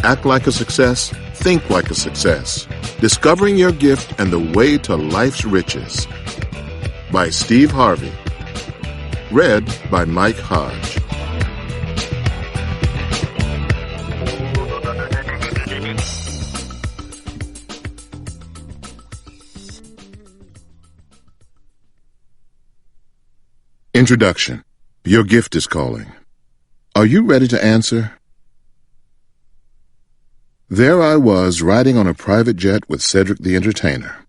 Act Like a Success, Think Like a Success. Discovering Your Gift and the Way to Life's Riches. By Steve Harvey. Read by Mike Hodge. Introduction. Your gift is calling. Are you ready to answer? There I was, riding on a private jet with Cedric the Entertainer.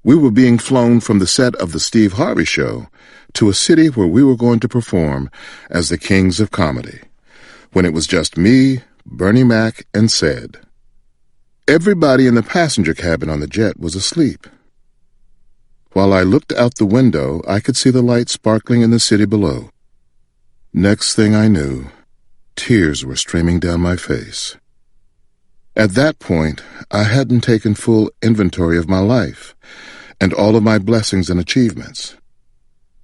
We were being flown from the set of The Steve Harvey Show to a city where we were going to perform as the Kings of Comedy, when it was just me, Bernie Mac, and Ced. Everybody in the passenger cabin on the jet was asleep. While I looked out the window, I could see the lights sparkling in the city below. Next thing I knew, tears were streaming down my face. At that point, I hadn't taken full inventory of my life and all of my blessings and achievements.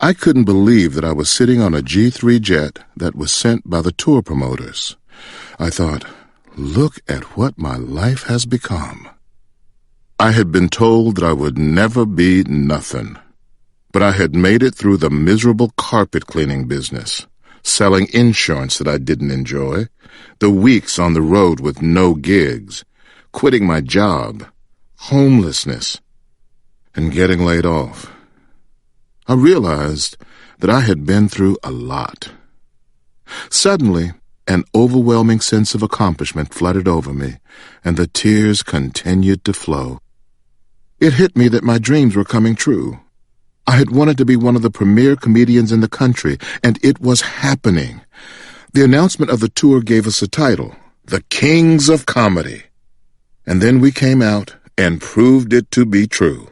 I couldn't believe that I was sitting on a G3 jet that was sent by the tour promoters. I thought, look at what my life has become. I had been told that I would never be nothing, but I had made it through the miserable carpet cleaning business, selling insurance that I didn't enjoy, the weeks on the road with no gigs, quitting my job, homelessness, and getting laid off. I realized that I had been through a lot. Suddenly, an overwhelming sense of accomplishment flooded over me, and the tears continued to flow. It hit me that my dreams were coming true. I had wanted to be one of the premier comedians in the country, and it was happening. The announcement of the tour gave us a title, The Kings of Comedy. And then we came out and proved it to be true.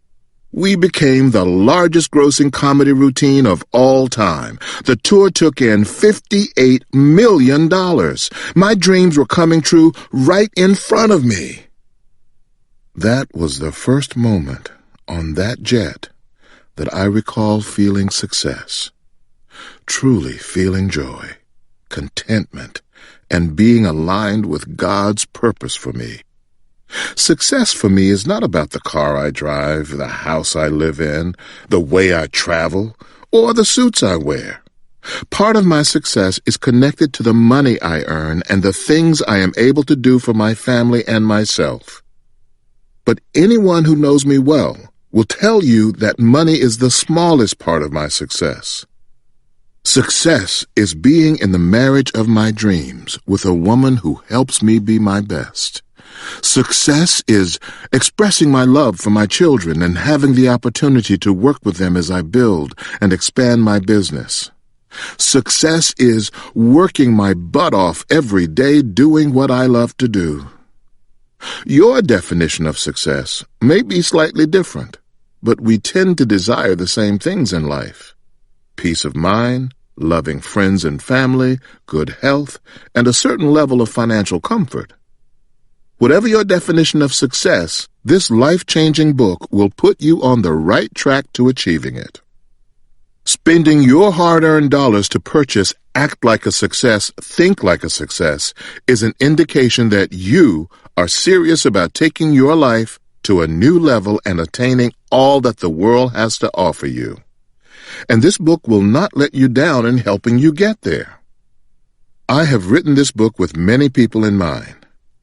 We became the largest grossing comedy routine of all time. The tour took in $58 million. My dreams were coming true right in front of me. That was the first moment on that jet that I recall feeling success, truly feeling joy, contentment, and being aligned with God's purpose for me. Success for me is not about the car I drive, the house I live in, the way I travel, or the suits I wear. Part of my success is connected to the money I earn and the things I am able to do for my family and myself. But anyone who knows me well will tell you that money is the smallest part of my success. Success is being in the marriage of my dreams with a woman who helps me be my best. Success is expressing my love for my children and having the opportunity to work with them as I build and expand my business. Success is working my butt off every day doing what I love to do. Your definition of success may be slightly different, but we tend to desire the same things in life: peace of mind, loving friends and family, good health, and a certain level of financial comfort. Whatever your definition of success, this life-changing book will put you on the right track to achieving it. Spending your hard-earned dollars to purchase Act Like a Success, Think Like a Success is an indication that you are serious about taking your life to a new level and attaining all that the world has to offer you. And this book will not let you down in helping you get there. I have written this book with many people in mind.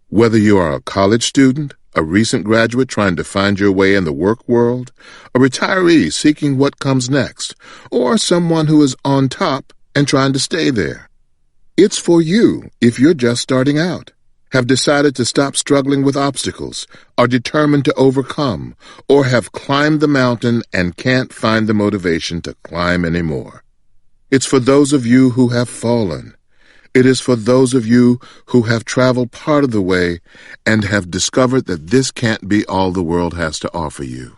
Whether you are a college student, a recent graduate trying to find your way in the work world, a retiree seeking what comes next, or someone who is on top and trying to stay there. It's for you if you're just starting out, have decided to stop struggling with obstacles, are determined to overcome, or have climbed the mountain and can't find the motivation to climb anymore. It's for those of you who have fallen. It is for those of you who have traveled part of the way and have discovered that this can't be all the world has to offer you.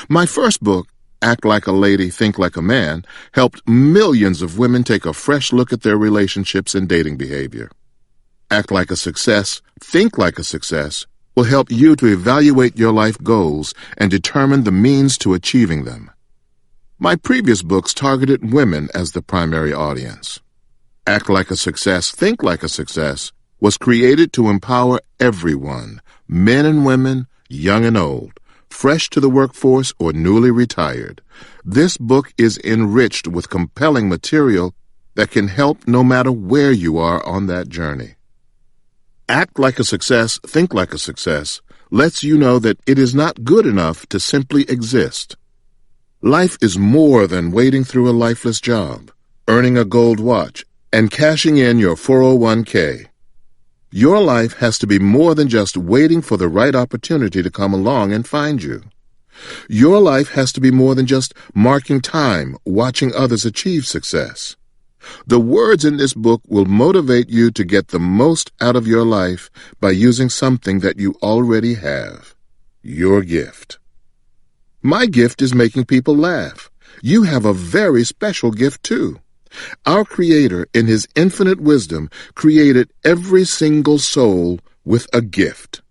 My first book, Act Like a Lady, Think Like a Man, helped millions of women take a fresh look at their relationships and dating behavior. Act Like a Success, Think Like a Success will help you to evaluate your life goals and determine the means to achieving them. My previous books targeted women as the primary audience. Act Like a Success, Think Like a Success was created to empower everyone, men and women, young and old, fresh to the workforce or newly retired. This book is enriched with compelling material that can help no matter where you are on that journey. Act Like a Success, Think Like a Success lets you know that it is not good enough to simply exist. Life is more than wading through a lifeless job, earning a gold watch, and cashing in your 401k. Your life has to be more than just waiting for the right opportunity to come along and find you. Your life has to be more than just marking time, watching others achieve success. The words in this book will motivate you to get the most out of your life by using something that you already have, your gift. My gift is making people laugh. You have a very special gift too. Our Creator, in His infinite wisdom, created every single soul with a gift.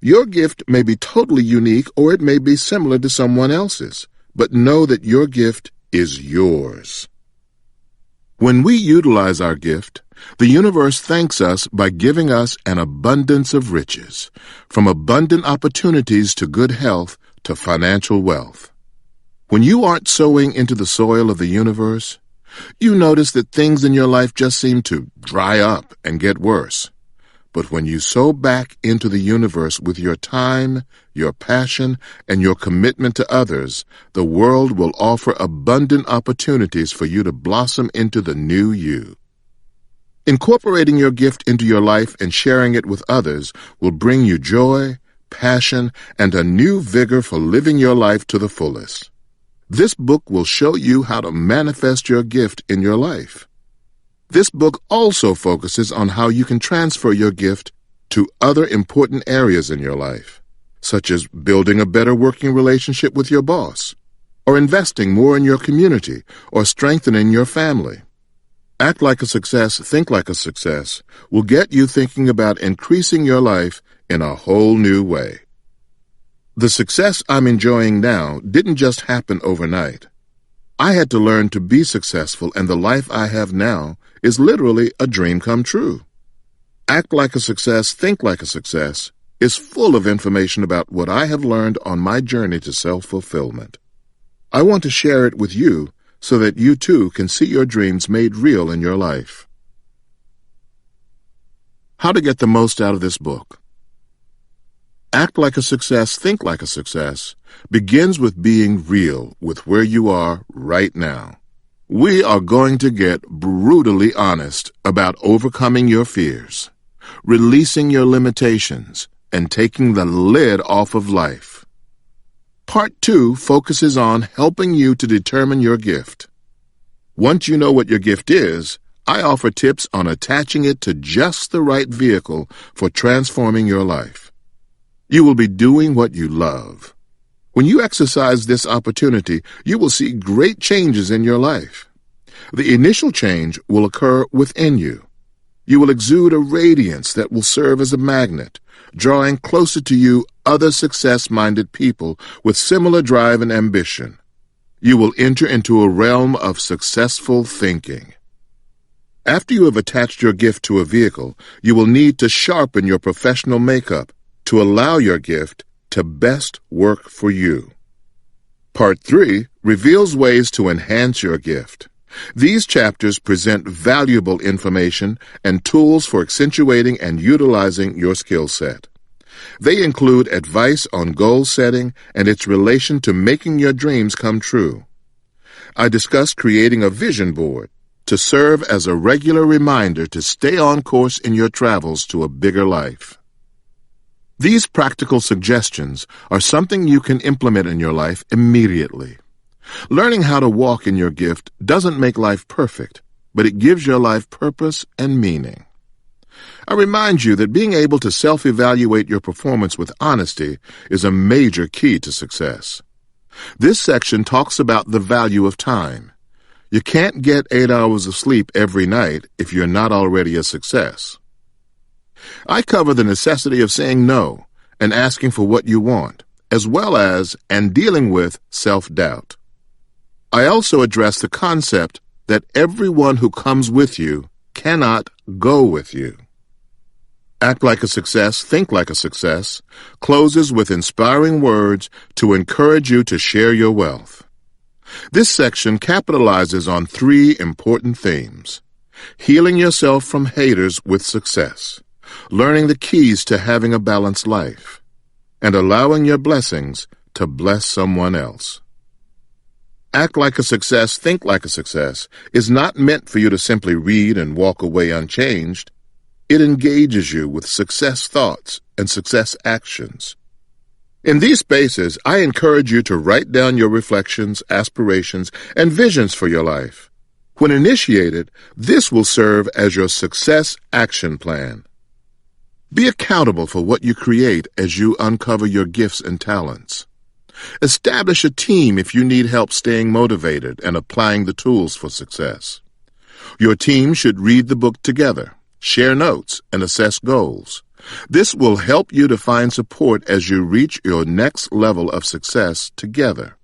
Your gift may be totally unique or it may be similar to someone else's, but know that your gift is yours. When we utilize our gift, the universe thanks us by giving us an abundance of riches, from abundant opportunities to good health to financial wealth. When you aren't sowing into the soil of the universe, you notice that things in your life just seem to dry up and get worse. But when you sow back into the universe with your time, your passion, and your commitment to others, the world will offer abundant opportunities for you to blossom into the new you. Incorporating your gift into your life and sharing it with others will bring you joy, passion, and a new vigor for living your life to the fullest. This book will show you how to manifest your gift in your life. This book also focuses on how you can transfer your gift to other important areas in your life, such as building a better working relationship with your boss, or investing more in your community, or strengthening your family. Act Like a Success, Think Like a Success will get you thinking about increasing your life in a whole new way. The success I'm enjoying now didn't just happen overnight. I had to learn to be successful, and the life I have now is literally a dream come true. Act Like a Success, Think Like a Success is full of information about what I have learned on my journey to self-fulfillment. I want to share it with you so that you too can see your dreams made real in your life. How to get the most out of this book. Act Like a Success, Think Like a Success begins with being real with where you are right now. We are going to get brutally honest about overcoming your fears, releasing your limitations, and taking the lid off of life. Part 2 focuses on helping you to determine your gift. Once you know what your gift is, I offer tips on attaching it to just the right vehicle for transforming your life. You will be doing what you love. When you exercise this opportunity, you will see great changes in your life. The initial change will occur within you. You will exude a radiance that will serve as a magnet, drawing closer to you other success-minded people with similar drive and ambition. You will enter into a realm of successful thinking. After you have attached your gift to a vehicle, you will need to sharpen your professional makeup to allow your gift to best work for you. Part 3 reveals ways to enhance your gift. These chapters present valuable information and tools for accentuating and utilizing your skill set. They include advice on goal setting and its relation to making your dreams come true. I discuss creating a vision board to serve as a regular reminder to stay on course in your travels to a bigger life. These practical suggestions are something you can implement in your life immediately. Learning how to walk in your gift doesn't make life perfect, but it gives your life purpose and meaning. I remind you that being able to self-evaluate your performance with honesty is a major key to success. This section talks about the value of time. You can't get 8 hours of sleep every night if you're not already a success. I cover the necessity of saying no and asking for what you want, as well as and dealing with self-doubt. I also address the concept that everyone who comes with you cannot go with you. Act Like a Success, Think Like a Success closes with inspiring words to encourage you to share your wealth. This section capitalizes on three important themes: healing yourself from haters with success, learning the keys to having a balanced life, and allowing your blessings to bless someone else. Act Like a Success, Think Like a Success is not meant for you to simply read and walk away unchanged. It engages you with success thoughts and success actions. In these spaces, I encourage you to write down your reflections, aspirations, and visions for your life. When initiated, this will serve as your success action plan. Be accountable for what you create as you uncover your gifts and talents. Establish a team if you need help staying motivated and applying the tools for success. Your team should read the book together, share notes, and assess goals. This will help you to find support as you reach your next level of success together.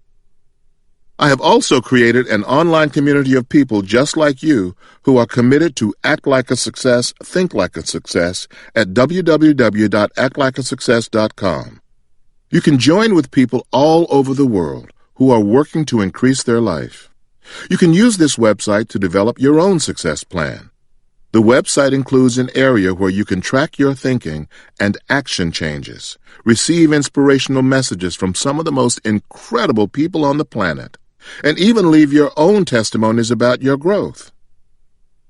I have also created an online community of people just like you who are committed to Act Like a Success, Think Like a Success at www.actlikeasuccess.com. You can join with people all over the world who are working to increase their life. You can use this website to develop your own success plan. The website includes an area where you can track your thinking and action changes, receive inspirational messages from some of the most incredible people on the planet, and even leave your own testimonies about your growth.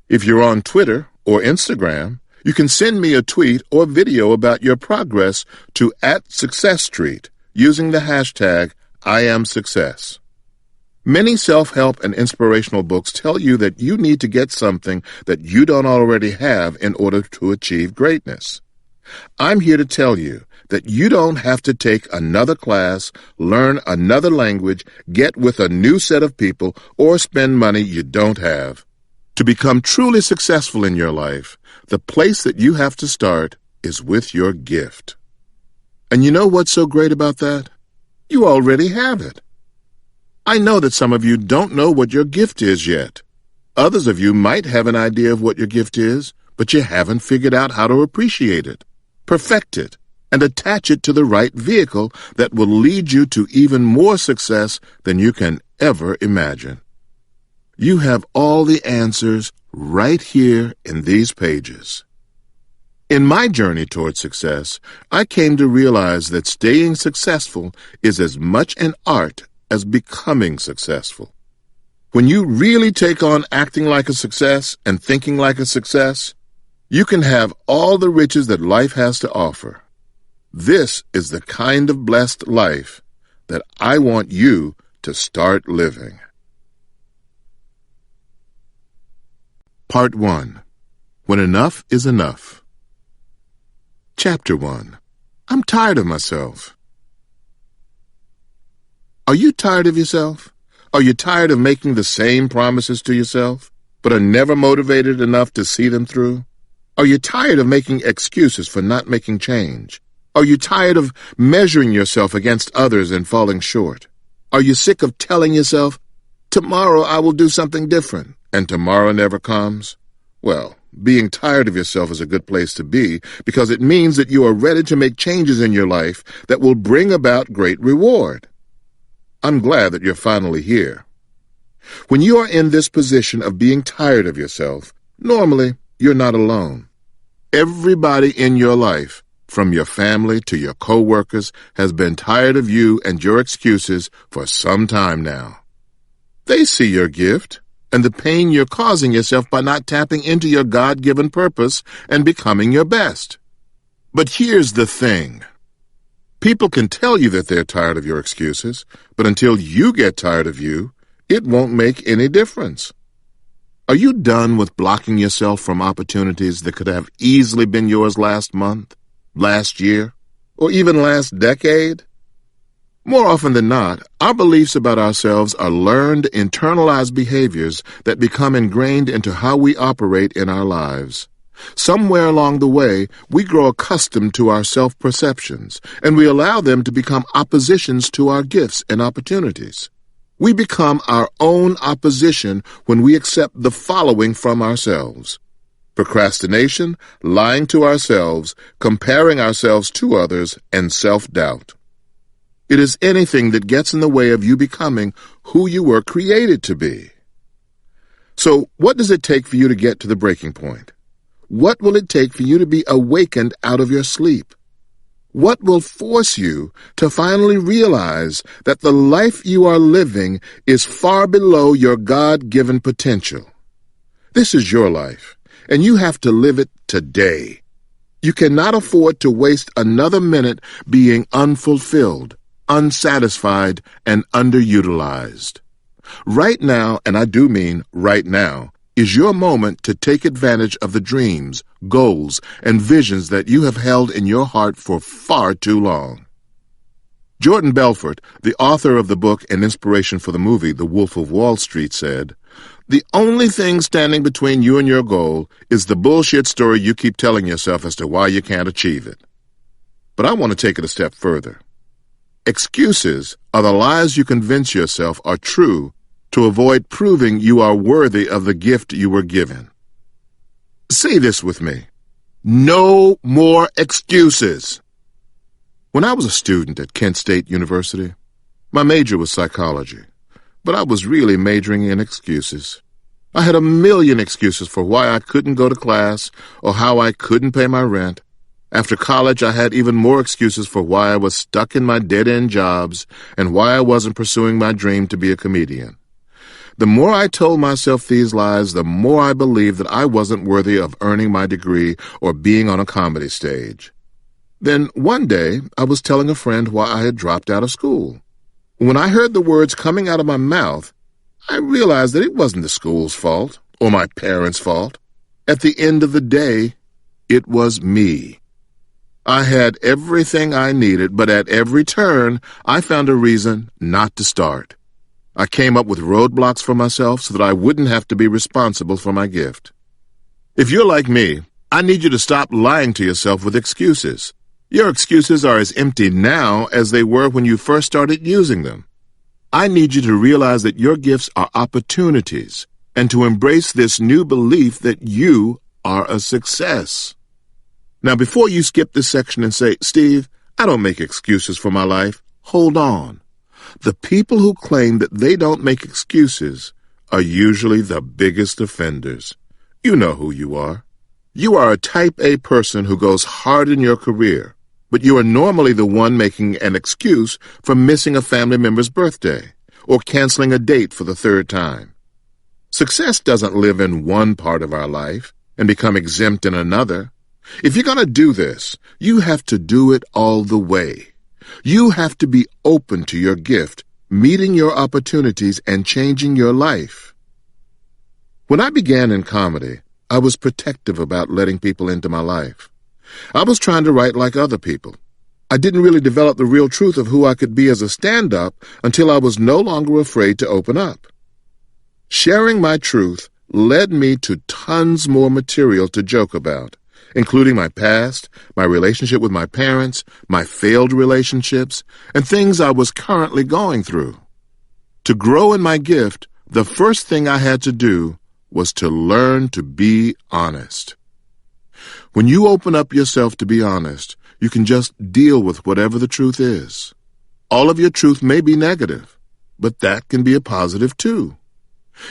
If you're on Twitter or Instagram, you can send me a tweet or video about your progress to @SuccessStreet using the hashtag #IamSuccess. Many self-help and inspirational books tell you that you need to get something that you don't already have in order to achieve greatness. I'm here to tell you that you don't have to take another class, learn another language, get with a new set of people, or spend money you don't have. To become truly successful in your life, the place that you have to start is with your gift. And you know what's so great about that? You already have it. I know that some of you don't know what your gift is yet. Others of you might have an idea of what your gift is, but you haven't figured out how to appreciate it, perfect it, and attach it to the right vehicle that will lead you to even more success than you can ever imagine. You have all the answers right here in these pages. In my journey toward success, I came to realize that staying successful is as much an art as becoming successful. When you really take on acting like a success and thinking like a success, you can have all the riches that life has to offer. This is the kind of blessed life that I want you to start living. Part 1. When Enough is Enough. Chapter 1. I'm tired of myself. Are you tired of yourself? Are you tired of making the same promises to yourself, but are never motivated enough to see them through? Are you tired of making excuses for not making change? Are you tired of measuring yourself against others and falling short? Are you sick of telling yourself, tomorrow I will do something different, and tomorrow never comes? Well, being tired of yourself is a good place to be because it means that you are ready to make changes in your life that will bring about great reward. I'm glad that you're finally here. When you are in this position of being tired of yourself, normally you're not alone. Everybody in your life, from your family to your co-workers, has been tired of you and your excuses for some time now. They see your gift and the pain you're causing yourself by not tapping into your God-given purpose and becoming your best. But here's the thing. People can tell you that they're tired of your excuses, but until you get tired of you, it won't make any difference. Are you done with blocking yourself from opportunities that could have easily been yours last month, last year, or even last decade? More often than not, our beliefs about ourselves are learned, internalized behaviors that become ingrained into how we operate in our lives. Somewhere along the way, we grow accustomed to our self-perceptions, and we allow them to become oppositions to our gifts and opportunities. We become our own opposition when we accept the following from ourselves. procrastination, lying to ourselves, comparing ourselves to others, and self-doubt. It is anything that gets in the way of you becoming who you were created to be. So, what does it take for you to get to the breaking point? What will it take for you to be awakened out of your sleep? What will force you to finally realize that the life you are living is far below your God-given potential? This is your life, and you have to live it today. You cannot afford to waste another minute being unfulfilled, unsatisfied, and underutilized. Right now, and I do mean right now, is your moment to take advantage of the dreams, goals, and visions that you have held in your heart for far too long. Jordan Belfort, the author of the book and inspiration for the movie The Wolf of Wall Street, said, "The only thing standing between you and your goal is the bullshit story you keep telling yourself as to why you can't achieve it." But I want to take it a step further. Excuses are the lies you convince yourself are true to avoid proving you are worthy of the gift you were given. Say this with me. No more excuses. When I was a student at Kent State University, my major was psychology, but I was really majoring in excuses. I had a million excuses for why I couldn't go to class or how I couldn't pay my rent. After college, I had even more excuses for why I was stuck in my dead-end jobs and why I wasn't pursuing my dream to be a comedian. The more I told myself these lies, the more I believed that I wasn't worthy of earning my degree or being on a comedy stage. Then one day, I was telling a friend why I had dropped out of school. When I heard the words coming out of my mouth, I realized that it wasn't the school's fault or my parents' fault. At the end of the day, it was me. I had everything I needed, but at every turn, I found a reason not to start. I came up with roadblocks for myself so that I wouldn't have to be responsible for my gift. If you're like me, I need you to stop lying to yourself with excuses. Your excuses are as empty now as they were when you first started using them. I need you to realize that your gifts are opportunities and to embrace this new belief that you are a success. Now, before you skip this section and say, "Steve, I don't make excuses for my life," hold on. The people who claim that they don't make excuses are usually the biggest offenders. You know who you are. You are a type A person who goes hard in your career, but you are normally the one making an excuse for missing a family member's birthday or canceling a date for the third time. Success doesn't live in one part of our life and become exempt in another. If you're going to do this, you have to do it all the way. You have to be open to your gift, meeting your opportunities, and changing your life. When I began in comedy, I was protective about letting people into my life. I was trying to write like other people. I didn't really develop the real truth of who I could be as a stand-up until I was no longer afraid to open up. Sharing my truth led me to tons more material to joke about, including my past, my relationship with my parents, my failed relationships, and things I was currently going through. To grow in my gift, the first thing I had to do was to learn to be honest. When you open up yourself to be honest, you can just deal with whatever the truth is. All of your truth may be negative, but that can be a positive too.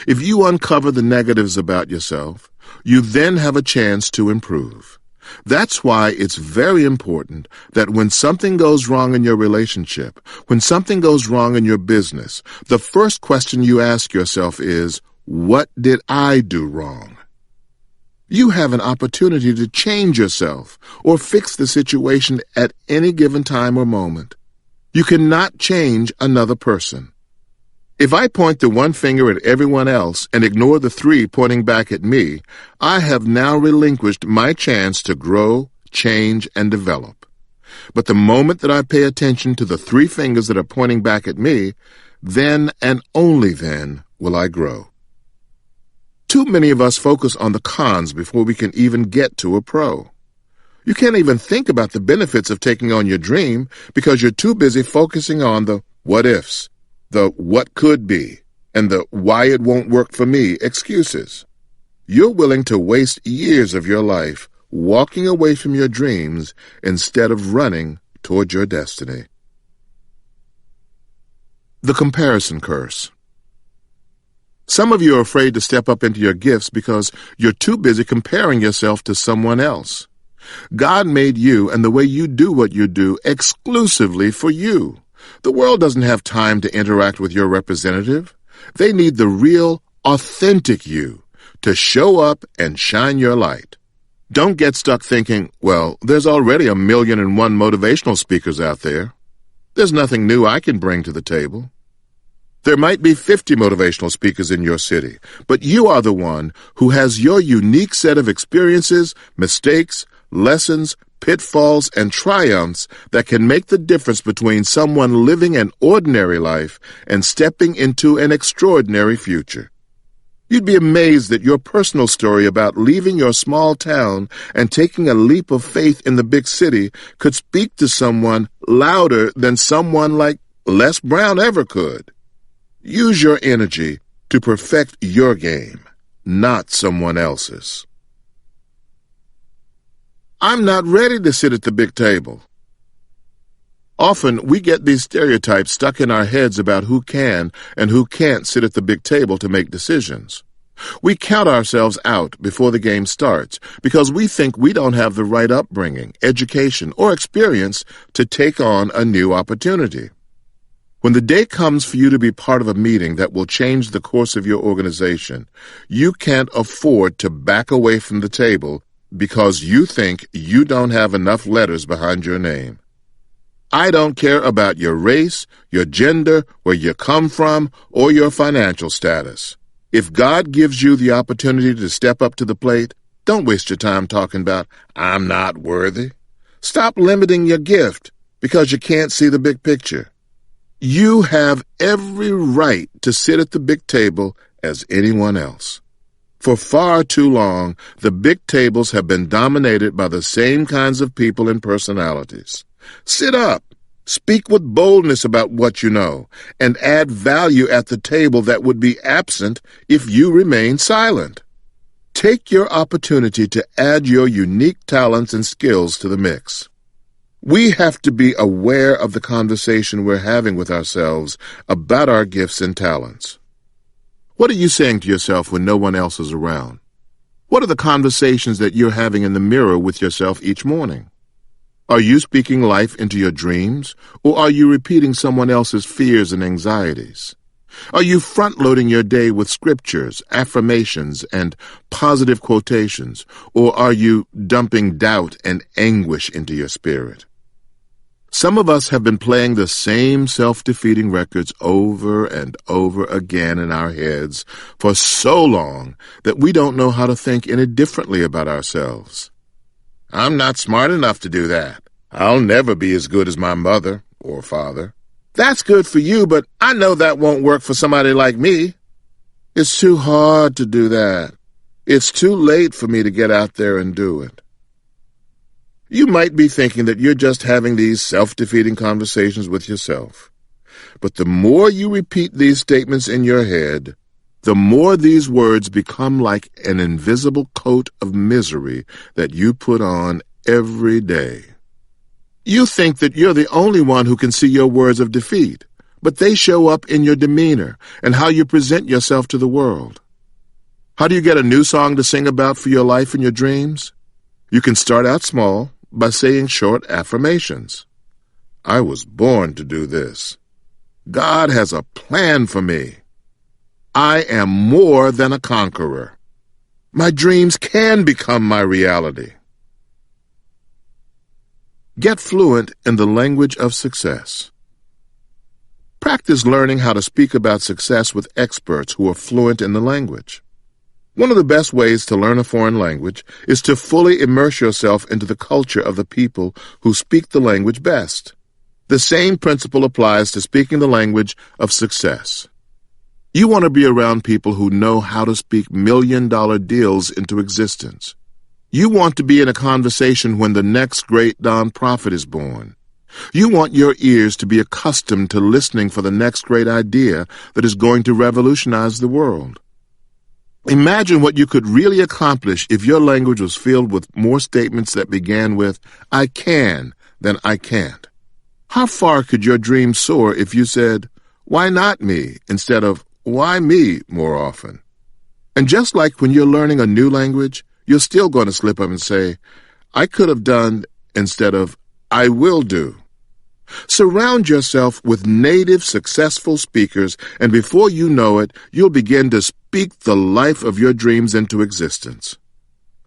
If you uncover the negatives about yourself, you then have a chance to improve. That's why it's very important that when something goes wrong in your relationship, when something goes wrong in your business, the first question you ask yourself is, what did I do wrong? You have an opportunity to change yourself or fix the situation at any given time or moment. You cannot change another person. If I point the one finger at everyone else and ignore the three pointing back at me, I have now relinquished my chance to grow, change, and develop. But the moment that I pay attention to the three fingers that are pointing back at me, then and only then will I grow. Too many of us focus on the cons before we can even get to a pro. You can't even think about the benefits of taking on your dream because you're too busy focusing on the what-ifs, the what could be, and the why it won't work for me excuses. You're willing to waste years of your life walking away from your dreams instead of running toward your destiny. The comparison curse. Some of you are afraid to step up into your gifts because you're too busy comparing yourself to someone else. God made you and the way you do what you do exclusively for you. The world doesn't have time to interact with your representative. They need the real, authentic you to show up and shine your light. Don't get stuck thinking, well, there's already 1,000,001 motivational speakers out there. There's nothing new I can bring to the table. There might be 50 motivational speakers in your city, but you are the one who has your unique set of experiences, mistakes, lessons, pitfalls, and triumphs that can make the difference between someone living an ordinary life and stepping into an extraordinary future. You'd be amazed that your personal story about leaving your small town and taking a leap of faith in the big city could speak to someone louder than someone like Les Brown ever could. Use your energy to perfect your game, not someone else's. I'm not ready to sit at the big table. Often we get these stereotypes stuck in our heads about who can and who can't sit at the big table to make decisions. We count ourselves out before the game starts because we think we don't have the right upbringing, education, or experience to take on a new opportunity. When the day comes for you to be part of a meeting that will change the course of your organization, you can't afford to back away from the table because you think you don't have enough letters behind your name. I don't care about your race, your gender, where you come from, or your financial status. If God gives you the opportunity to step up to the plate, don't waste your time talking about, I'm not worthy. Stop limiting your gift because you can't see the big picture. You have every right to sit at the big table as anyone else. For far too long, the big tables have been dominated by the same kinds of people and personalities. Sit up, speak with boldness about what you know, and add value at the table that would be absent if you remain silent. Take your opportunity to add your unique talents and skills to the mix. We have to be aware of the conversation we're having with ourselves about our gifts and talents. What are you saying to yourself when no one else is around? What are the conversations that you're having in the mirror with yourself each morning? Are you speaking life into your dreams, or are you repeating someone else's fears and anxieties? Are you front-loading your day with scriptures, affirmations, and positive quotations, or are you dumping doubt and anguish into your spirit? Some of us have been playing the same self-defeating records over and over again in our heads for so long that we don't know how to think any differently about ourselves. I'm not smart enough to do that. I'll never be as good as my mother or father. That's good for you, but I know that won't work for somebody like me. It's too hard to do that. It's too late for me to get out there and do it. You might be thinking that you're just having these self-defeating conversations with yourself. But the more you repeat these statements in your head, the more these words become like an invisible coat of misery that you put on every day. You think that you're the only one who can see your words of defeat, but they show up in your demeanor and how you present yourself to the world. How do you get a new song to sing about for your life and your dreams? You can start out small by saying short affirmations. I was born to do this. God has a plan for me. I am more than a conqueror. My dreams can become my reality. Get fluent in the language of success. Practice learning how to speak about success with experts who are fluent in the language. One of the best ways to learn a foreign language is to fully immerse yourself into the culture of the people who speak the language best. The same principle applies to speaking the language of success. You want to be around people who know how to speak million-dollar deals into existence. You want to be in a conversation when the next great nonprofit is born. You want your ears to be accustomed to listening for the next great idea that is going to revolutionize the world. Imagine what you could really accomplish if your language was filled with more statements that began with I can than I can't. How far could your dream soar if you said, why not me, instead of why me more often? And just like when you're learning a new language, you're still going to slip up and say, I could have done instead of I will do. Surround yourself with native, successful speakers, and before you know it, you'll begin to speak the life of your dreams into existence.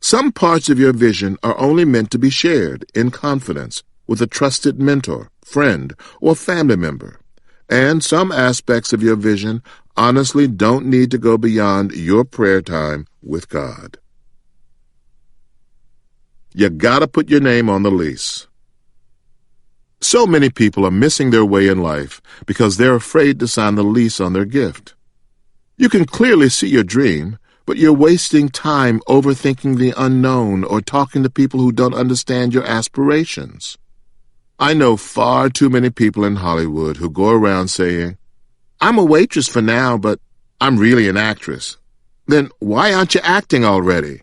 Some parts of your vision are only meant to be shared in confidence with a trusted mentor, friend, or family member. And some aspects of your vision honestly don't need to go beyond your prayer time with God. You gotta put your name on the lease. So many people are missing their way in life because they're afraid to sign the lease on their gift. You can clearly see your dream, but you're wasting time overthinking the unknown or talking to people who don't understand your aspirations. I know far too many people in Hollywood who go around saying, I'm a waitress for now, but I'm really an actress. Then why aren't you acting already?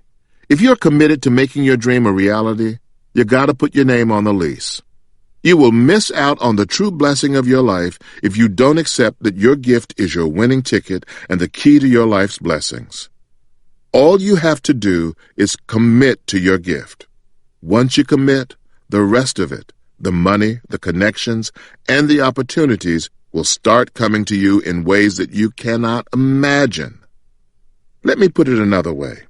If you're committed to making your dream a reality, you gotta put your name on the lease. You will miss out on the true blessing of your life if you don't accept that your gift is your winning ticket and the key to your life's blessings. All you have to do is commit to your gift. Once you commit, the rest of it, the money, the connections, and the opportunities will start coming to you in ways that you cannot imagine. Let me put it another way.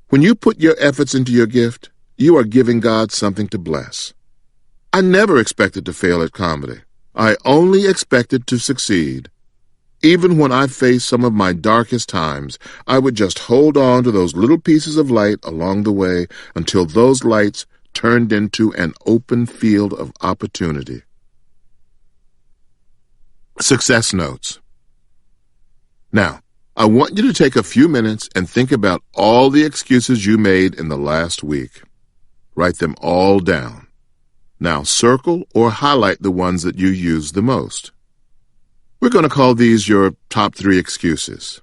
When you put your efforts into your gift, you are giving God something to bless. I never expected to fail at comedy. I only expected to succeed. Even when I faced some of my darkest times, I would just hold on to those little pieces of light along the way until those lights turned into an open field of opportunity. Success notes. Now, I want you to take a few minutes and think about all the excuses you made in the last week. Write them all down. Now circle or highlight the ones that you use the most. We're going to call these your top 3 excuses.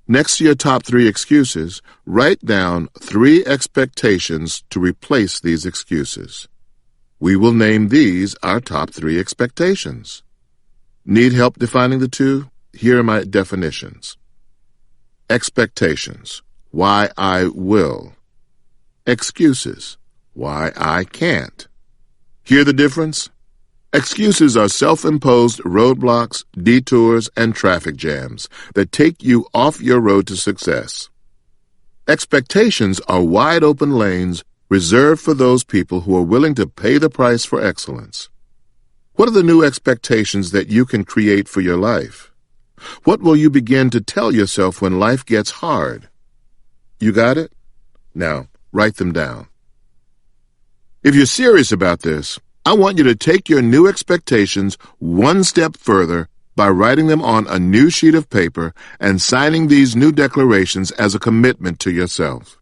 Next to your top 3 excuses, write down 3 expectations to replace these excuses. We will name these our top 3 expectations. Need help defining the 2? Here are my definitions. Expectations, why I will. Excuses, why I can't. Hear the difference? Excuses are self-imposed roadblocks, detours, and traffic jams that take you off your road to success. Expectations are wide-open lanes reserved for those people who are willing to pay the price for excellence. What are the new expectations that you can create for your life? What will you begin to tell yourself when life gets hard? You got it? Now, write them down. If you're serious about this, I want you to take your new expectations one step further by writing them on a new sheet of paper and signing these new declarations as a commitment to yourself.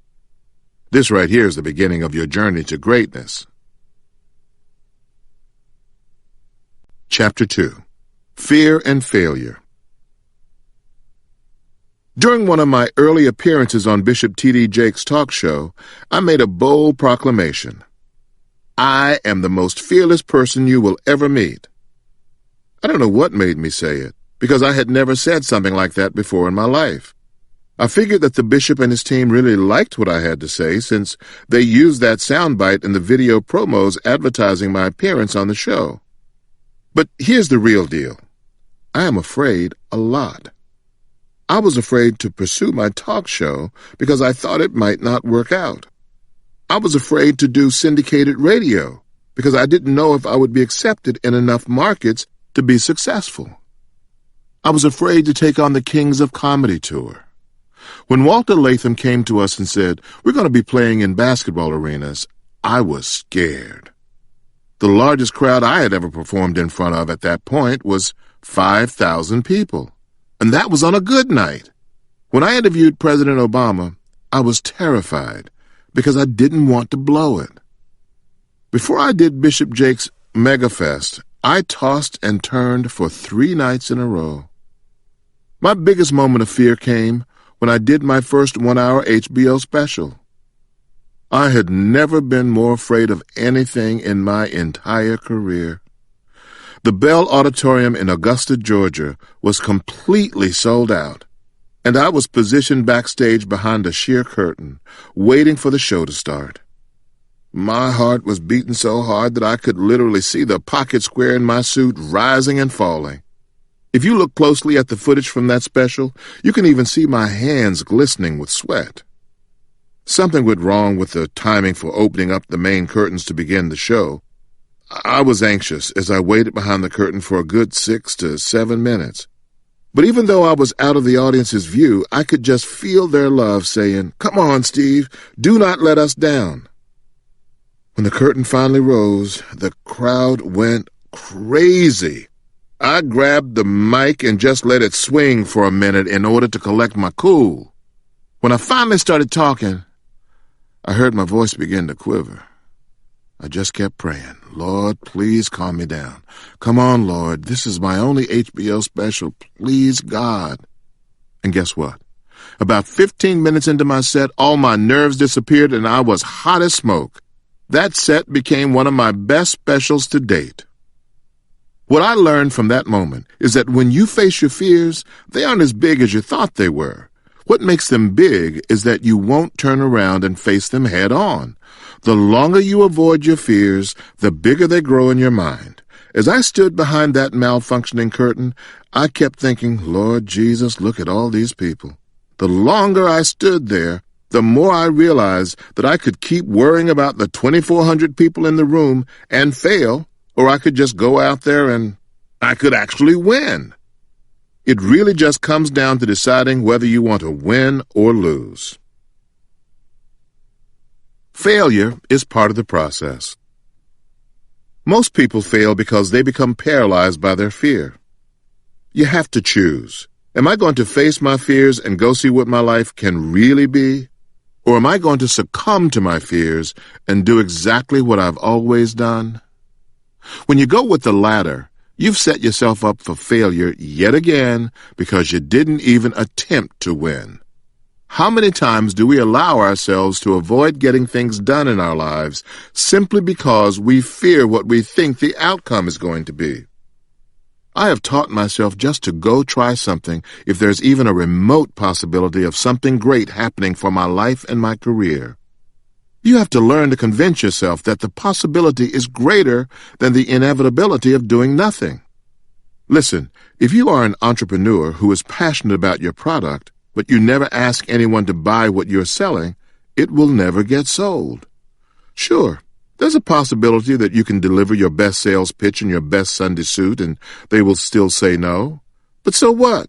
This right here is the beginning of your journey to greatness. Chapter 2. Fear and Failure. During one of my early appearances on Bishop T.D. Jakes' talk show, I made a bold proclamation. I am the most fearless person you will ever meet. I don't know what made me say it, because I had never said something like that before in my life. I figured that the bishop and his team really liked what I had to say since they used that soundbite in the video promos advertising my appearance on the show. But here's the real deal. I am afraid a lot. I was afraid to pursue my talk show because I thought it might not work out. I was afraid to do syndicated radio because I didn't know if I would be accepted in enough markets to be successful. I was afraid to take on the Kings of Comedy tour. When Walter Latham came to us and said, we're going to be playing in basketball arenas, I was scared. The largest crowd I had ever performed in front of at that point was 5,000 people, and that was on a good night. When I interviewed President Obama, I was terrified because I didn't want to blow it. Before I did Bishop Jakes' Megafest, I tossed and turned for 3 nights in a row. My biggest moment of fear came when I did my first 1-hour HBO special. I had never been more afraid of anything in my entire career. The Bell Auditorium in Augusta, Georgia, was completely sold out, and I was positioned backstage behind a sheer curtain, waiting for the show to start. My heart was beating so hard that I could literally see the pocket square in my suit rising and falling. If you look closely at the footage from that special, you can even see my hands glistening with sweat. Something went wrong with the timing for opening up the main curtains to begin the show. I was anxious as I waited behind the curtain for a good 6 to 7 minutes. But even though I was out of the audience's view, I could just feel their love saying, "Come on, Steve, do not let us down." When the curtain finally rose, the crowd went crazy. I grabbed the mic and just let it swing for a minute in order to collect my cool. When I finally started talking, I heard my voice begin to quiver. I just kept praying, "Lord, please calm me down. Come on, Lord, this is my only HBO special. Please, God." And guess what? About 15 minutes into my set, all my nerves disappeared and I was hot as smoke. That set became one of my best specials to date. What I learned from that moment is that when you face your fears, they aren't as big as you thought they were. What makes them big is that you won't turn around and face them head on. The longer you avoid your fears, the bigger they grow in your mind. As I stood behind that malfunctioning curtain, I kept thinking, "Lord Jesus, look at all these people." The longer I stood there, the more I realized that I could keep worrying about the 2,400 people in the room and fail, or I could just go out there and I could actually win. It really just comes down to deciding whether you want to win or lose. Failure is part of the process. Most people fail because they become paralyzed by their fear. You have to choose. Am I going to face my fears and go see what my life can really be? Or am I going to succumb to my fears and do exactly what I've always done? When you go with the latter, you've set yourself up for failure yet again because you didn't even attempt to win. How many times do we allow ourselves to avoid getting things done in our lives simply because we fear what we think the outcome is going to be? I have taught myself just to go try something if there's even a remote possibility of something great happening for my life and my career. You have to learn to convince yourself that the possibility is greater than the inevitability of doing nothing. Listen, if you are an entrepreneur who is passionate about your product, but you never ask anyone to buy what you're selling, it will never get sold. Sure, there's a possibility that you can deliver your best sales pitch in your best Sunday suit and they will still say no. But so what?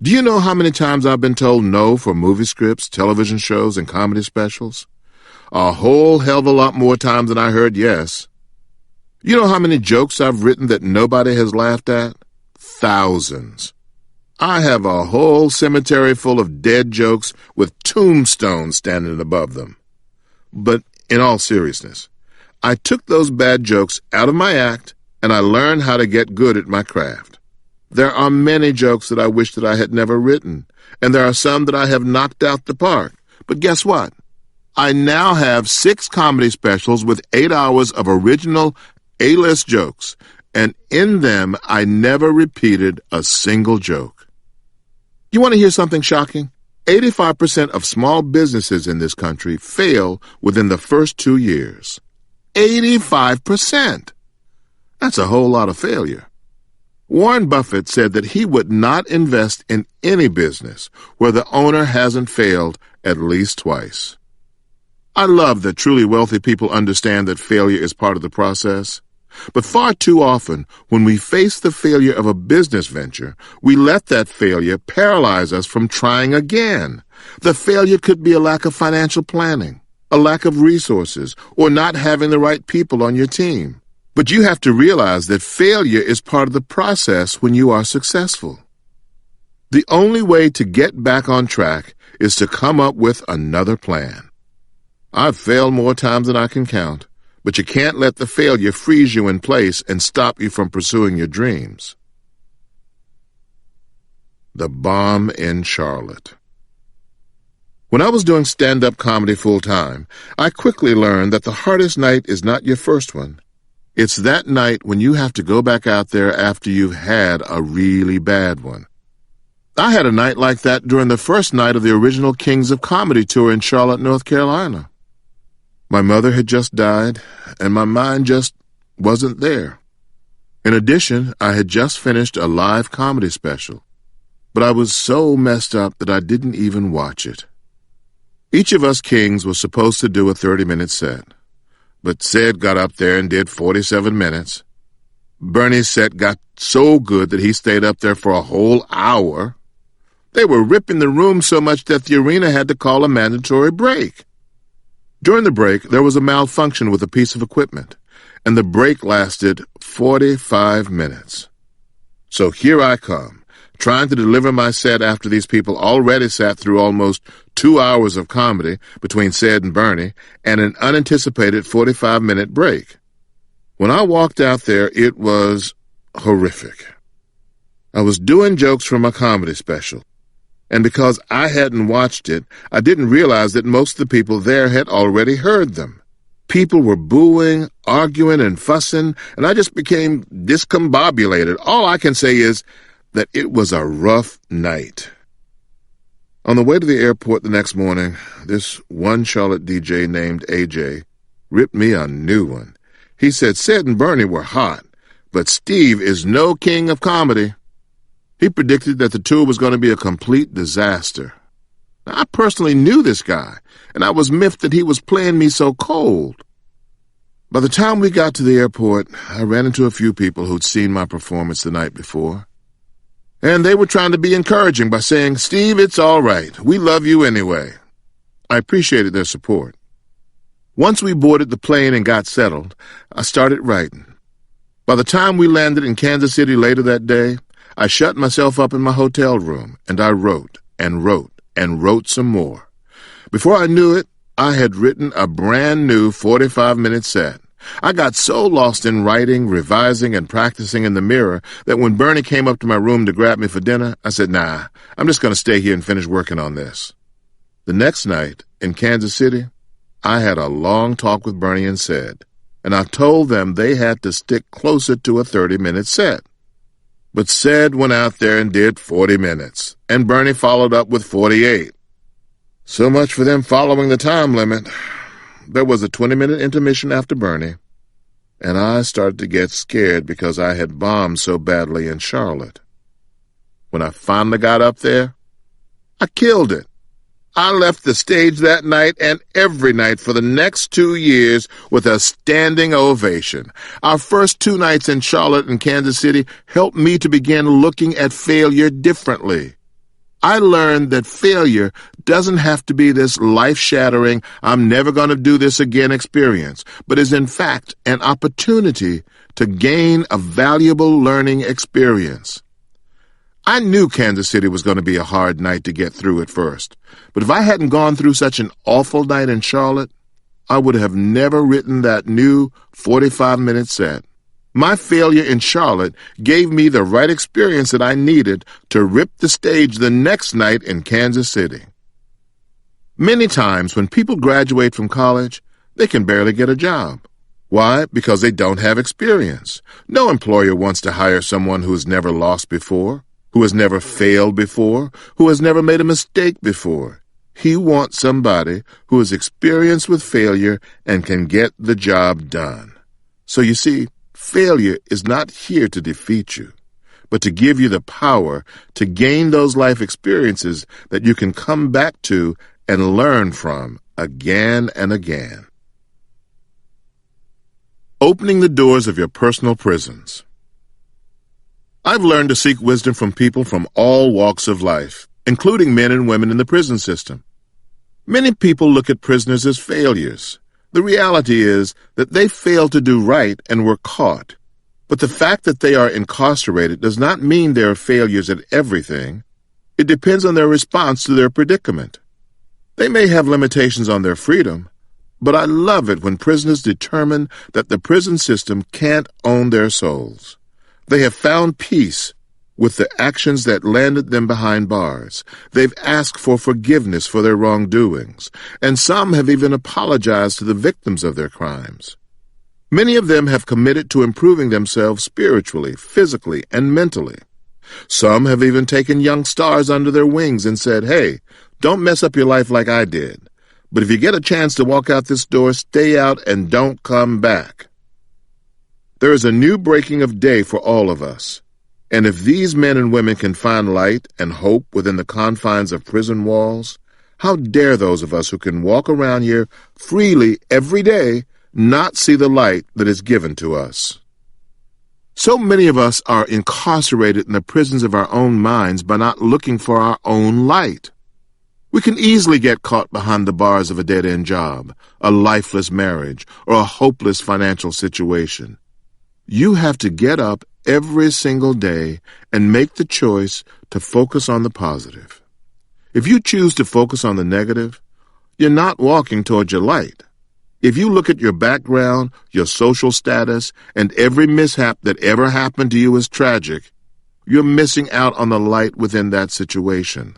Do you know how many times I've been told no for movie scripts, television shows, and comedy specials? A whole hell of a lot more times than I heard yes. You know how many jokes I've written that nobody has laughed at? Thousands. I have a whole cemetery full of dead jokes with tombstones standing above them. But in all seriousness, I took those bad jokes out of my act and I learned how to get good at my craft. There are many jokes that I wish that I had never written, and there are some that I have knocked out the park. But guess what? I now have 6 comedy specials with 8 hours of original A-list jokes, and in them I never repeated a single joke. You want to hear something shocking? 85% of small businesses in this country fail within the first 2 years. 85%! That's a whole lot of failure. Warren Buffett said that he would not invest in any business where the owner hasn't failed at least twice. I love that truly wealthy people understand that failure is part of the process. But far too often, when we face the failure of a business venture, we let that failure paralyze us from trying again. The failure could be a lack of financial planning, a lack of resources, or not having the right people on your team. But you have to realize that failure is part of the process when you are successful. The only way to get back on track is to come up with another plan. I've failed more times than I can count, but you can't let the failure freeze you in place and stop you from pursuing your dreams. The bomb in Charlotte. When I was doing stand-up comedy full-time, I quickly learned that the hardest night is not your first one. It's that night when you have to go back out there after you've had a really bad one. I had a night like that during the first night of the original Kings of Comedy tour in Charlotte, North Carolina. My mother had just died, and my mind just wasn't there. In addition, I had just finished a live comedy special, but I was so messed up that I didn't even watch it. Each of us kings was supposed to do a 30-minute set, but Sid got up there and did 47 minutes. Bernie's set got so good that he stayed up there for a whole hour. They were ripping the room so much that the arena had to call a mandatory break. During the break, there was a malfunction with a piece of equipment, and the break lasted 45 minutes. So here I come, trying to deliver my set after these people already sat through almost 2 hours of comedy between Sid and Bernie and an unanticipated 45-minute break. When I walked out there, it was horrific. I was doing jokes from a comedy special, and because I hadn't watched it, I didn't realize that most of the people there had already heard them. People were booing, arguing, and fussing, and I just became discombobulated. All I can say is that it was a rough night. On the way to the airport the next morning, this one Charlotte DJ named AJ ripped me a new one. He said Sid and Bernie were hot, but Steve is no king of comedy. He predicted that the tour was going to be a complete disaster. Now, I personally knew this guy, and I was miffed that he was playing me so cold. By the time we got to the airport, I ran into a few people who'd seen my performance the night before. And they were trying to be encouraging by saying, "Steve, it's all right. We love you anyway." I appreciated their support. Once we boarded the plane and got settled, I started writing. By the time we landed in Kansas City later that day, I shut myself up in my hotel room, and I wrote and wrote and wrote some more. Before I knew it, I had written a brand new 45-minute set. I got so lost in writing, revising, and practicing in the mirror that when Bernie came up to my room to grab me for dinner, I said, "Nah, I'm just going to stay here and finish working on this." The next night, in Kansas City, I had a long talk with Bernie and Sid, and I told them they had to stick closer to a 30-minute set. But Sid went out there and did 40 minutes, and Bernie followed up with 48. So much for them following the time limit. There was a 20-minute intermission after Bernie, and I started to get scared because I had bombed so badly in Charlotte. When I finally got up there, I killed it. I left the stage that night and every night for the next 2 years with a standing ovation. Our first 2 nights in Charlotte and Kansas City helped me to begin looking at failure differently. I learned that failure doesn't have to be this life-shattering, I'm never going to do this again experience, but is in fact an opportunity to gain a valuable learning experience. I knew Kansas City was going to be a hard night to get through at first, but if I hadn't gone through such an awful night in Charlotte, I would have never written that new 45-minute set. My failure in Charlotte gave me the right experience that I needed to rip the stage the next night in Kansas City. Many times when people graduate from college, they can barely get a job. Why? Because they don't have experience. No employer wants to hire someone who has never lost before, who has never failed before, who has never made a mistake before. He wants somebody who is experienced with failure and can get the job done. So you see, failure is not here to defeat you, but to give you the power to gain those life experiences that you can come back to and learn from again and again. Opening the doors of your personal prisons. I've learned to seek wisdom from people from all walks of life, including men and women in the prison system. Many people look at prisoners as failures. The reality is that they failed to do right and were caught. But the fact that they are incarcerated does not mean they are failures at everything. It depends on their response to their predicament. They may have limitations on their freedom, but I love it when prisoners determine that the prison system can't own their souls. They have found peace with the actions that landed them behind bars. They've asked for forgiveness for their wrongdoings, and some have even apologized to the victims of their crimes. Many of them have committed to improving themselves spiritually, physically, and mentally. Some have even taken young stars under their wings and said, "Hey, don't mess up your life like I did. But if you get a chance to walk out this door, stay out and don't come back." There is a new breaking of day for all of us. And if these men and women can find light and hope within the confines of prison walls, how dare those of us who can walk around here freely every day not see the light that is given to us? So many of us are incarcerated in the prisons of our own minds by not looking for our own light. We can easily get caught behind the bars of a dead-end job, a lifeless marriage, or a hopeless financial situation. You have to get up every single day and make the choice to focus on the positive. If you choose to focus on the negative, you're not walking toward your light. If you look at your background, your social status, and every mishap that ever happened to you as tragic, you're missing out on the light within that situation.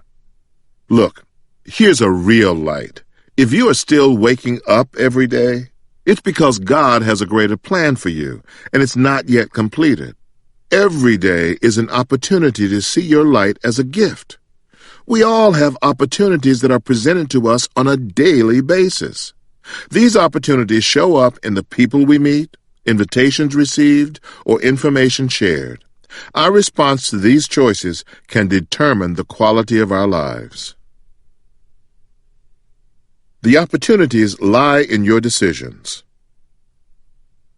Look, here's a real light. If you are still waking up every day, it's because God has a greater plan for you, and it's not yet completed. Every day is an opportunity to see your light as a gift. We all have opportunities that are presented to us on a daily basis. These opportunities show up in the people we meet, invitations received, or information shared. Our response to these choices can determine the quality of our lives. The opportunities lie in your decisions.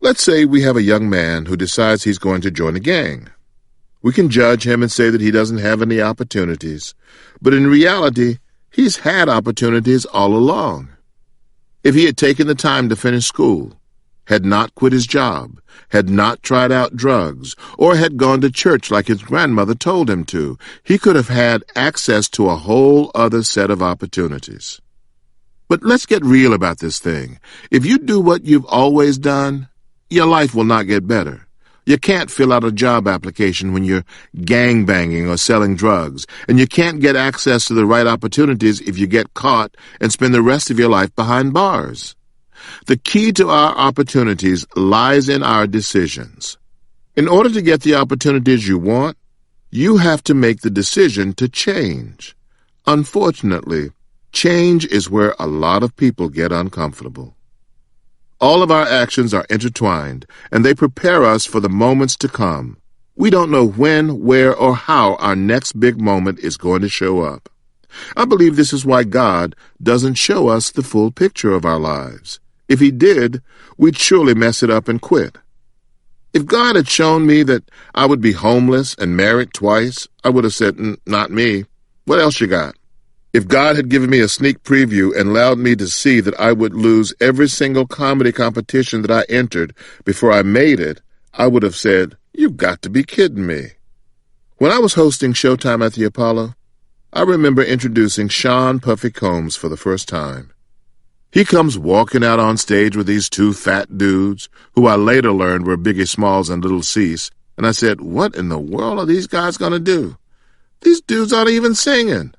Let's say we have a young man who decides he's going to join a gang. We can judge him and say that he doesn't have any opportunities, but in reality, he's had opportunities all along. If he had taken the time to finish school, had not quit his job, had not tried out drugs, or had gone to church like his grandmother told him to, he could have had access to a whole other set of opportunities. But let's get real about this thing. If you do what you've always done, your life will not get better. You can't fill out a job application when you're gangbanging or selling drugs, and you can't get access to the right opportunities if you get caught and spend the rest of your life behind bars. The key to our opportunities lies in our decisions. In order to get the opportunities you want, you have to make the decision to change. Unfortunately, change is where a lot of people get uncomfortable. All of our actions are intertwined, and they prepare us for the moments to come. We don't know when, where, or how our next big moment is going to show up. I believe this is why God doesn't show us the full picture of our lives. If He did, we'd surely mess it up and quit. If God had shown me that I would be homeless and married twice, I would have said, "Not me. What else you got?" If God had given me a sneak preview and allowed me to see that I would lose every single comedy competition that I entered before I made it, I would have said, "You've got to be kidding me." When I was hosting Showtime at the Apollo, I remember introducing Sean Puffy Combs for the first time. He comes walking out on stage with these two fat dudes, who I later learned were Biggie Smalls and Little Cease, and I said, "What in the world are these guys going to do? These dudes aren't even singing."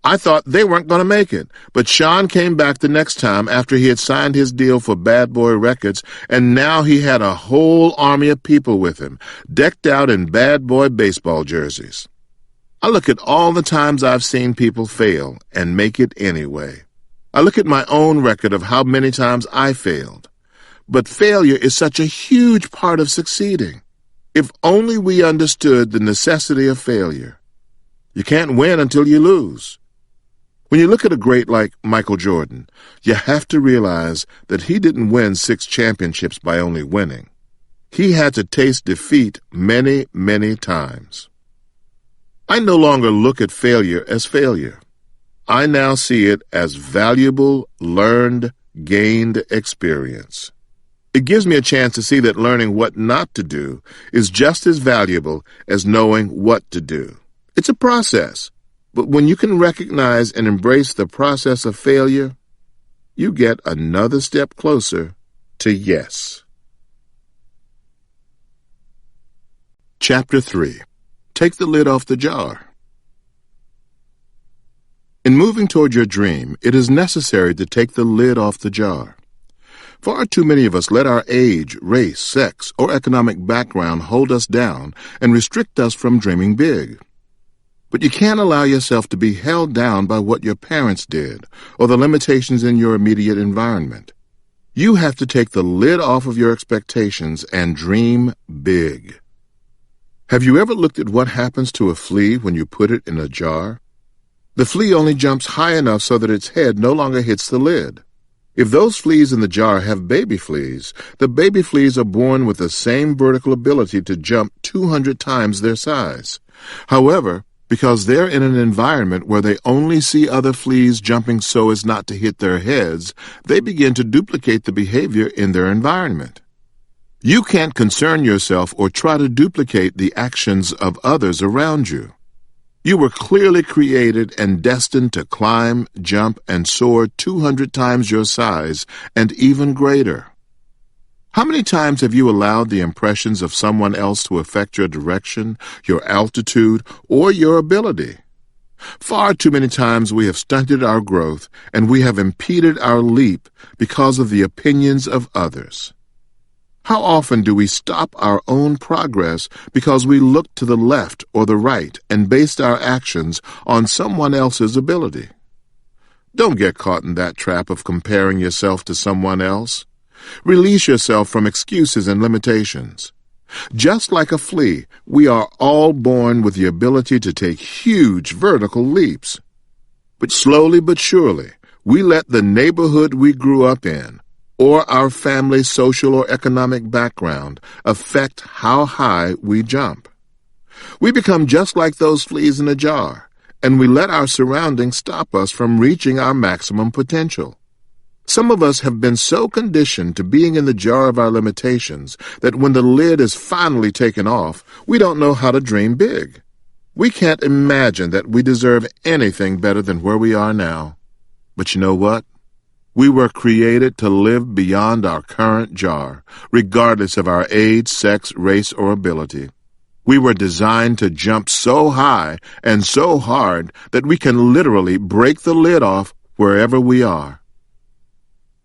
I thought they weren't going to make it, but Sean came back the next time after he had signed his deal for Bad Boy Records, and now he had a whole army of people with him, decked out in Bad Boy baseball jerseys. I look at all the times I've seen people fail and make it anyway. I look at my own record of how many times I failed. But failure is such a huge part of succeeding. If only we understood the necessity of failure. You can't win until you lose. When you look at a great like Michael Jordan, you have to realize that he didn't win 6 championships by only winning. He had to taste defeat many, many times. I no longer look at failure as failure. I now see it as valuable, learned, gained experience. It gives me a chance to see that learning what not to do is just as valuable as knowing what to do. It's a process. But when you can recognize and embrace the process of failure, you get another step closer to yes. Chapter 3. Take the lid off the jar. In moving toward your dream, it is necessary to take the lid off the jar. Far too many of us let our age, race, sex, or economic background hold us down and restrict us from dreaming big. But you can't allow yourself to be held down by what your parents did or the limitations in your immediate environment. You have to take the lid off of your expectations and dream big. Have you ever looked at what happens to a flea when you put it in a jar? The flea only jumps high enough so that its head no longer hits the lid. If those fleas in the jar have baby fleas, the baby fleas are born with the same vertical ability to jump 200 times their size. However, because they're in an environment where they only see other fleas jumping so as not to hit their heads, they begin to duplicate the behavior in their environment. You can't concern yourself or try to duplicate the actions of others around you. You were clearly created and destined to climb, jump, and soar 200 times your size and even greater. How many times have you allowed the impressions of someone else to affect your direction, your altitude, or your ability? Far too many times we have stunted our growth and we have impeded our leap because of the opinions of others. How often do we stop our own progress because we look to the left or the right and based our actions on someone else's ability? Don't get caught in that trap of comparing yourself to someone else. Release yourself from excuses and limitations. Just like a flea, we are all born with the ability to take huge vertical leaps. But slowly but surely, we let the neighborhood we grew up in, or our family's social or economic background affect how high we jump. We become just like those fleas in a jar, and we let our surroundings stop us from reaching our maximum potential. Some of us have been so conditioned to being in the jar of our limitations that when the lid is finally taken off, we don't know how to dream big. We can't imagine that we deserve anything better than where we are now. But you know what? We were created to live beyond our current jar, regardless of our age, sex, race, or ability. We were designed to jump so high and so hard that we can literally break the lid off wherever we are.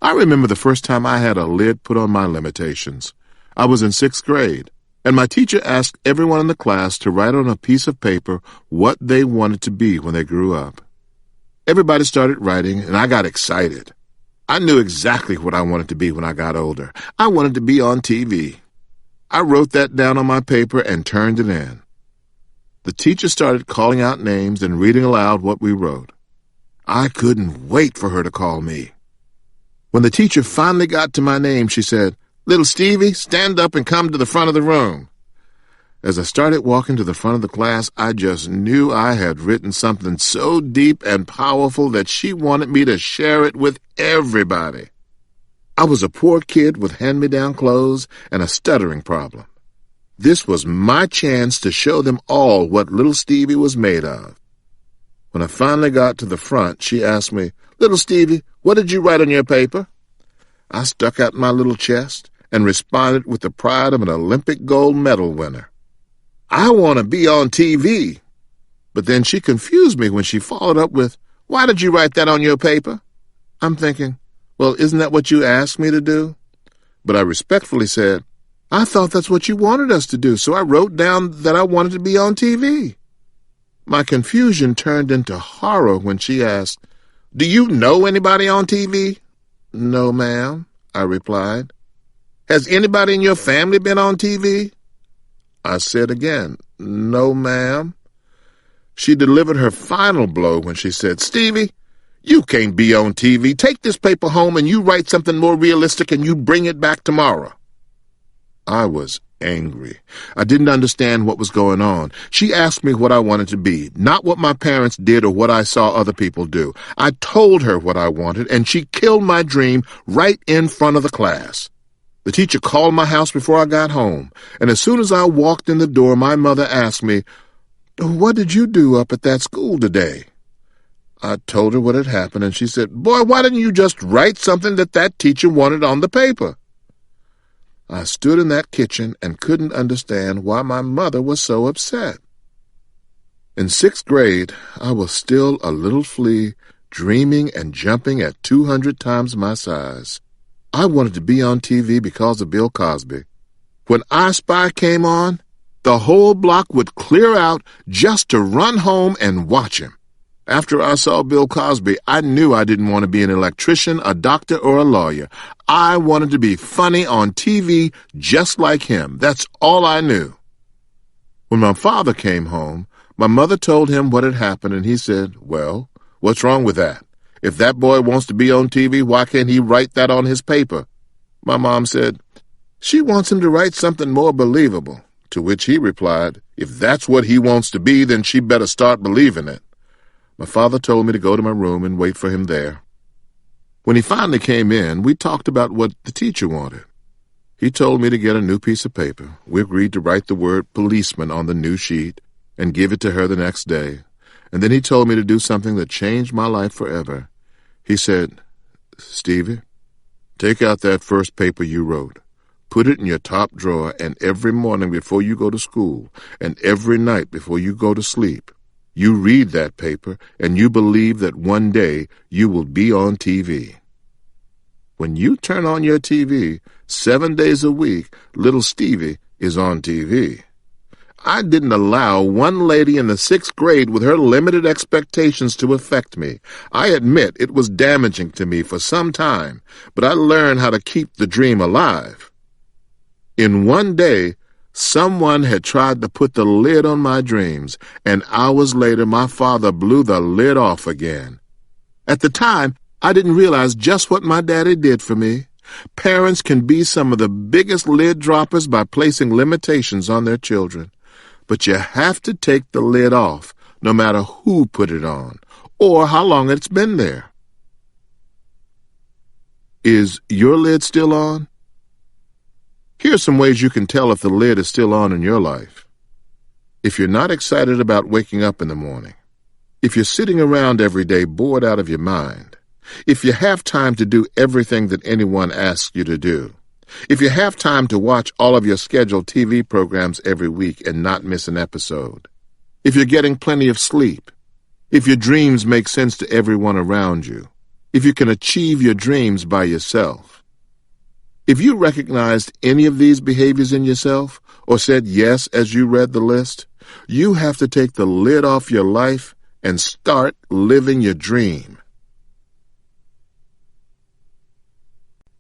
I remember the first time I had a lid put on my limitations. I was in 6th grade, and my teacher asked everyone in the class to write on a piece of paper what they wanted to be when they grew up. Everybody started writing, and I got excited. I knew exactly what I wanted to be when I got older. I wanted to be on TV. I wrote that down on my paper and turned it in. The teacher started calling out names and reading aloud what we wrote. I couldn't wait for her to call me. When the teacher finally got to my name, she said, "Little Stevie, stand up and come to the front of the room." As I started walking to the front of the class, I just knew I had written something so deep and powerful that she wanted me to share it with everybody. I was a poor kid with hand-me-down clothes and a stuttering problem. This was my chance to show them all what little Stevie was made of. When I finally got to the front, she asked me, "Little Stevie, what did you write on your paper?" I stuck out my little chest and responded with the pride of an Olympic gold medal winner. "I want to be on TV." But then she confused me when she followed up with, "Why did you write that on your paper?" I'm thinking, well, isn't that what you asked me to do? But I respectfully said, "I thought that's what you wanted us to do, so I wrote down that I wanted to be on TV." My confusion turned into horror when she asked, "Do you know anybody on TV?" "No, ma'am," I replied. "Has anybody in your family been on TV?" I said again, "No, ma'am." She delivered her final blow when she said, "Stevie, you can't be on TV. Take this paper home and you write something more realistic and you bring it back tomorrow." I was angry. I didn't understand what was going on. She asked me what I wanted to be, not what my parents did or what I saw other people do. I told her what I wanted, and she killed my dream right in front of the class. The teacher called my house before I got home, and as soon as I walked in the door, my mother asked me, "What did you do up at that school today?" I told her what had happened, and she said, "Boy, why didn't you just write something that teacher wanted on the paper?" I stood in that kitchen and couldn't understand why my mother was so upset. In sixth grade, I was still a little flea, dreaming and jumping at 200 times my size. I wanted to be on TV because of Bill Cosby. When I Spy came on, the whole block would clear out just to run home and watch him. After I saw Bill Cosby, I knew I didn't want to be an electrician, a doctor, or a lawyer. I wanted to be funny on TV just like him. That's all I knew. When my father came home, my mother told him what had happened, and he said, "Well, what's wrong with that? If that boy wants to be on TV, why can't he write that on his paper?" My mom said, "She wants him to write something more believable." To which he replied, "If that's what he wants to be, then she better start believing it." My father told me to go to my room and wait for him there. When he finally came in, we talked about what the teacher wanted. He told me to get a new piece of paper. We agreed to write the word policeman on the new sheet and give it to her the next day. And then he told me to do something that changed my life forever. He said, "Stevie, take out that first paper you wrote. Put it in your top drawer, and every morning before you go to school and every night before you go to sleep, you read that paper and you believe that one day you will be on TV. When you turn on your TV, 7 days a week, little Stevie is on TV." I didn't allow one lady in the sixth grade with her limited expectations to affect me. I admit it was damaging to me for some time, but I learned how to keep the dream alive. In one day, someone had tried to put the lid on my dreams, and hours later my father blew the lid off again. At the time, I didn't realize just what my daddy did for me. Parents can be some of the biggest lid droppers by placing limitations on their children. But you have to take the lid off, no matter who put it on, or how long it's been there. Is your lid still on? Here's some ways you can tell if the lid is still on in your life. If you're not excited about waking up in the morning, if you're sitting around every day bored out of your mind, if you have time to do everything that anyone asks you to do, if you have time to watch all of your scheduled TV programs every week and not miss an episode, if you're getting plenty of sleep, if your dreams make sense to everyone around you, if you can achieve your dreams by yourself. If you recognized any of these behaviors in yourself or said yes as you read the list, you have to take the lid off your life and start living your dream.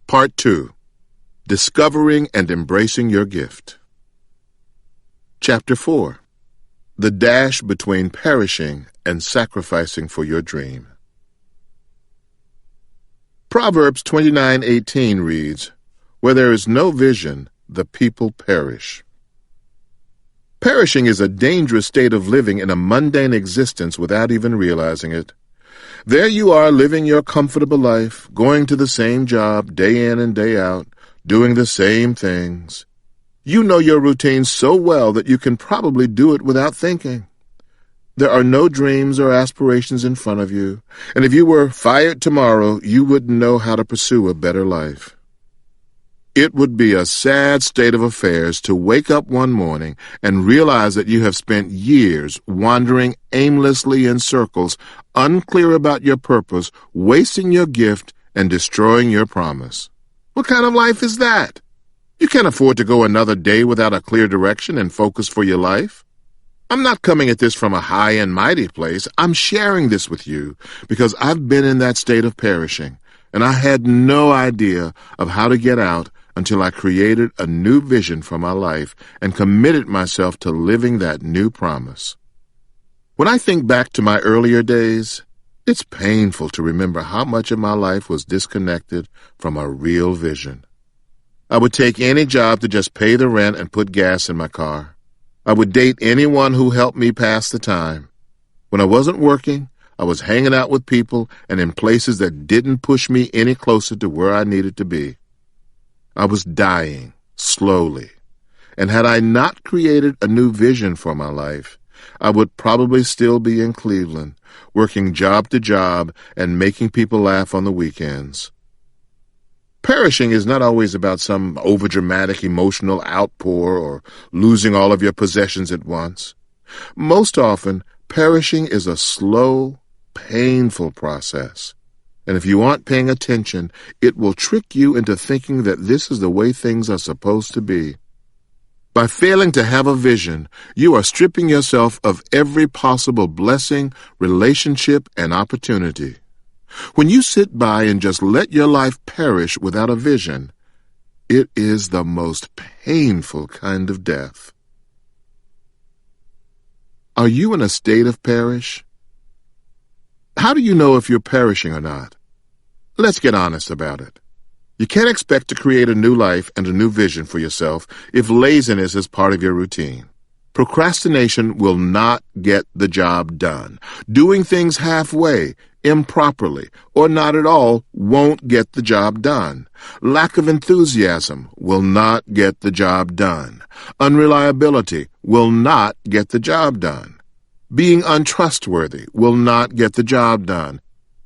Part 2. Discovering and Embracing Your Gift. Chapter 4. The Dash Between Perishing and Sacrificing for Your Dream. Proverbs 29:18 reads, "Where there is no vision, the people perish." Perishing is a dangerous state of living in a mundane existence without even realizing it. There you are living your comfortable life, going to the same job day in and day out, doing the same things. You know your routine so well that you can probably do it without thinking. There are no dreams or aspirations in front of you, and if you were fired tomorrow, you wouldn't know how to pursue a better life. It would be a sad state of affairs to wake up one morning and realize that you have spent years wandering aimlessly in circles, unclear about your purpose, wasting your gift, and destroying your promise. What kind of life is that? You can't afford to go another day without a clear direction and focus for your life. I'm not coming at this from a high and mighty place. I'm sharing this with you because I've been in that state of perishing, and I had no idea of how to get out until I created a new vision for my life and committed myself to living that new promise. When I think back to my earlier days, it's painful to remember how much of my life was disconnected from a real vision. I would take any job to just pay the rent and put gas in my car. I would date anyone who helped me pass the time. When I wasn't working, I was hanging out with people and in places that didn't push me any closer to where I needed to be. I was dying, slowly, and had I not created a new vision for my life, I would probably still be in Cleveland, working job to job and making people laugh on the weekends. Perishing is not always about some overdramatic emotional outpour or losing all of your possessions at once. Most often, Perishing is a slow, painful process. And if you aren't paying attention, it will trick you into thinking that this is the way things are supposed to be. By failing to have a vision, you are stripping yourself of every possible blessing, relationship, and opportunity. When you sit by and just let your life perish without a vision, it is the most painful kind of death. Are you in a state of perish? How do you know if you're perishing or not? Let's get honest about it. You can't expect to create a new life and a new vision for yourself if laziness is part of your routine. Procrastination will not get the job done. Doing things halfway, improperly, or not at all won't get the job done. Lack of enthusiasm will not get the job done. Unreliability will not get the job done. Being untrustworthy will not get the job done.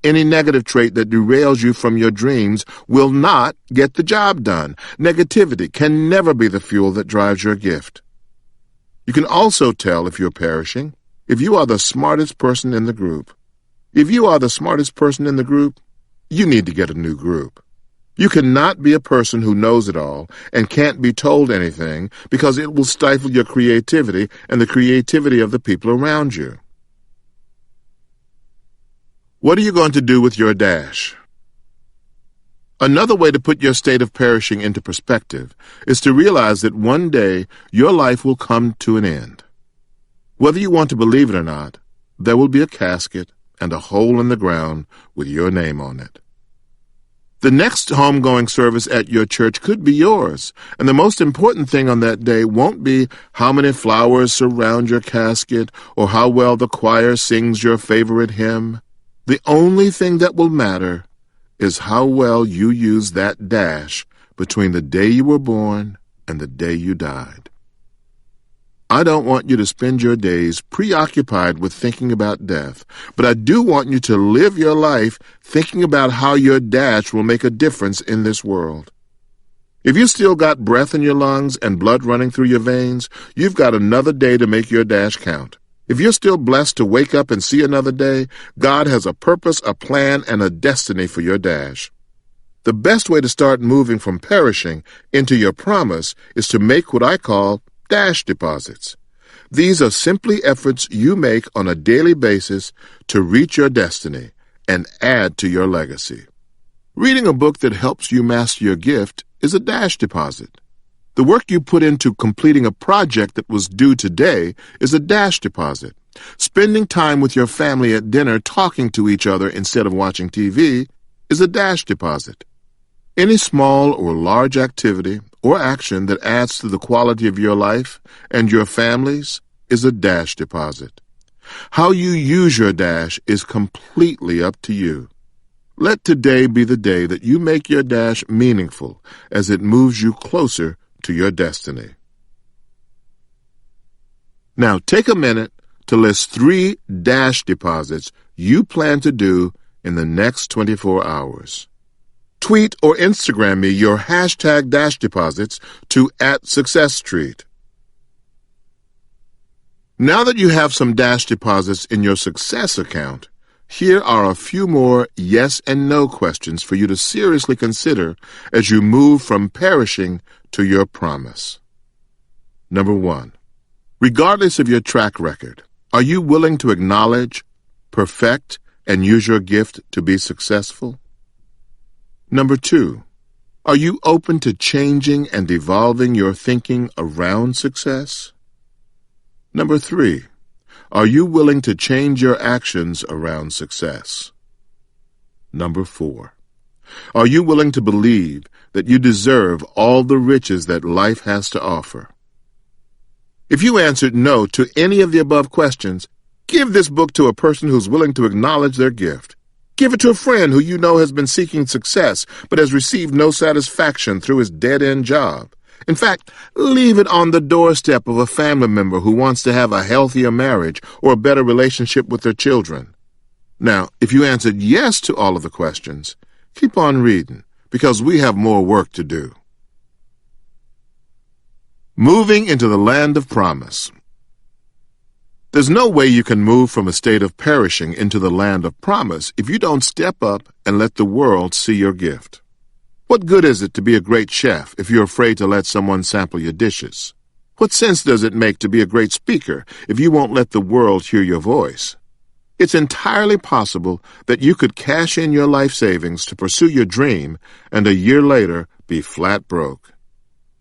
Any negative trait that derails you from your dreams will not get the job done. Negativity can never be the fuel that drives your gift. You can also tell if you're perishing if you are the smartest person in the group. If you are the smartest person in the group, you need to get a new group. You cannot be a person who knows it all and can't be told anything because it will stifle your creativity and the creativity of the people around you. What are you going to do with your dash? Another way to put your state of perishing into perspective is to realize that one day your life will come to an end. Whether you want to believe it or not, there will be a casket and a hole in the ground with your name on it. The next homegoing service at your church could be yours, and the most important thing on that day won't be how many flowers surround your casket or how well the choir sings your favorite hymn. The only thing that will matter is how well you use that dash between the day you were born and the day you died. I don't want you to spend your days preoccupied with thinking about death, but I do want you to live your life thinking about how your dash will make a difference in this world. If you still got breath in your lungs and blood running through your veins, you've got another day to make your dash count. If you're still blessed to wake up and see another day, God has a purpose, a plan, and a destiny for your dash. The best way to start moving from perishing into your promise is to make what I call dash deposits. These are simply efforts you make on a daily basis to reach your destiny and add to your legacy. Reading a book that helps you master your gift is a dash deposit. The work you put into completing a project that was due today is a dash deposit. Spending time with your family at dinner talking to each other instead of watching TV is a dash deposit. Any small or large activity or action that adds to the quality of your life and your family's is a dash deposit. How you use your dash is completely up to you. Let today be the day that you make your dash meaningful as it moves you closer to your destiny. Now take a minute to list 3 dash deposits you plan to do in the next 24 hours. Tweet or Instagram me your hashtag dash deposits to @SuccessStreet. Now that you have some dash deposits in your success account, here are a few more yes and no questions for you to seriously consider as you move from perishing to your promise. Number 1. Regardless of your track record, are you willing to acknowledge, perfect, and use your gift to be successful? Number 2. Are you open to changing and evolving your thinking around success? Number 3. Are you willing to change your actions around success? Number 4. Are you willing to believe that you deserve all the riches that life has to offer? If you answered no to any of the above questions, give this book to a person who's willing to acknowledge their gift. Give it to a friend who you know has been seeking success but has received no satisfaction through his dead-end job. In fact, leave it on the doorstep of a family member who wants to have a healthier marriage or a better relationship with their children. Now, if you answered yes to all of the questions, keep on reading, because we have more work to do. Moving into the land of promise. There's no way you can move from a state of perishing into the land of promise if you don't step up and let the world see your gift. What good is it to be a great chef if you're afraid to let someone sample your dishes? What sense does it make to be a great speaker if you won't let the world hear your voice? It's entirely possible that you could cash in your life savings to pursue your dream and a year later be flat broke.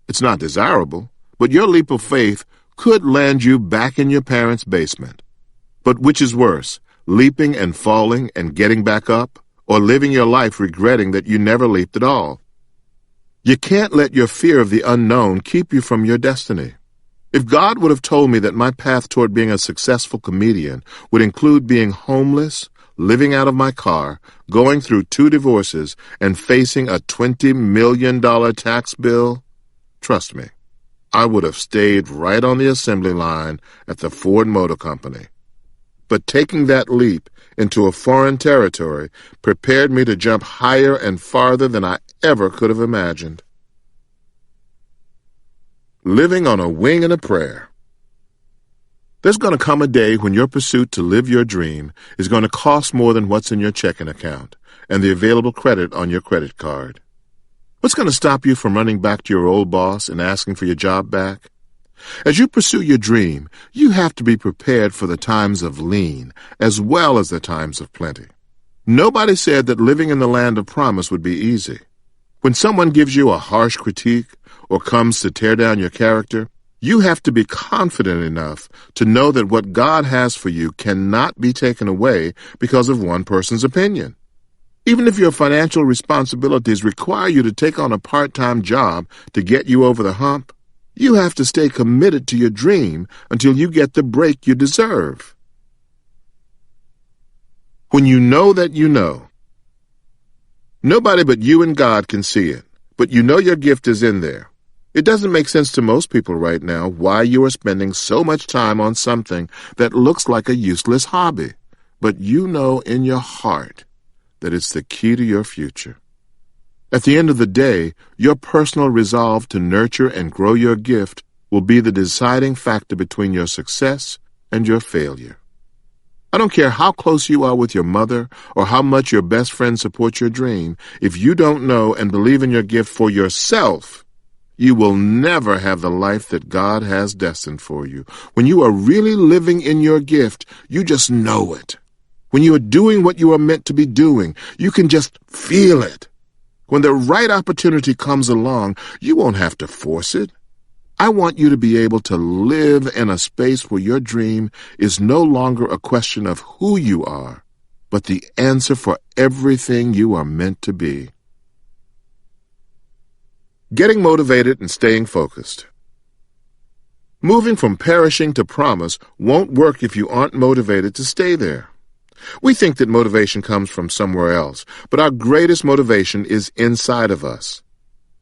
It's not desirable, but your leap of faith could land you back in your parents' basement. But which is worse, leaping and falling and getting back up, or living your life regretting that you never leaped at all? You can't let your fear of the unknown keep you from your destiny. If God would have told me that my path toward being a successful comedian would include being homeless, living out of my car, going through 2 divorces, and facing a $20 million tax bill, trust me, I would have stayed right on the assembly line at the Ford Motor Company. But taking that leap into a foreign territory prepared me to jump higher and farther than I ever could have imagined. Living on a wing and a prayer. There's going to come a day when your pursuit to live your dream is going to cost more than what's in your checking account and the available credit on your credit card. What's going to stop you from running back to your old boss and asking for your job back? As you pursue your dream, you have to be prepared for the times of lean as well as the times of plenty. Nobody said that living in the land of promise would be easy. When someone gives you a harsh critique or comes to tear down your character, you have to be confident enough to know that what God has for you cannot be taken away because of one person's opinion. Even if your financial responsibilities require you to take on a part-time job to get you over the hump, you have to stay committed to your dream until you get the break you deserve. When you know that you know. Nobody but you and God can see it, but you know your gift is in there. It doesn't make sense to most people right now why you are spending so much time on something that looks like a useless hobby, but you know in your heart that it's the key to your future. At the end of the day, your personal resolve to nurture and grow your gift will be the deciding factor between your success and your failure. I don't care how close you are with your mother or how much your best friend supports your dream, if you don't know and believe in your gift for yourself, you will never have the life that God has destined for you. When you are really living in your gift, you just know it. When you are doing what you are meant to be doing, you can just feel it. When the right opportunity comes along, you won't have to force it. I want you to be able to live in a space where your dream is no longer a question of who you are, but the answer for everything you are meant to be. Getting motivated and staying focused. Moving from perishing to promise won't work if you aren't motivated to stay there. We think that motivation comes from somewhere else, but our greatest motivation is inside of us.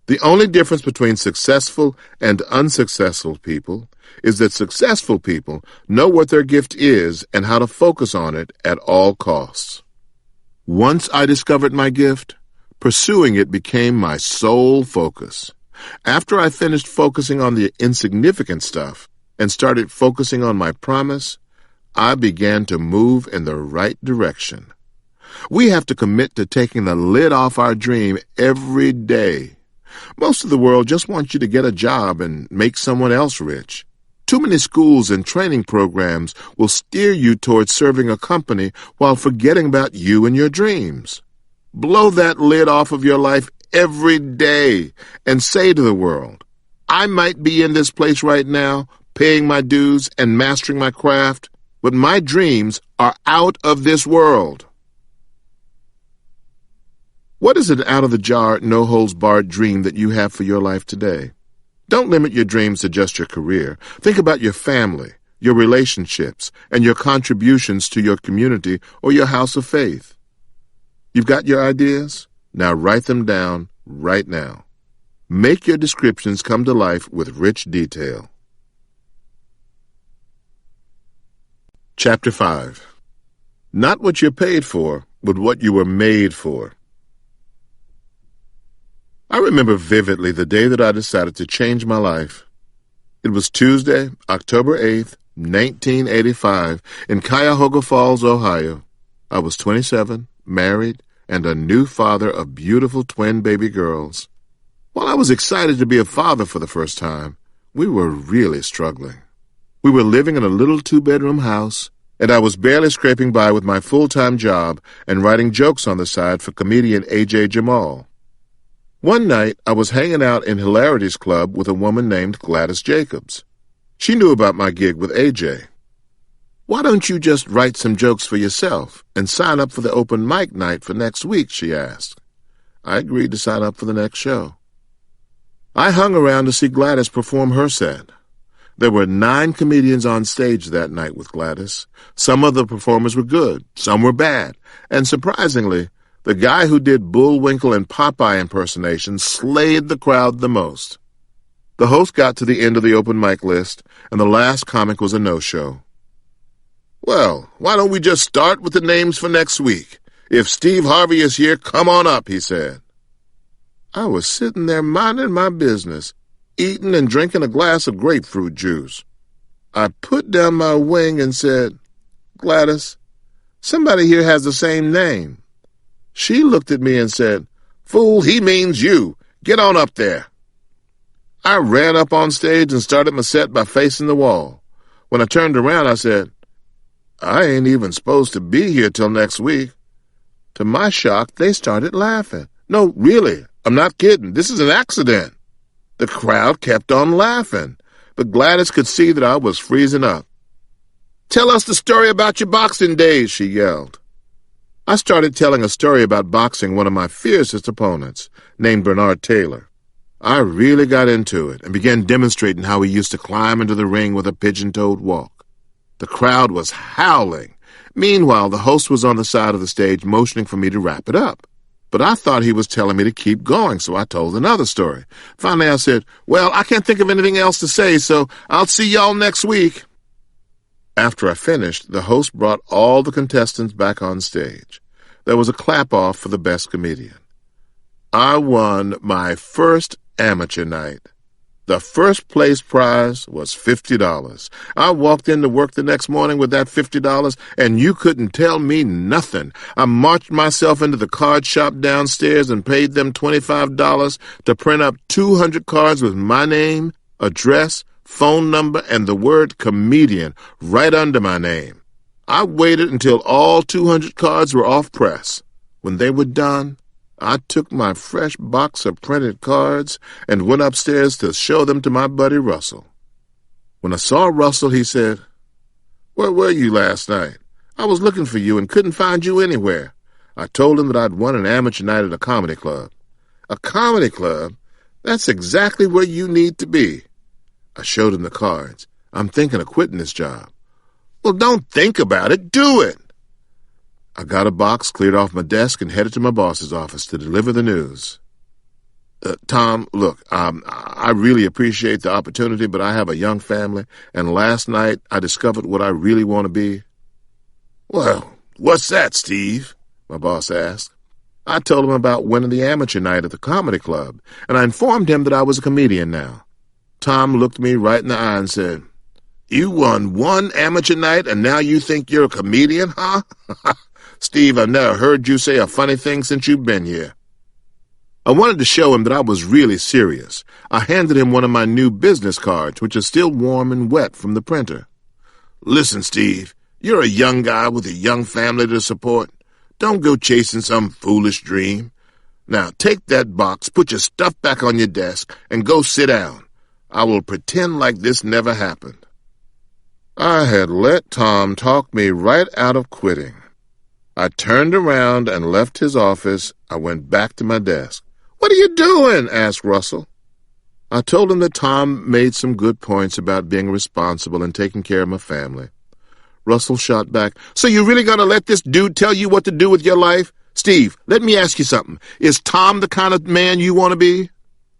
The only difference between successful and unsuccessful people is that successful people know what their gift is and how to focus on it at all costs. Once I discovered my gift, pursuing it became my sole focus. After I finished focusing on the insignificant stuff and started focusing on my promise, I began to move in the right direction. We have to commit to taking the lid off our dream every day. Most of the world just wants you to get a job and make someone else rich. Too many schools and training programs will steer you towards serving a company while forgetting about you and your dreams. Blow that lid off of your life every day and say to the world, I might be in this place right now, paying my dues and mastering my craft, but my dreams are out of this world. What is an out-of-the-jar, no-holds-barred dream that you have for your life today? Don't limit your dreams to just your career. Think about your family, your relationships, and your contributions to your community or your house of faith. You've got your ideas? Now write them down right now. Make your descriptions come to life with rich detail. Chapter 5. Not what you're paid for, but what you were made for. I remember vividly the day that I decided to change my life. It was Tuesday, October 8th, 1985, in Cuyahoga Falls, Ohio. I was 27, married, and a new father of beautiful twin baby girls. While I was excited to be a father for the first time, we were really struggling. We were living in a little two-bedroom house, and I was barely scraping by with my full-time job and writing jokes on the side for comedian A.J. Jamal. One night, I was hanging out in Hilarities Club with a woman named Gladys Jacobs. She knew about my gig with A.J. "Why don't you just write some jokes for yourself and sign up for the open mic night for next week?" she asked. I agreed to sign up for the next show. I hung around to see Gladys perform her set. There were 9 comedians on stage that night with Gladys. Some of the performers were good, some were bad, and surprisingly, the guy who did Bullwinkle and Popeye impersonations slayed the crowd the most. The host got to the end of the open mic list, and the last comic was a no-show. "Well, why don't we just start with the names for next week? If Steve Harvey is here, come on up," he said. I was sitting there minding my business, eating and drinking a glass of grapefruit juice. I put down my wing and said, "Gladys, somebody here has the same name." She looked at me and said, "Fool, he means you. Get on up there." I ran up on stage and started my set by facing the wall. When I turned around, I said, "I ain't even supposed to be here till next week." To my shock, they started laughing. "No, really, I'm not kidding. This is an accident." The crowd kept on laughing, but Gladys could see that I was freezing up. "Tell us the story about your boxing days," she yelled. I started telling a story about boxing one of my fiercest opponents, named Bernard Taylor. I really got into it and began demonstrating how he used to climb into the ring with a pigeon-toed walk. The crowd was howling. Meanwhile, the host was on the side of the stage motioning for me to wrap it up. But I thought he was telling me to keep going, so I told another story. Finally, I said, "Well, I can't think of anything else to say, so I'll see y'all next week." After I finished, the host brought all the contestants back on stage. There was a clap-off for the best comedian. I won my first amateur night. The first-place prize was $50. I walked into work the next morning with that $50, and you couldn't tell me nothing. I marched myself into the card shop downstairs and paid them $25 to print up 200 cards with my name, address, phone number, and the word comedian right under my name. I waited until all 200 cards were off press. When they were done, I took my fresh box of printed cards and went upstairs to show them to my buddy Russell. When I saw Russell, he said, "Where were you last night? I was looking for you and couldn't find you anywhere." I told him that I'd won an amateur night at a comedy club. "A comedy club? That's exactly where you need to be." I showed him the cards. "I'm thinking of quitting this job." "Well, don't think about it. Do it." I got a box, cleared off my desk, and headed to my boss's office to deliver the news. "Tom, look, I really appreciate the opportunity, but I have a young family, and last night I discovered what I really want to be." "Well, what's that, Steve?" my boss asked. I told him about winning the amateur night at the comedy club, and I informed him that I was a comedian now. Tom looked me right in the eye and said, "You won one amateur night, and now you think you're a comedian, huh?" "Steve, I've never heard you say a funny thing since you've been here." I wanted to show him that I was really serious. I handed him one of my new business cards, which is still warm and wet from the printer. "Listen, Steve, you're a young guy with a young family to support. Don't go chasing some foolish dream. Now take that box, put your stuff back on your desk, and go sit down. I will pretend like this never happened." I had let Tom talk me right out of quitting. I turned around and left his office. I went back to my desk. "What are you doing?" asked Russell. I told him that Tom made some good points about being responsible and taking care of my family. Russell shot back, "So you're really going to let this dude tell you what to do with your life? Steve, let me ask you something. Is Tom the kind of man you want to be?"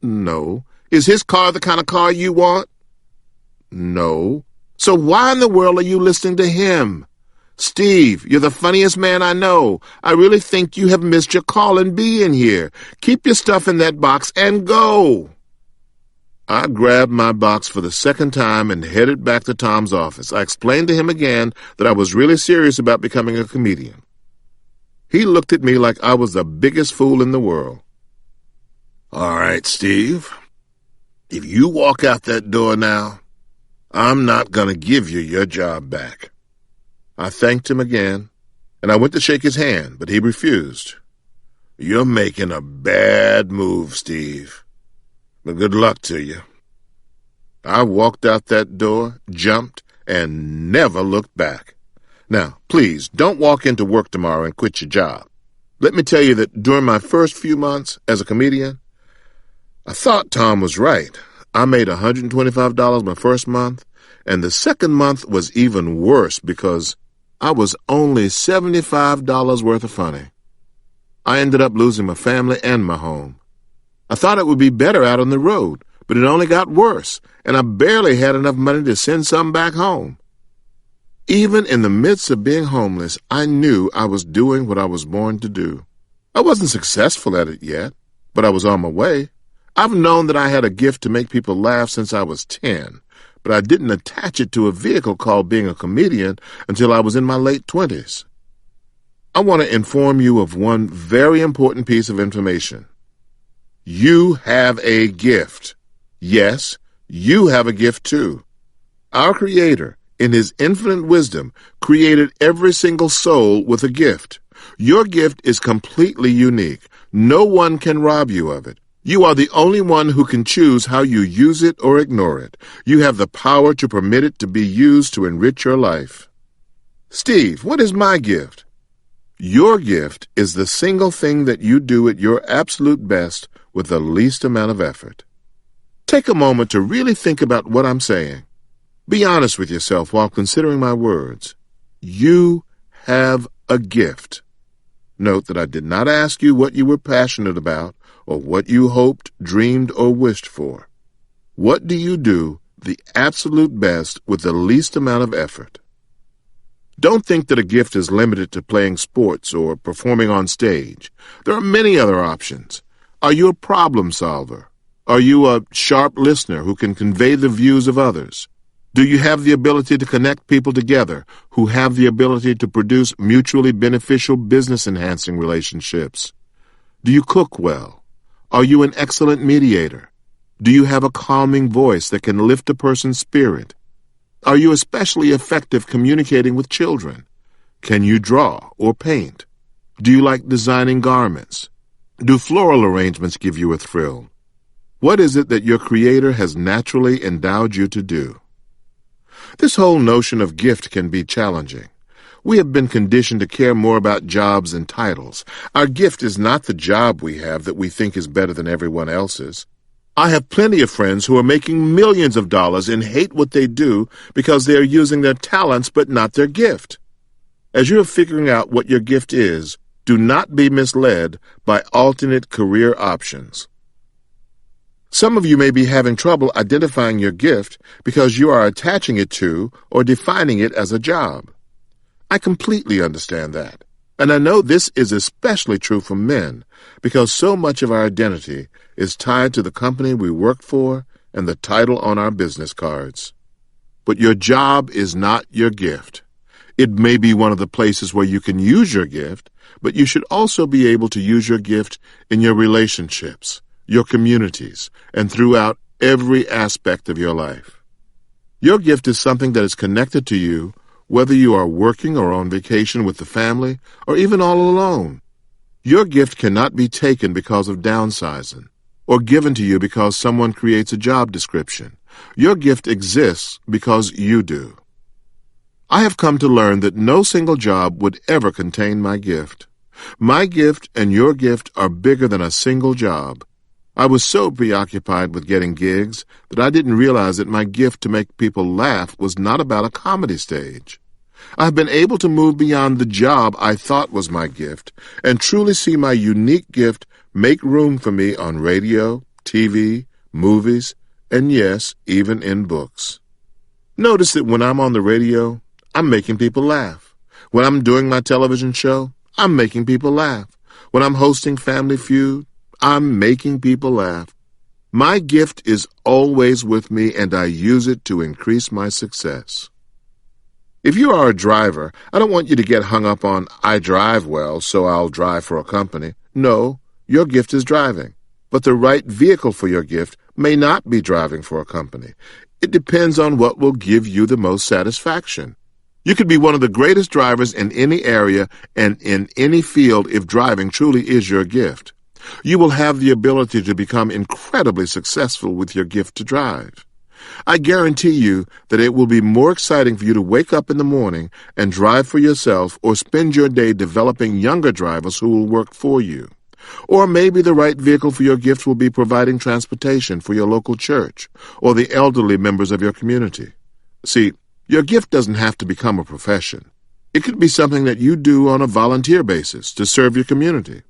"No." "Is his car the kind of car you want?" "No." "So why in the world are you listening to him? Steve, you're the funniest man I know. I really think you have missed your call in being here. Keep your stuff in that box and go." I grabbed my box for the second time and headed back to Tom's office. I explained to him again that I was really serious about becoming a comedian. He looked at me like I was the biggest fool in the world. "All right, Steve, if you walk out that door now, I'm not going to give you your job back." I thanked him again, and I went to shake his hand, but he refused. "You're making a bad move, Steve, but good luck to you." I walked out that door, jumped, and never looked back. Now, please, don't walk into work tomorrow and quit your job. Let me tell you that during my first few months as a comedian, I thought Tom was right. I made $125 my first month, and the second month was even worse because I was only $75 worth of funny. I ended up losing my family and my home. I thought it would be better out on the road, but it only got worse, and I barely had enough money to send some back home. Even in the midst of being homeless, I knew I was doing what I was born to do. I wasn't successful at it yet, but I was on my way. I've known that I had a gift to make people laugh since I was 10, but I didn't attach it to a vehicle called being a comedian until I was in my late 20s. I want to inform you of one very important piece of information. You have a gift. Yes, you have a gift too. Our Creator, in His infinite wisdom, created every single soul with a gift. Your gift is completely unique. No one can rob you of it. You are the only one who can choose how you use it or ignore it. You have the power to permit it to be used to enrich your life. Steve, what is my gift? Your gift is the single thing that you do at your absolute best with the least amount of effort. Take a moment to really think about what I'm saying. Be honest with yourself while considering my words. You have a gift. Note that I did not ask you what you were passionate about or what you hoped, dreamed, or wished for. What do you do the absolute best with the least amount of effort? Don't think that a gift is limited to playing sports or performing on stage. There are many other options. Are you a problem solver? Are you a sharp listener who can convey the views of others? Do you have the ability to connect people together who have the ability to produce mutually beneficial business-enhancing relationships? Do you cook well? Are you an excellent mediator? Do you have a calming voice that can lift a person's spirit? Are you especially effective communicating with children? Can you draw or paint? Do you like designing garments? Do floral arrangements give you a thrill? What is it that your Creator has naturally endowed you to do? This whole notion of gift can be challenging. We have been conditioned to care more about jobs and titles. Our gift is not the job we have that we think is better than everyone else's. I have plenty of friends who are making millions of dollars and hate what they do because they are using their talents but not their gift. As you are figuring out what your gift is, do not be misled by alternate career options. Some of you may be having trouble identifying your gift because you are attaching it to or defining it as a job. I completely understand that. And I know this is especially true for men because so much of our identity is tied to the company we work for and the title on our business cards. But your job is not your gift. It may be one of the places where you can use your gift, but you should also be able to use your gift in your relationships, your communities, and throughout every aspect of your life. Your gift is something that is connected to you, whether you are working or on vacation with the family, or even all alone. Your gift cannot be taken because of downsizing, or given to you because someone creates a job description. Your gift exists because you do. I have come to learn that no single job would ever contain my gift. My gift and your gift are bigger than a single job. I was so preoccupied with getting gigs that I didn't realize that my gift to make people laugh was not about a comedy stage. I've been able to move beyond the job I thought was my gift and truly see my unique gift make room for me on radio, TV, movies, and yes, even in books. Notice that when I'm on the radio, I'm making people laugh. When I'm doing my television show, I'm making people laugh. When I'm hosting Family Feud, I'm making people laugh. My gift is always with me, and I use it to increase my success. If you are a driver, I don't want you to get hung up on, I drive well, so I'll drive for a company. No, your gift is driving. But the right vehicle for your gift may not be driving for a company. It depends on what will give you the most satisfaction. You could be one of the greatest drivers in any area and in any field if driving truly is your gift. You will have the ability to become incredibly successful with your gift to drive. I guarantee you that it will be more exciting for you to wake up in the morning and drive for yourself or spend your day developing younger drivers who will work for you. Or maybe the right vehicle for your gift will be providing transportation for your local church or the elderly members of your community. See, your gift doesn't have to become a profession. It could be something that you do on a volunteer basis to serve your community.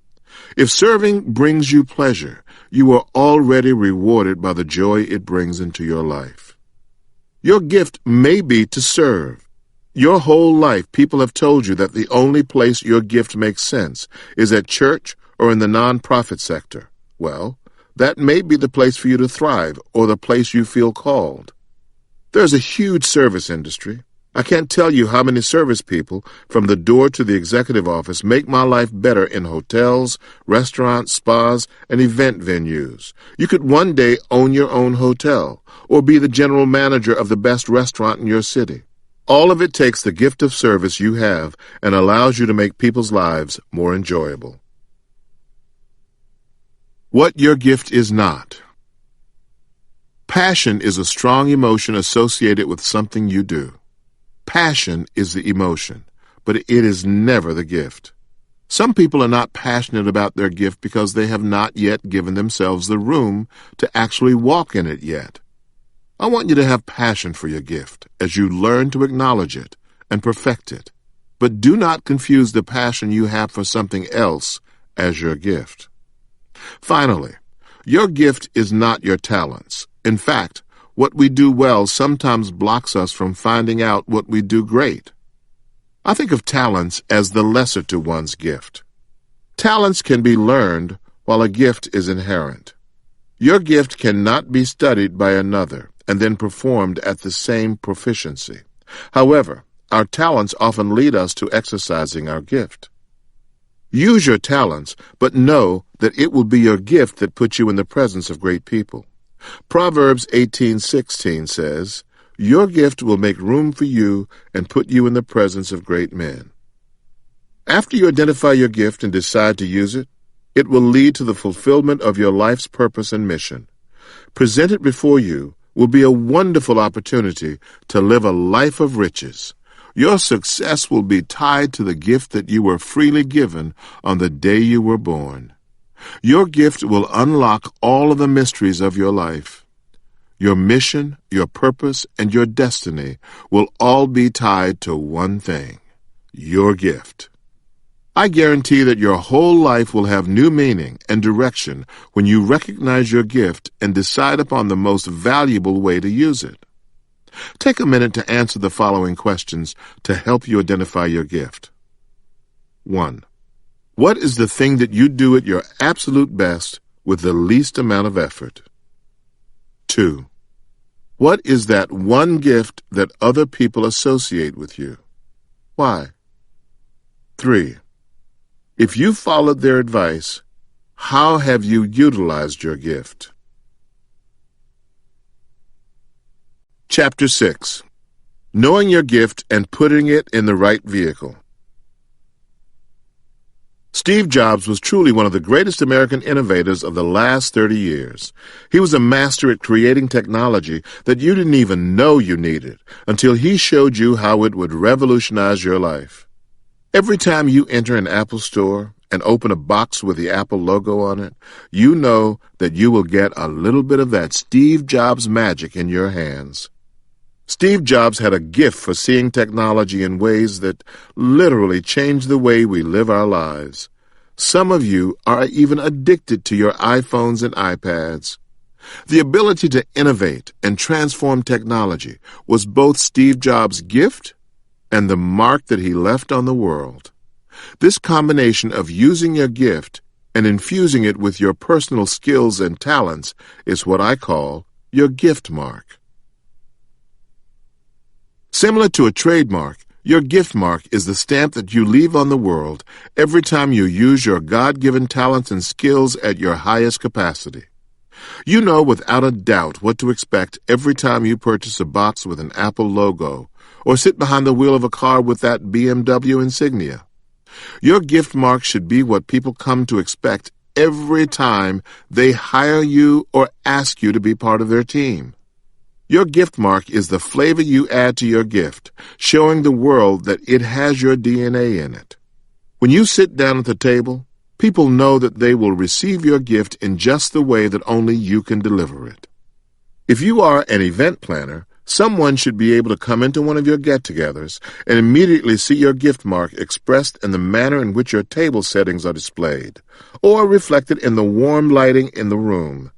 If serving brings you pleasure, you are already rewarded by the joy it brings into your life. Your gift may be to serve. Your whole life, people have told you that the only place your gift makes sense is at church or in the nonprofit sector. Well, that may be the place for you to thrive or the place you feel called. There's a huge service industry. I can't tell you how many service people, from the door to the executive office, make my life better in hotels, restaurants, spas, and event venues. You could one day own your own hotel or be the general manager of the best restaurant in your city. All of it takes the gift of service you have and allows you to make people's lives more enjoyable. What your gift is not. Passion is a strong emotion associated with something you do. Passion is the emotion, but it is never the gift. Some people are not passionate about their gift because they have not yet given themselves the room to actually walk in it yet. I want you to have passion for your gift as you learn to acknowledge it and perfect it. But do not confuse the passion you have for something else as your gift. Finally, your gift is not your talents. In fact, what we do well sometimes blocks us from finding out what we do great. I think of talents as the lesser to one's gift. Talents can be learned, while a gift is inherent. Your gift cannot be studied by another and then performed at the same proficiency. However, our talents often lead us to exercising our gift. Use your talents, but know that it will be your gift that puts you in the presence of great people. Proverbs 18:16 says, "Your gift will make room for you and put you in the presence of great men." After you identify your gift and decide to use it, it will lead to the fulfillment of your life's purpose and mission. Presented before you will be a wonderful opportunity to live a life of riches. Your success will be tied to the gift that you were freely given on the day you were born. Your gift will unlock all of the mysteries of your life. Your mission, your purpose, and your destiny will all be tied to one thing: your gift. I guarantee that your whole life will have new meaning and direction when you recognize your gift and decide upon the most valuable way to use it. Take a minute to answer the following questions to help you identify your gift. 1. What is the thing that you do at your absolute best with the least amount of effort? 2. What is that one gift that other people associate with you? Why? 3. If you followed their advice, how have you utilized your gift? Chapter 6. Knowing your gift and putting it in the right vehicle. Steve Jobs was truly one of the greatest American innovators of the last 30 years. He was a master at creating technology that you didn't even know you needed until he showed you how it would revolutionize your life. Every time you enter an Apple store and open a box with the Apple logo on it, you know that you will get a little bit of that Steve Jobs magic in your hands. Steve Jobs had a gift for seeing technology in ways that literally change the way we live our lives. Some of you are even addicted to your iPhones and iPads. The ability to innovate and transform technology was both Steve Jobs' gift and the mark that he left on the world. This combination of using your gift and infusing it with your personal skills and talents is what I call your gift mark. Similar to a trademark, your gift mark is the stamp that you leave on the world every time you use your God-given talents and skills at your highest capacity. You know without a doubt what to expect every time you purchase a box with an Apple logo or sit behind the wheel of a car with that BMW insignia. Your gift mark should be what people come to expect every time they hire you or ask you to be part of their team. Your gift mark is the flavor you add to your gift, showing the world that it has your DNA in it. When you sit down at the table, people know that they will receive your gift in just the way that only you can deliver it. If you are an event planner, someone should be able to come into one of your get-togethers and immediately see your gift mark expressed in the manner in which your table settings are displayed, or reflected in the warm lighting in the room.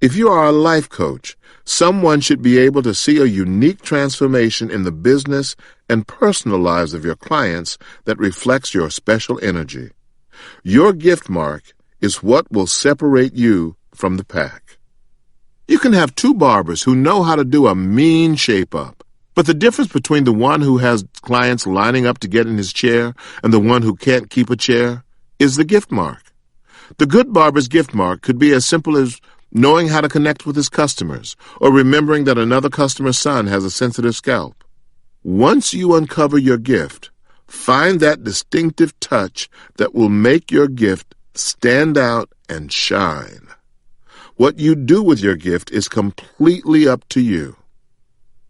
If you are a life coach, someone should be able to see a unique transformation in the business and personal lives of your clients that reflects your special energy. Your gift mark is what will separate you from the pack. You can have two barbers who know how to do a mean shape-up, but the difference between the one who has clients lining up to get in his chair and the one who can't keep a chair is the gift mark. The good barber's gift mark could be as simple as knowing how to connect with his customers, or remembering that another customer's son has a sensitive scalp. Once you uncover your gift, find that distinctive touch that will make your gift stand out and shine. What you do with your gift is completely up to you.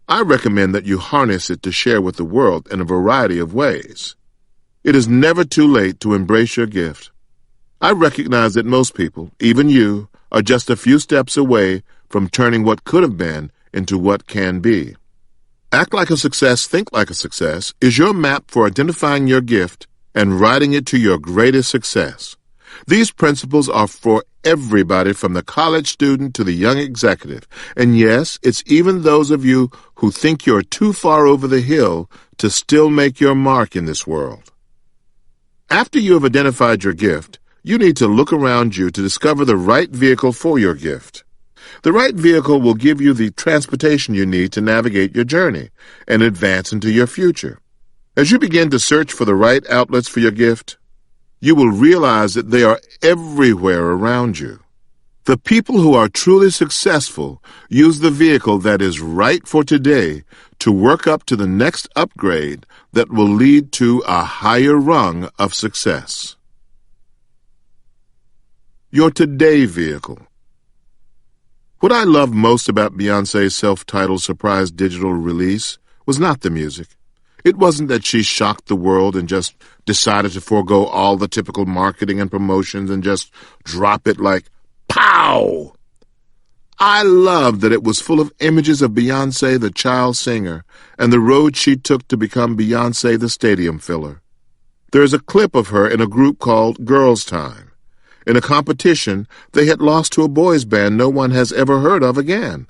I recommend that you harness it to share with the world in a variety of ways. It is never too late to embrace your gift. I recognize that most people, even you, are just a few steps away from turning what could have been into what can be. Act Like a Success, Think Like a Success is your map for identifying your gift and riding it to your greatest success. These principles are for everybody from the college student to the young executive. And yes, it's even those of you who think you're too far over the hill to still make your mark in this world. After you have identified your gift, you need to look around you to discover the right vehicle for your gift. The right vehicle will give you the transportation you need to navigate your journey and advance into your future. As you begin to search for the right outlets for your gift, you will realize that they are everywhere around you. The people who are truly successful use the vehicle that is right for today to work up to the next upgrade that will lead to a higher rung of success. Your today vehicle. What I loved most about Beyoncé's self-titled surprise digital release was not the music. It wasn't that she shocked the world and just decided to forego all the typical marketing and promotions and just drop it like pow! I loved that it was full of images of Beyoncé the child singer and the road she took to become Beyoncé the stadium filler. There is a clip of her in a group called Girls Time. In a competition, they had lost to a boys' band no one has ever heard of again.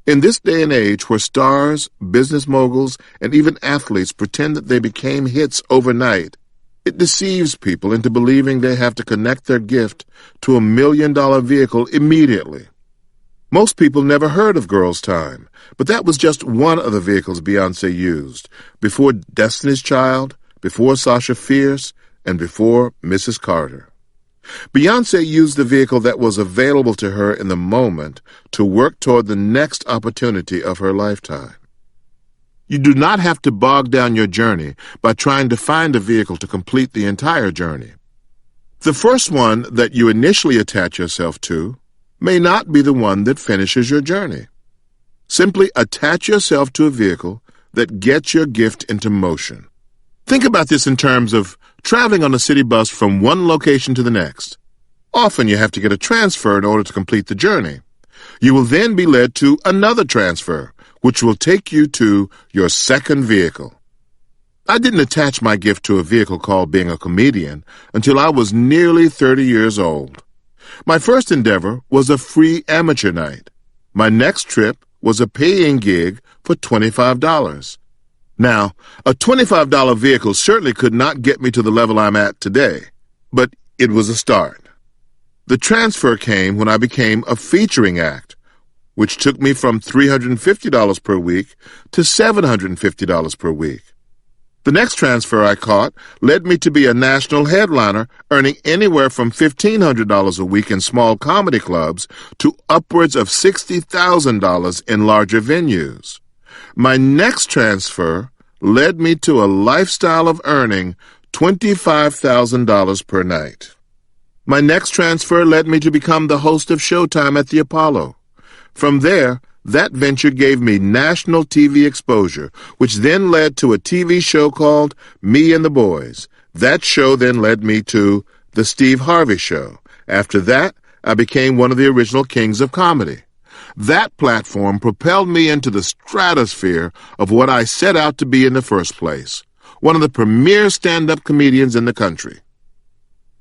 In this day and age where stars, business moguls, and even athletes pretend that they became hits overnight, it deceives people into believing they have to connect their gift to $1 million vehicle immediately. Most people never heard of Girls' Time, but that was just one of the vehicles Beyoncé used, before Destiny's Child, before Sasha Fierce, and before Mrs. Carter. Beyoncé used the vehicle that was available to her in the moment to work toward the next opportunity of her lifetime. You do not have to bog down your journey by trying to find a vehicle to complete the entire journey. The first one that you initially attach yourself to may not be the one that finishes your journey. Simply attach yourself to a vehicle that gets your gift into motion. Think about this in terms of traveling on a city bus from one location to the next. Often you have to get a transfer in order to complete the journey. You will then be led to another transfer, which will take you to your second vehicle. I didn't attach my gift to a vehicle called being a comedian until I was nearly 30 years old. My first endeavor was a free amateur night. My next trip was a paying gig for $25. Now, a $25 vehicle certainly could not get me to the level I'm at today, but it was a start. The transfer came when I became a featuring act, which took me from $350 per week to $750 per week. The next transfer I caught led me to be a national headliner, earning anywhere from $1,500 a week in small comedy clubs to upwards of $60,000 in larger venues. My next transfer led me to a lifestyle of earning $25,000 per night. My next transfer led me to become the host of Showtime at the Apollo. From there, that venture gave me national TV exposure, which then led to a TV show called Me and the Boys. That show then led me to The Steve Harvey Show. After that, I became one of the original kings of comedy. That platform propelled me into the stratosphere of what I set out to be in the first place, one of the premier stand-up comedians in the country.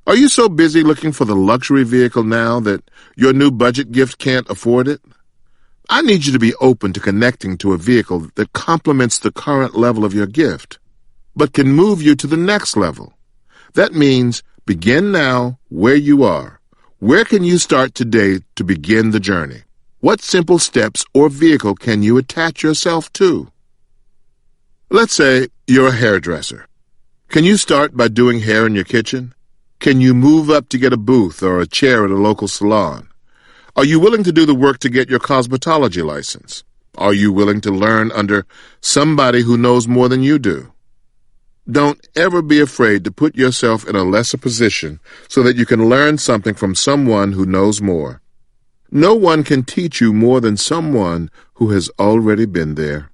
Are you so busy looking for the luxury vehicle now that your new budget gift can't afford it? I need you to be open to connecting to a vehicle that complements the current level of your gift, but can move you to the next level. That means begin now where you are. Where can you start today to begin the journey? What simple steps or vehicle can you attach yourself to? Let's say you're a hairdresser. Can you start by doing hair in your kitchen? Can you move up to get a booth or a chair at a local salon? Are you willing to do the work to get your cosmetology license? Are you willing to learn under somebody who knows more than you do? Don't ever be afraid to put yourself in a lesser position so that you can learn something from someone who knows more. No one can teach you more than someone who has already been there.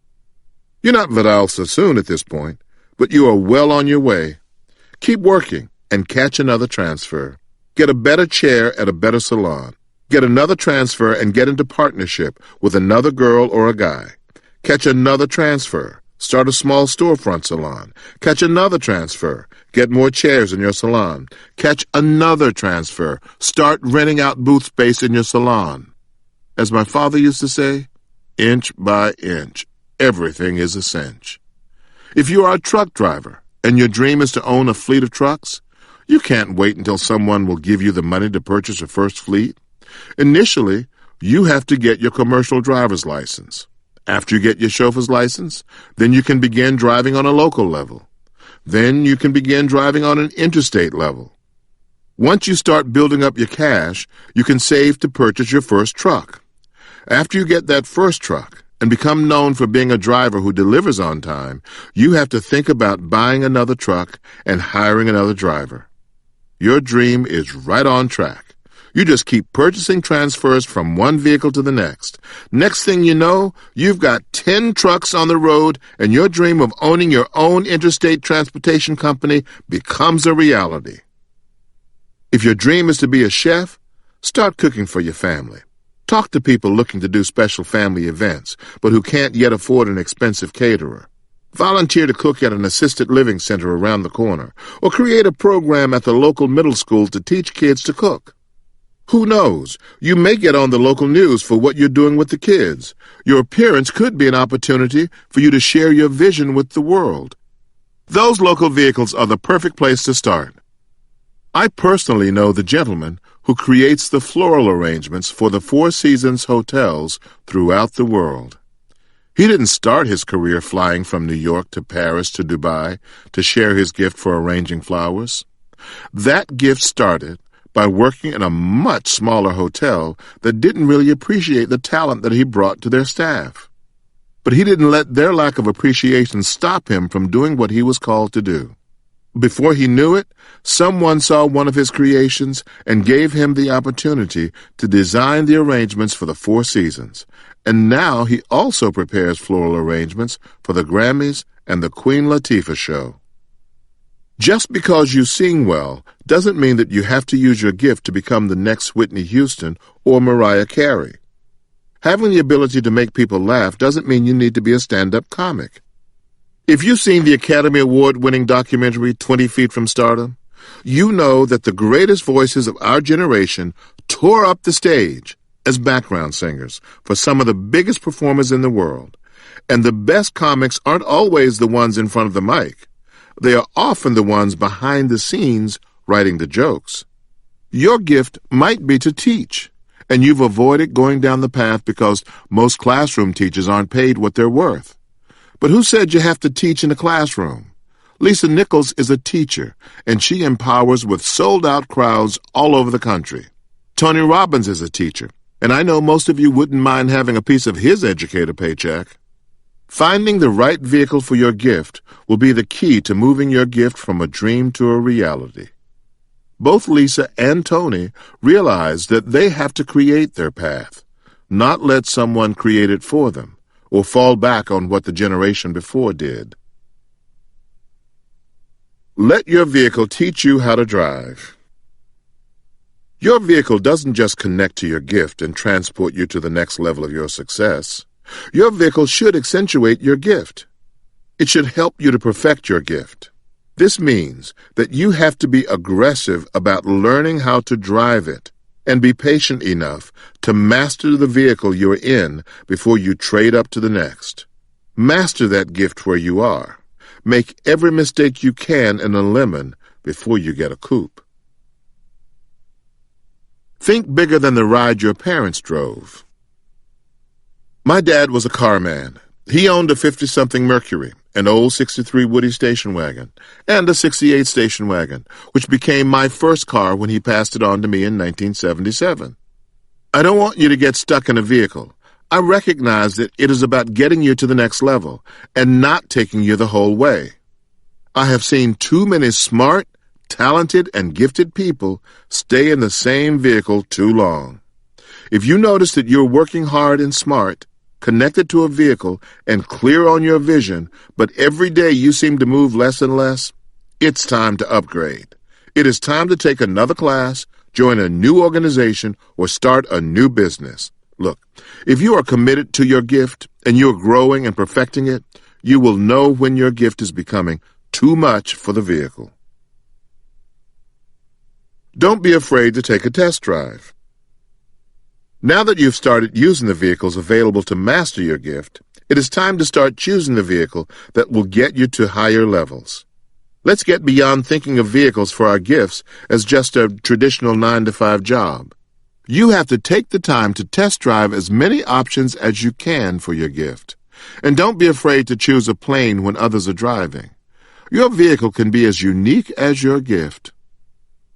You're not Vidal Sassoon at this point, but you are well on your way. Keep working and catch another transfer. Get a better chair at a better salon. Get another transfer and get into partnership with another girl or a guy. Catch another transfer. Start a small storefront salon. Catch another transfer. Get more chairs in your salon. Catch another transfer. Start renting out booth space in your salon. As my father used to say, inch by inch, everything is a cinch. If you are a truck driver and your dream is to own a fleet of trucks, you can't wait until someone will give you the money to purchase your first fleet. Initially, you have to get your commercial driver's license. After you get your chauffeur's license, then you can begin driving on a local level. Then you can begin driving on an interstate level. Once you start building up your cash, you can save to purchase your first truck. After you get that first truck and become known for being a driver who delivers on time, you have to think about buying another truck and hiring another driver. Your dream is right on track. You just keep purchasing transfers from one vehicle to the next. Next thing you know, you've got 10 trucks on the road, and your dream of owning your own interstate transportation company becomes a reality. If your dream is to be a chef, start cooking for your family. Talk to people looking to do special family events, but who can't yet afford an expensive caterer. Volunteer to cook at an assisted living center around the corner, or create a program at the local middle school to teach kids to cook. Who knows? You may get on the local news for what you're doing with the kids. Your appearance could be an opportunity for you to share your vision with the world. Those local vehicles are the perfect place to start. I personally know the gentleman who creates the floral arrangements for the Four Seasons hotels throughout the world. He didn't start his career flying from New York to Paris to Dubai to share his gift for arranging flowers. That gift started by working in a much smaller hotel that didn't really appreciate the talent that he brought to their staff. But he didn't let their lack of appreciation stop him from doing what he was called to do. Before he knew it, someone saw one of his creations and gave him the opportunity to design the arrangements for the Four Seasons. And now he also prepares floral arrangements for the Grammys and the Queen Latifah show. Just because you sing well doesn't mean that you have to use your gift to become the next Whitney Houston or Mariah Carey. Having the ability to make people laugh doesn't mean you need to be a stand-up comic. If you've seen the Academy Award-winning documentary 20 Feet from Stardom, you know that the greatest voices of our generation tore up the stage as background singers for some of the biggest performers in the world. And the best comics aren't always the ones in front of the mic. They are often the ones behind the scenes writing the jokes. Your gift might be to teach, and you've avoided going down the path because most classroom teachers aren't paid what they're worth. But who said you have to teach in a classroom? Lisa Nichols is a teacher, and she empowers with sold-out crowds all over the country. Tony Robbins is a teacher, and I know most of you wouldn't mind having a piece of his educator paycheck. Finding the right vehicle for your gift will be the key to moving your gift from a dream to a reality. Both Lisa and Tony realize that they have to create their path, not let someone create it for them, or fall back on what the generation before did. Let your vehicle teach you how to drive. Your vehicle doesn't just connect to your gift and transport you to the next level of your success. Your vehicle should accentuate your gift. It should help you to perfect your gift. This means that you have to be aggressive about learning how to drive it and be patient enough to master the vehicle you're in before you trade up to the next. Master that gift where you are. Make every mistake you can in a lemon before you get a coupe. Think bigger than the ride your parents drove. My dad was a car man. He owned a 50-something Mercury, an old 63 Woody station wagon, and a 68 station wagon, which became my first car when he passed it on to me in 1977. I don't want you to get stuck in a vehicle. I recognize that it is about getting you to the next level and not taking you the whole way. I have seen too many smart, talented, and gifted people stay in the same vehicle too long. If you notice that you're working hard and smart, connected to a vehicle, and clear on your vision, but every day you seem to move less and less, it's time to upgrade. It is time to take another class, join a new organization, or start a new business. Look, if you are committed to your gift and you're growing and perfecting it, you will know when your gift is becoming too much for the vehicle. Don't be afraid to take a test drive. Now that you've started using the vehicles available to master your gift, it is time to start choosing the vehicle that will get you to higher levels. Let's get beyond thinking of vehicles for our gifts as just a traditional 9-to-5 job. You have to take the time to test drive as many options as you can for your gift. And don't be afraid to choose a plane when others are driving. Your vehicle can be as unique as your gift.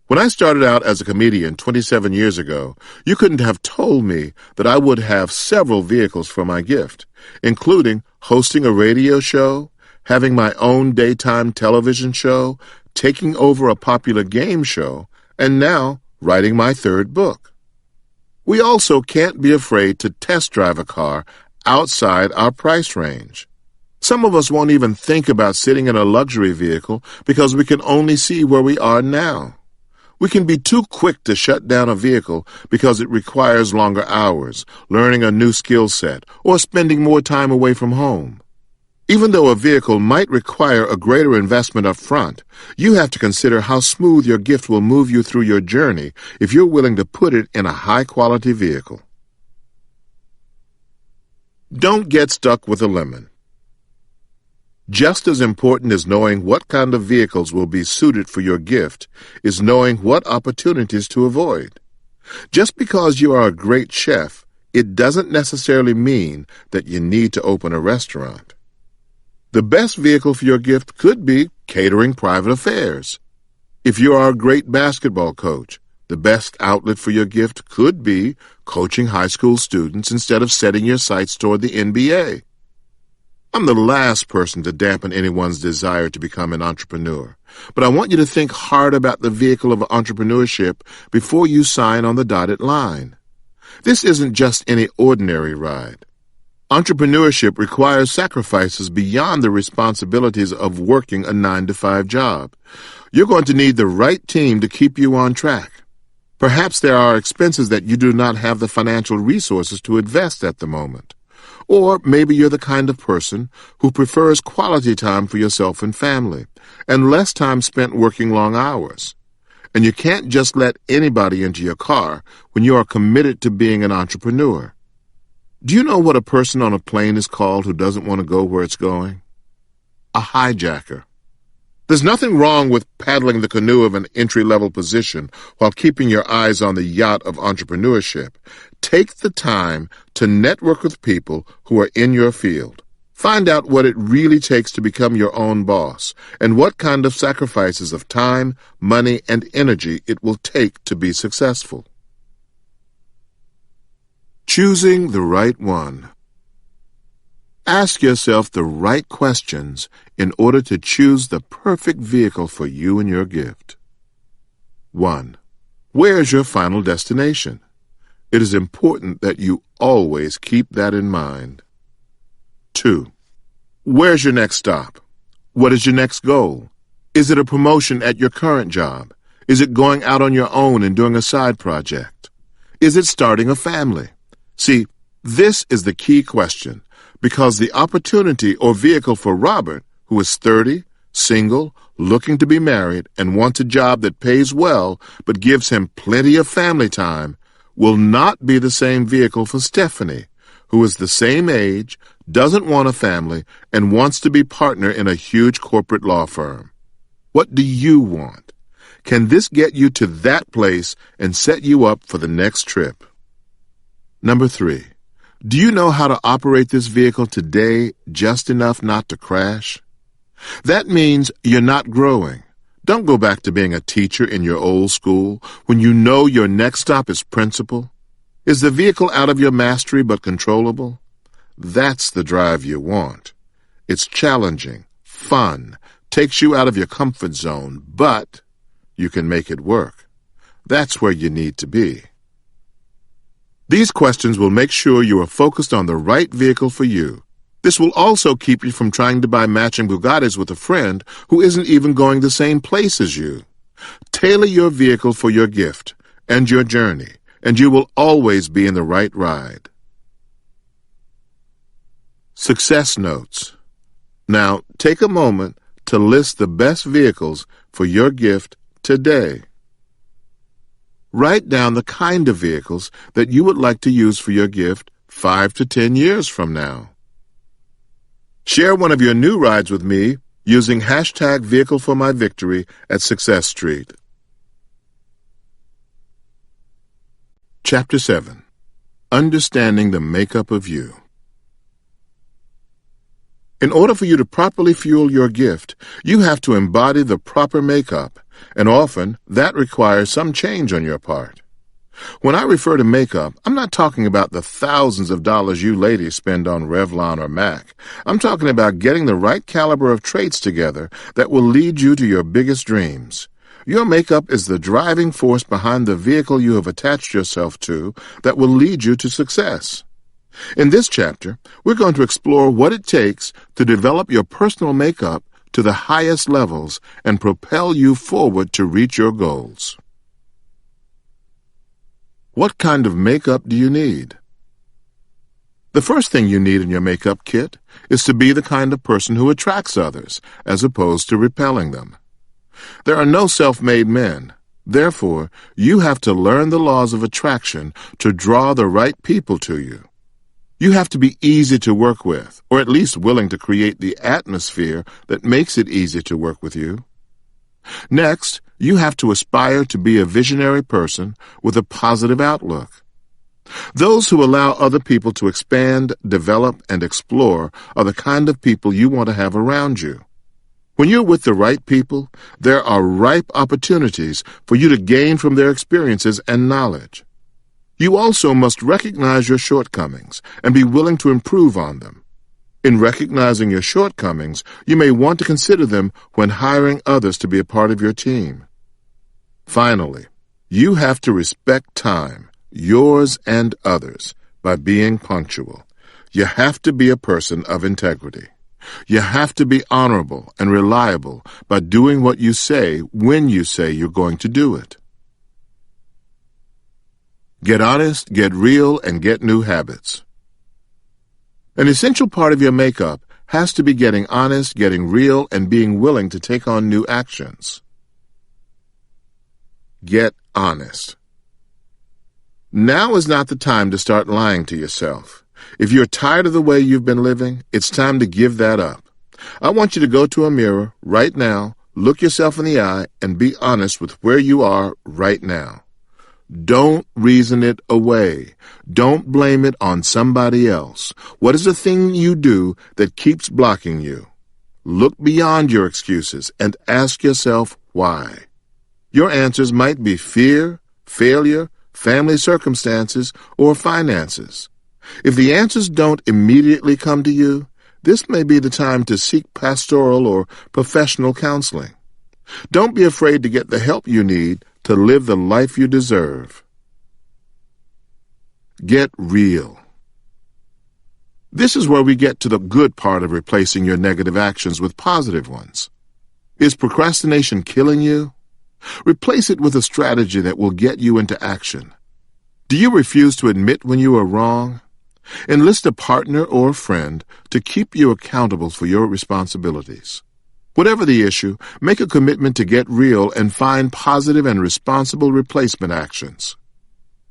When I started out as a comedian 27 years ago, you couldn't have told me that I would have several vehicles for my gift, including hosting a radio show, having my own daytime television show, taking over a popular game show, and now writing my third book. We also can't be afraid to test drive a car outside our price range. Some of us won't even think about sitting in a luxury vehicle because we can only see where we are now. We can be too quick to shut down a vehicle because it requires longer hours, learning a new skill set, or spending more time away from home. Even though a vehicle might require a greater investment up front, you have to consider how smooth your gift will move you through your journey if you're willing to put it in a high-quality vehicle. Don't get stuck with a lemon. Just as important as knowing what kind of vehicles will be suited for your gift is knowing what opportunities to avoid. Just because you are a great chef, it doesn't necessarily mean that you need to open a restaurant. The best vehicle for your gift could be catering private affairs. If you are a great basketball coach, the best outlet for your gift could be coaching high school students instead of setting your sights toward the NBA. I'm the last person to dampen anyone's desire to become an entrepreneur, but I want you to think hard about the vehicle of entrepreneurship before you sign on the dotted line. This isn't just any ordinary ride. Entrepreneurship requires sacrifices beyond the responsibilities of working a 9-to-5 job. You're going to need the right team to keep you on track. Perhaps there are expenses that you do not have the financial resources to invest at the moment. Or maybe you're the kind of person who prefers quality time for yourself and family, and less time spent working long hours. And you can't just let anybody into your car when you are committed to being an entrepreneur. Do you know what a person on a plane is called who doesn't want to go where it's going? A hijacker. There's nothing wrong with paddling the canoe of an entry-level position while keeping your eyes on the yacht of entrepreneurship. Take the time to network with people who are in your field. Find out what it really takes to become your own boss and what kind of sacrifices of time, money, and energy it will take to be successful. Choosing the right one. Ask yourself the right questions in order to choose the perfect vehicle for you and your gift. 1. Where is your final destination? It is important that you always keep that in mind. 2. Where's your next stop? What is your next goal? Is it a promotion at your current job? Is it going out on your own and doing a side project? Is it starting a family? See, this is the key question, because the opportunity or vehicle for Robert, who is 30, single, looking to be married, and wants a job that pays well but gives him plenty of family time, will not be the same vehicle for Stephanie, who is the same age, doesn't want a family, and wants to be partner in a huge corporate law firm. What do you want? Can this get you to that place and set you up for the next trip? Number 3. Do you know how to operate this vehicle today just enough not to crash? That means you're not growing. Don't go back to being a teacher in your old school when you know your next stop is principal. Is the vehicle out of your mastery but controllable? That's the drive you want. It's challenging, fun, takes you out of your comfort zone, but you can make it work. That's where you need to be. These questions will make sure you are focused on the right vehicle for you. This will also keep you from trying to buy matching Bugattis with a friend who isn't even going the same place as you. Tailor your vehicle for your gift and your journey, and you will always be in the right ride. Success notes. Now, take a moment to list the best vehicles for your gift today. Write down the kind of vehicles that you would like to use for your gift 5 to 10 years from now. Share one of your new rides with me using hashtag #VehicleForMyVictory at Success Street. Chapter 7. Understanding the Makeup of You. In order for you to properly fuel your gift, you have to embody the proper makeup, and often that requires some change on your part. When I refer to makeup, I'm not talking about the thousands of dollars you ladies spend on Revlon or MAC. I'm talking about getting the right caliber of traits together that will lead you to your biggest dreams. Your makeup is the driving force behind the vehicle you have attached yourself to that will lead you to success. In this chapter, we're going to explore what it takes to develop your personal makeup to the highest levels and propel you forward to reach your goals. What kind of makeup do you need? The first thing you need in your makeup kit is to be the kind of person who attracts others, as opposed to repelling them. There are no self-made men. Therefore, you have to learn the laws of attraction to draw the right people to you. You have to be easy to work with, or at least willing to create the atmosphere that makes it easy to work with you. Next, you have to aspire to be a visionary person with a positive outlook. Those who allow other people to expand, develop, and explore are the kind of people you want to have around you. When you're with the right people, there are ripe opportunities for you to gain from their experiences and knowledge. You also must recognize your shortcomings and be willing to improve on them. In recognizing your shortcomings, you may want to consider them when hiring others to be a part of your team. Finally, you have to respect time, yours and others, by being punctual. You have to be a person of integrity. You have to be honorable and reliable by doing what you say when you say you're going to do it. Get honest, get real, and get new habits. An essential part of your makeup has to be getting honest, getting real, and being willing to take on new actions. Get honest. Now is not the time to start lying to yourself. If you're tired of the way you've been living, it's time to give that up. I want you to go to a mirror right now, Look yourself in the eye and be honest with where you are right now. Don't reason it away. Don't blame it on somebody else. What is the thing you do that keeps blocking you? Look beyond your excuses and ask yourself why. Your answers might be fear, failure, family circumstances, or finances. If the answers don't immediately come to you, this may be the time to seek pastoral or professional counseling. Don't be afraid to get the help you need to live the life you deserve. Get real. This is where we get to the good part of replacing your negative actions with positive ones. Is procrastination killing you? Replace it with a strategy that will get you into action. Do you refuse to admit when you are wrong? Enlist a partner or a friend to keep you accountable for your responsibilities. Whatever the issue, make a commitment to get real and find positive and responsible replacement actions.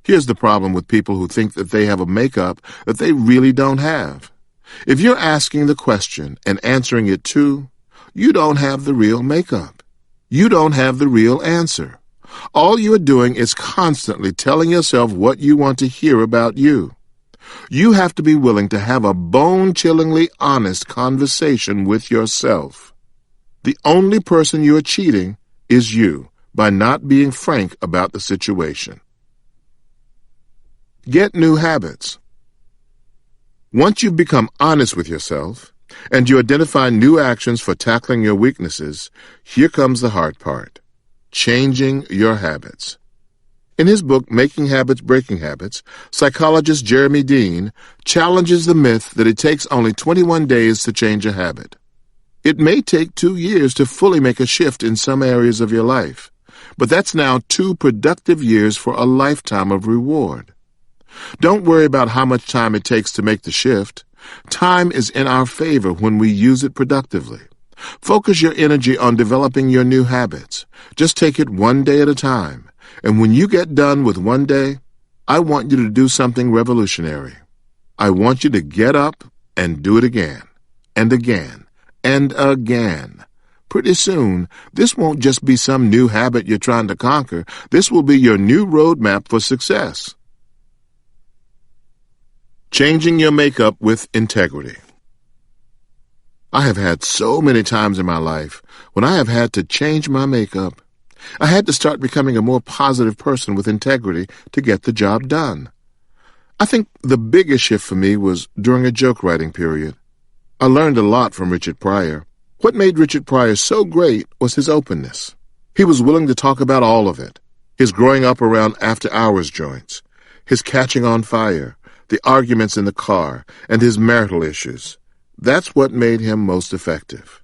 Here's the problem with people who think that they have a makeup that they really don't have. If you're asking the question and answering it too, you don't have the real makeup. You don't have the real answer. All you are doing is constantly telling yourself what you want to hear about you. You have to be willing to have a bone-chillingly honest conversation with yourself. The only person you are cheating is you by not being frank about the situation. Get new habits. Once you've become honest with yourself and you identify new actions for tackling your weaknesses, here comes the hard part: changing your habits. In his book, Making Habits, Breaking Habits, psychologist Jeremy Dean challenges the myth that it takes only 21 days to change a habit. It may take 2 years to fully make a shift in some areas of your life, but that's now 2 productive years for a lifetime of reward. Don't worry about how much time it takes to make the shift. Time is in our favor when we use it productively. Focus your energy on developing your new habits. Just take it one day at a time. And when you get done with one day, I want you to do something revolutionary. I want you to get up and do it again, and again, and again. Pretty soon, this won't just be some new habit you're trying to conquer. This will be your new roadmap for success. Changing your makeup with integrity. I have had so many times in my life when I have had to change my makeup. I had to start becoming a more positive person with integrity to get the job done. I think the biggest shift for me was during a joke writing period. I learned a lot from Richard Pryor. What made Richard Pryor so great was his openness. He was willing to talk about all of it: his growing up around after-hours joints, his catching on fire, the arguments in the car, and his marital issues. That's what made him most effective.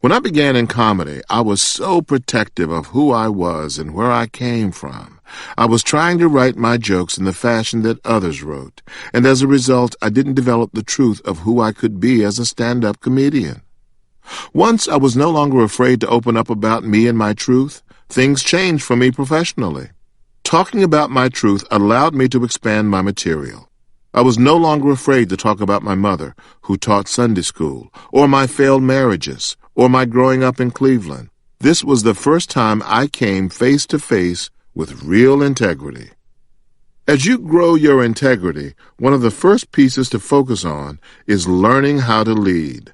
When I began in comedy, I was so protective of who I was and where I came from. I was trying to write my jokes in the fashion that others wrote, and as a result, I didn't develop the truth of who I could be as a stand-up comedian. Once I was no longer afraid to open up about me and my truth, things changed for me professionally. Talking about my truth allowed me to expand my material. I was no longer afraid to talk about my mother, who taught Sunday school, or my failed marriages, or my growing up in Cleveland. This was the first time I came face to face with real integrity. As you grow your integrity, one of the first pieces to focus on is learning how to lead.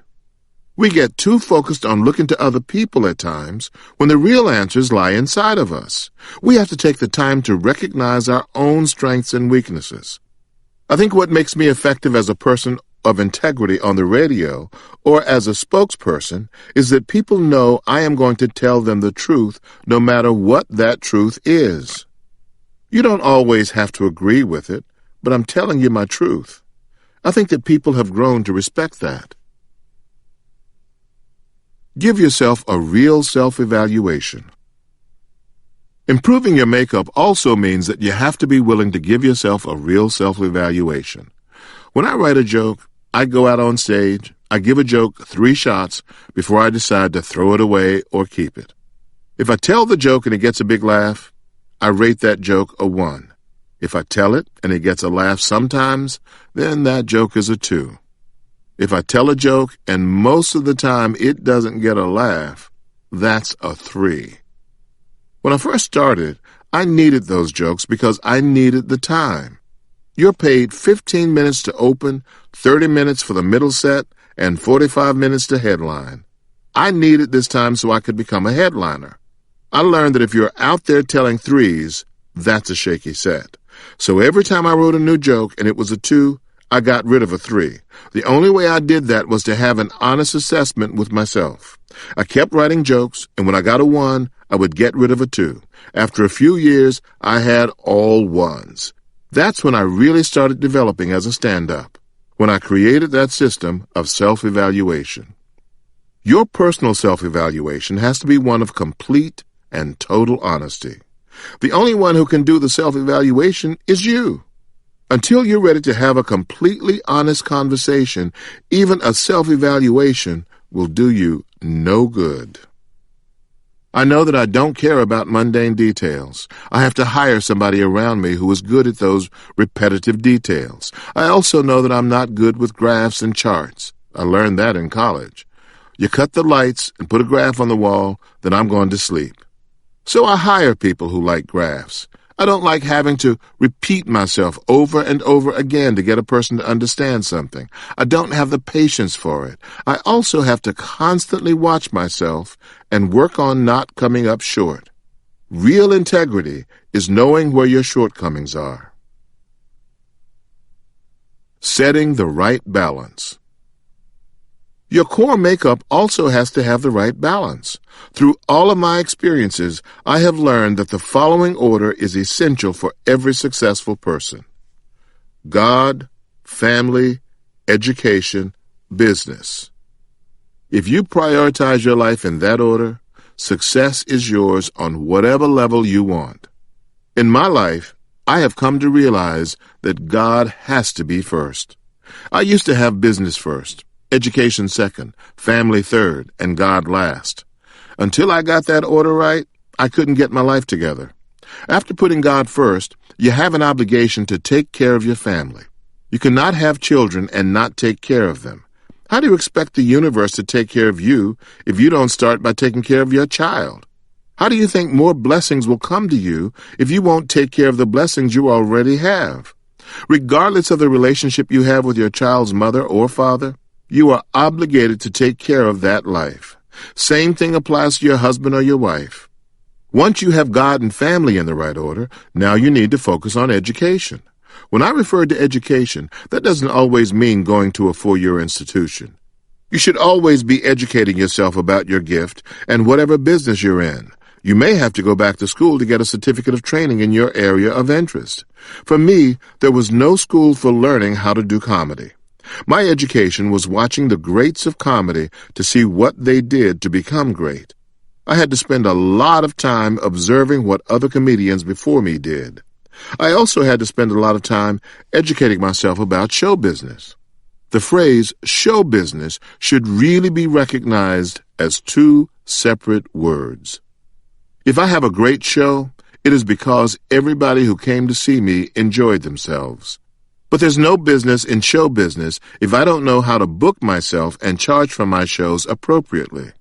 We get too focused on looking to other people at times when the real answers lie inside of us. We have to take the time to recognize our own strengths and weaknesses. I think what makes me effective as a person of integrity on the radio or as a spokesperson is that people know I am going to tell them the truth no matter what that truth is. You don't always have to agree with it, but I'm telling you my truth. I think that people have grown to respect that. Give yourself a real self-evaluation. Improving your makeup also means that you have to be willing to give yourself a real self-evaluation. When I write a joke, I go out on stage, I give a joke 3 shots before I decide to throw it away or keep it. If I tell the joke and it gets a big laugh, I rate that joke a 1. If I tell it and it gets a laugh sometimes, then that joke is a 2. If I tell a joke and most of the time it doesn't get a laugh, That's a 3. When I first started, I needed those jokes because I needed the time. You're paid 15 minutes to open, 30 minutes for the middle set, and 45 minutes to headline. I needed this time so I could become a headliner. I learned that if you're out there telling 3s, that's a shaky set. So every time I wrote a new joke and it was a 2, I got rid of a 3. The only way I did that was to have an honest assessment with myself. I kept writing jokes, and when I got a 1, I would get rid of a 2. After a few years, I had all 1s. That's when I really started developing as a stand-up, when I created that system of self-evaluation. Your personal self-evaluation has to be one of complete and total honesty. The only one who can do the self-evaluation is you. Until you're ready to have a completely honest conversation, even a self-evaluation will do you no good. I know that I don't care about mundane details. I have to hire somebody around me who is good at those repetitive details. I also know that I'm not good with graphs and charts. I learned that in college. You cut the lights and put a graph on the wall, then I'm going to sleep. So I hire people who like graphs. I don't like having to repeat myself over and over again to get a person to understand something. I don't have the patience for it. I also have to constantly watch myself and work on not coming up short. Real integrity is knowing where your shortcomings are. Setting the right balance. Your core makeup also has to have the right balance. Through all of my experiences, I have learned that the following order is essential for every successful person: God, family, education, business. If you prioritize your life in that order, success is yours on whatever level you want. In my life, I have come to realize that God has to be first. I used to have business first, education second, family third, and God last. Until I got that order right, I couldn't get my life together. After putting God first, you have an obligation to take care of your family. You cannot have children and not take care of them. How do you expect the universe to take care of you if you don't start by taking care of your child? How do you think more blessings will come to you if you won't take care of the blessings you already have? Regardless of the relationship you have with your child's mother or father, you are obligated to take care of that life. Same thing applies to your husband or your wife. Once you have God and family in the right order, now you need to focus on education. When I refer to education, that doesn't always mean going to a 4-year institution. You should always be educating yourself about your gift and whatever business you're in. You may have to go back to school to get a certificate of training in your area of interest. For me, there was no school for learning how to do comedy. My education was watching the greats of comedy to see what they did to become great. I had to spend a lot of time observing what other comedians before me did. I also had to spend a lot of time educating myself about show business. The phrase show business should really be recognized as 2 separate words. If I have a great show, it is because everybody who came to see me enjoyed themselves. But there's no business in show business if I don't know how to book myself and charge for my shows appropriately.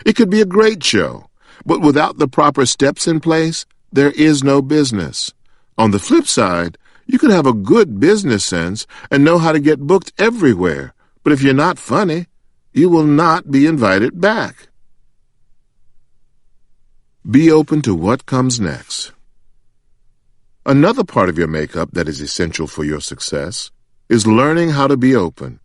It could be a great show, but without the proper steps in place, there is no business. On the flip side, you could have a good business sense and know how to get booked everywhere, but if you're not funny, you will not be invited back. Be open to what comes next. Another part of your makeup that is essential for your success is learning how to be open.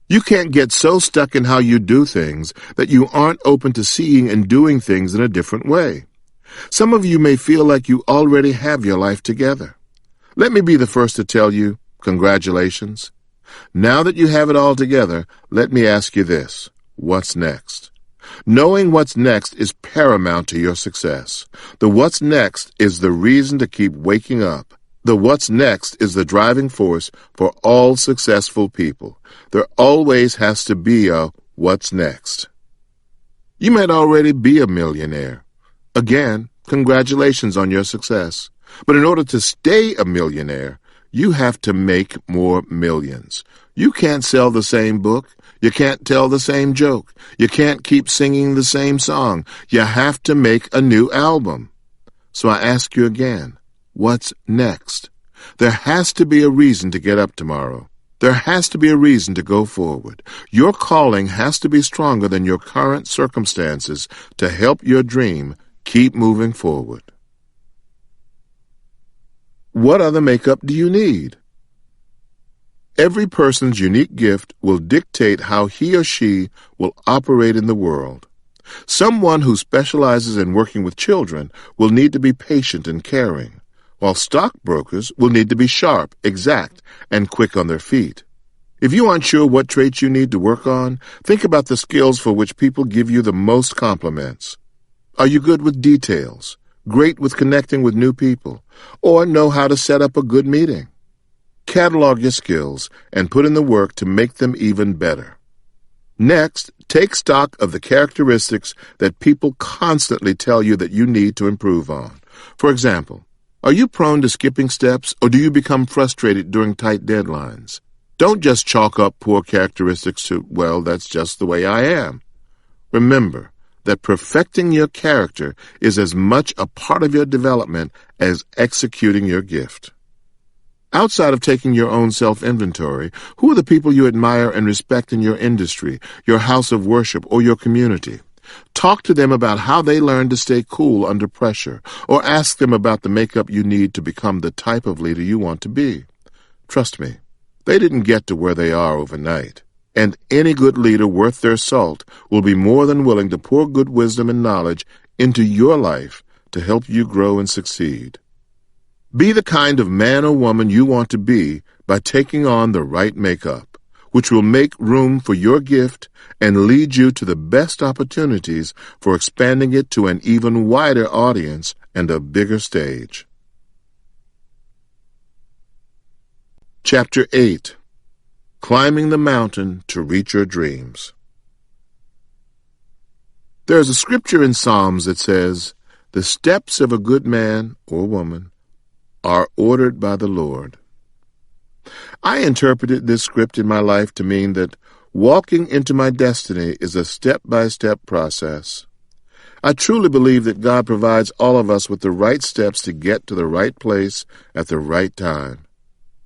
You can't get so stuck in how you do things that you aren't open to seeing and doing things in a different way. Some of you may feel like you already have your life together. Let me be the first to tell you, congratulations. Now that you have it all together, let me ask you this: what's next? Knowing what's next is paramount to your success. The what's next is the reason to keep waking up. The what's next is the driving force for all successful people. There always has to be a what's next. You might already be a millionaire. Again, congratulations on your success. But in order to stay a millionaire, you have to make more millions. You can't sell the same book. You can't tell the same joke. You can't keep singing the same song. You have to make a new album. So I ask you again, what's next? There has to be a reason to get up tomorrow. There has to be a reason to go forward. Your calling has to be stronger than your current circumstances to help your dream keep moving forward. What other makeup do you need? Every person's unique gift will dictate how he or she will operate in the world. Someone who specializes in working with children will need to be patient and caring, while stockbrokers will need to be sharp, exact, and quick on their feet. If you aren't sure what traits you need to work on, think about the skills for which people give you the most compliments. Are you good with details, great with connecting with new people, or know how to set up a good meeting? Catalog your skills and put in the work to make them even better. Next, take stock of the characteristics that people constantly tell you that you need to improve on. For example, are you prone to skipping steps, or do you become frustrated during tight deadlines? Don't just chalk up poor characteristics to, well, that's just the way I am. Remember that perfecting your character is as much a part of your development as executing your gift. Outside of taking your own self-inventory, who are the people you admire and respect in your industry, your house of worship, or your community? Talk to them about how they learn to stay cool under pressure, or ask them about the makeup you need to become the type of leader you want to be. Trust me, they didn't get to where they are overnight, and any good leader worth their salt will be more than willing to pour good wisdom and knowledge into your life to help you grow and succeed. Be the kind of man or woman you want to be by taking on the right makeup, which will make room for your gift and lead you to the best opportunities for expanding it to an even wider audience and a bigger stage. Chapter 8. Climbing the Mountain to Reach Your Dreams. There is a scripture in Psalms that says, "The steps of a good man or woman are ordered by the Lord." I interpreted this script in my life to mean that walking into my destiny is a step-by-step process. I truly believe that God provides all of us with the right steps to get to the right place at the right time.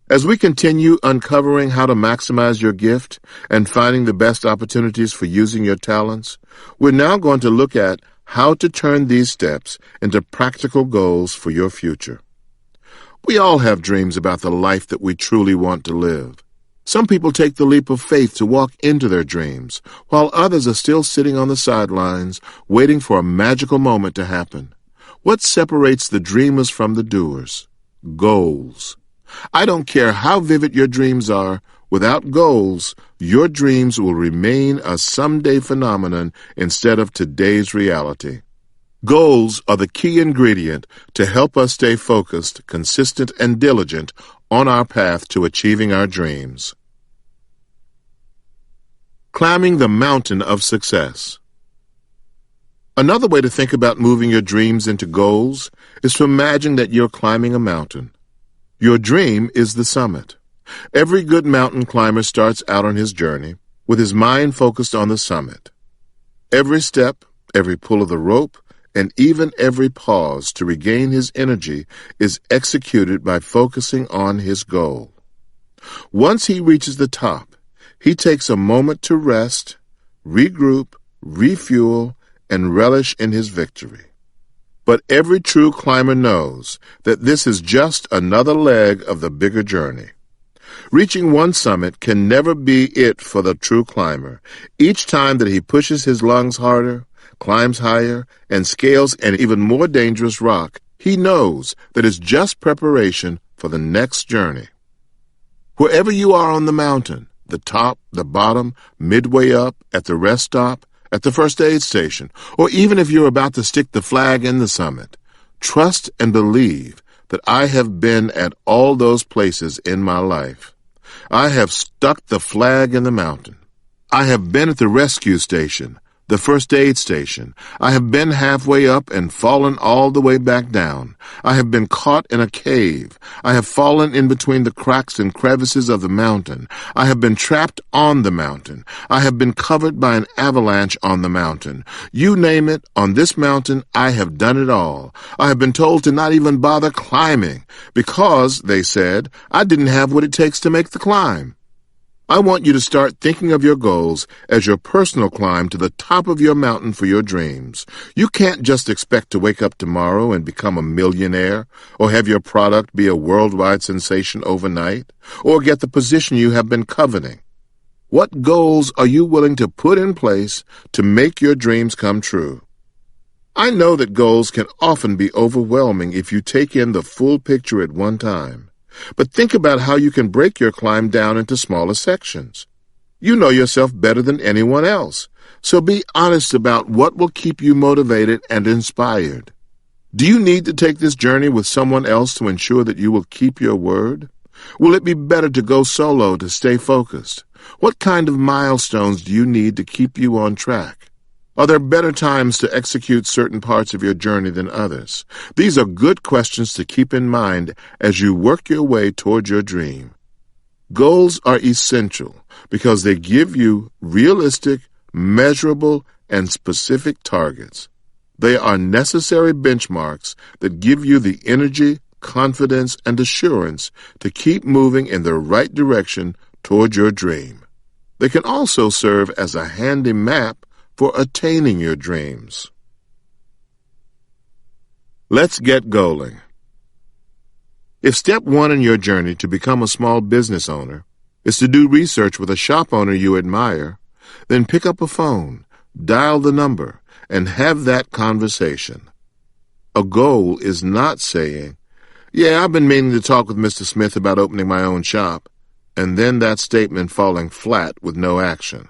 As we continue uncovering how to maximize your gift and finding the best opportunities for using your talents, we're now going to look at how to turn these steps into practical goals for your future. We all have dreams about the life that we truly want to live. Some people take the leap of faith to walk into their dreams, while others are still sitting on the sidelines, waiting for a magical moment to happen. What separates the dreamers from the doers? Goals. I don't care how vivid your dreams are, without goals, your dreams will remain a someday phenomenon instead of today's reality. Goals are the key ingredient to help us stay focused, consistent, and diligent on our path to achieving our dreams. Climbing the mountain of success. Another way to think about moving your dreams into goals is to imagine that you're climbing a mountain. Your dream is the summit. Every good mountain climber starts out on his journey with his mind focused on the summit. Every step, every pull of the rope, and even every pause to regain his energy is executed by focusing on his goal. Once he reaches the top, he takes a moment to rest, regroup, refuel, and relish in his victory. But every true climber knows that this is just another leg of the bigger journey. Reaching one summit can never be it for the true climber. Each time that he pushes his lungs harder, climbs higher, and scales an even more dangerous rock, he knows that it's just preparation for the next journey. Wherever you are on the mountain, the top, the bottom, midway up, at the rest stop, at the first aid station, or even if you're about to stick the flag in the summit, trust and believe that I have been at all those places in my life. I have stuck the flag in the mountain. I have been at the rescue station, the first aid station. I have been halfway up and fallen all the way back down. I have been caught in a cave. I have fallen in between the cracks and crevices of the mountain. I have been trapped on the mountain. I have been covered by an avalanche on the mountain. You name it, on this mountain I have done it all. I have been told to not even bother climbing because, they said, I didn't have what it takes to make the climb. I want you to start thinking of your goals as your personal climb to the top of your mountain for your dreams. You can't just expect to wake up tomorrow and become a millionaire, or have your product be a worldwide sensation overnight, or get the position you have been coveting. What goals are you willing to put in place to make your dreams come true? I know that goals can often be overwhelming if you take in the full picture at one time. But think about how you can break your climb down into smaller sections. You know yourself better than anyone else, so be honest about what will keep you motivated and inspired. Do you need to take this journey with someone else to ensure that you will keep your word? Will it be better to go solo to stay focused? What kind of milestones do you need to keep you on track? Are there better times to execute certain parts of your journey than others? These are good questions to keep in mind as you work your way toward your dream. Goals are essential because they give you realistic, measurable, and specific targets. They are necessary benchmarks that give you the energy, confidence, and assurance to keep moving in the right direction toward your dream. They can also serve as a handy map for attaining your dreams. Let's get going. If step one in your journey to become a small business owner is to do research with a shop owner you admire, then pick up a phone, dial the number, and have that conversation. A goal is not saying, "Yeah, I've been meaning to talk with Mr. Smith about opening my own shop," and then that statement falling flat with no action.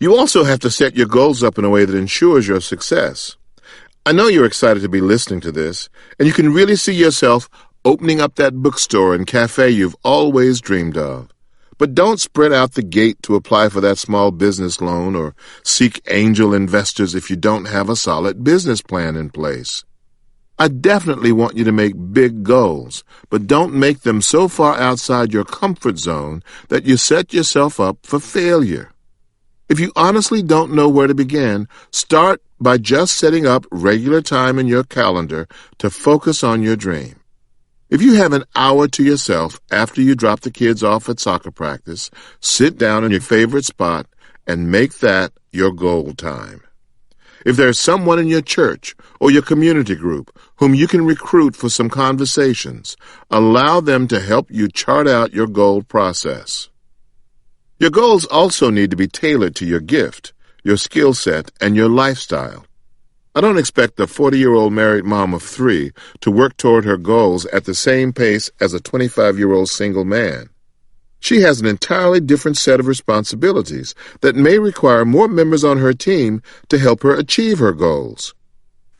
You also have to set your goals up in a way that ensures your success. I know you're excited to be listening to this, and you can really see yourself opening up that bookstore and cafe you've always dreamed of. But don't spread out the gate to apply for that small business loan or seek angel investors if you don't have a solid business plan in place. I definitely want you to make big goals, but don't make them so far outside your comfort zone that you set yourself up for failure. If you honestly don't know where to begin, start by just setting up regular time in your calendar to focus on your dream. If you have an hour to yourself after you drop the kids off at soccer practice, sit down in your favorite spot and make that your goal time. If there's someone in your church or your community group whom you can recruit for some conversations, allow them to help you chart out your goal process. Your goals also need to be tailored to your gift, your skill set, and your lifestyle. I don't expect a 40-year-old married mom of 3 to work toward her goals at the same pace as a 25-year-old single man. She has an entirely different set of responsibilities that may require more members on her team to help her achieve her goals.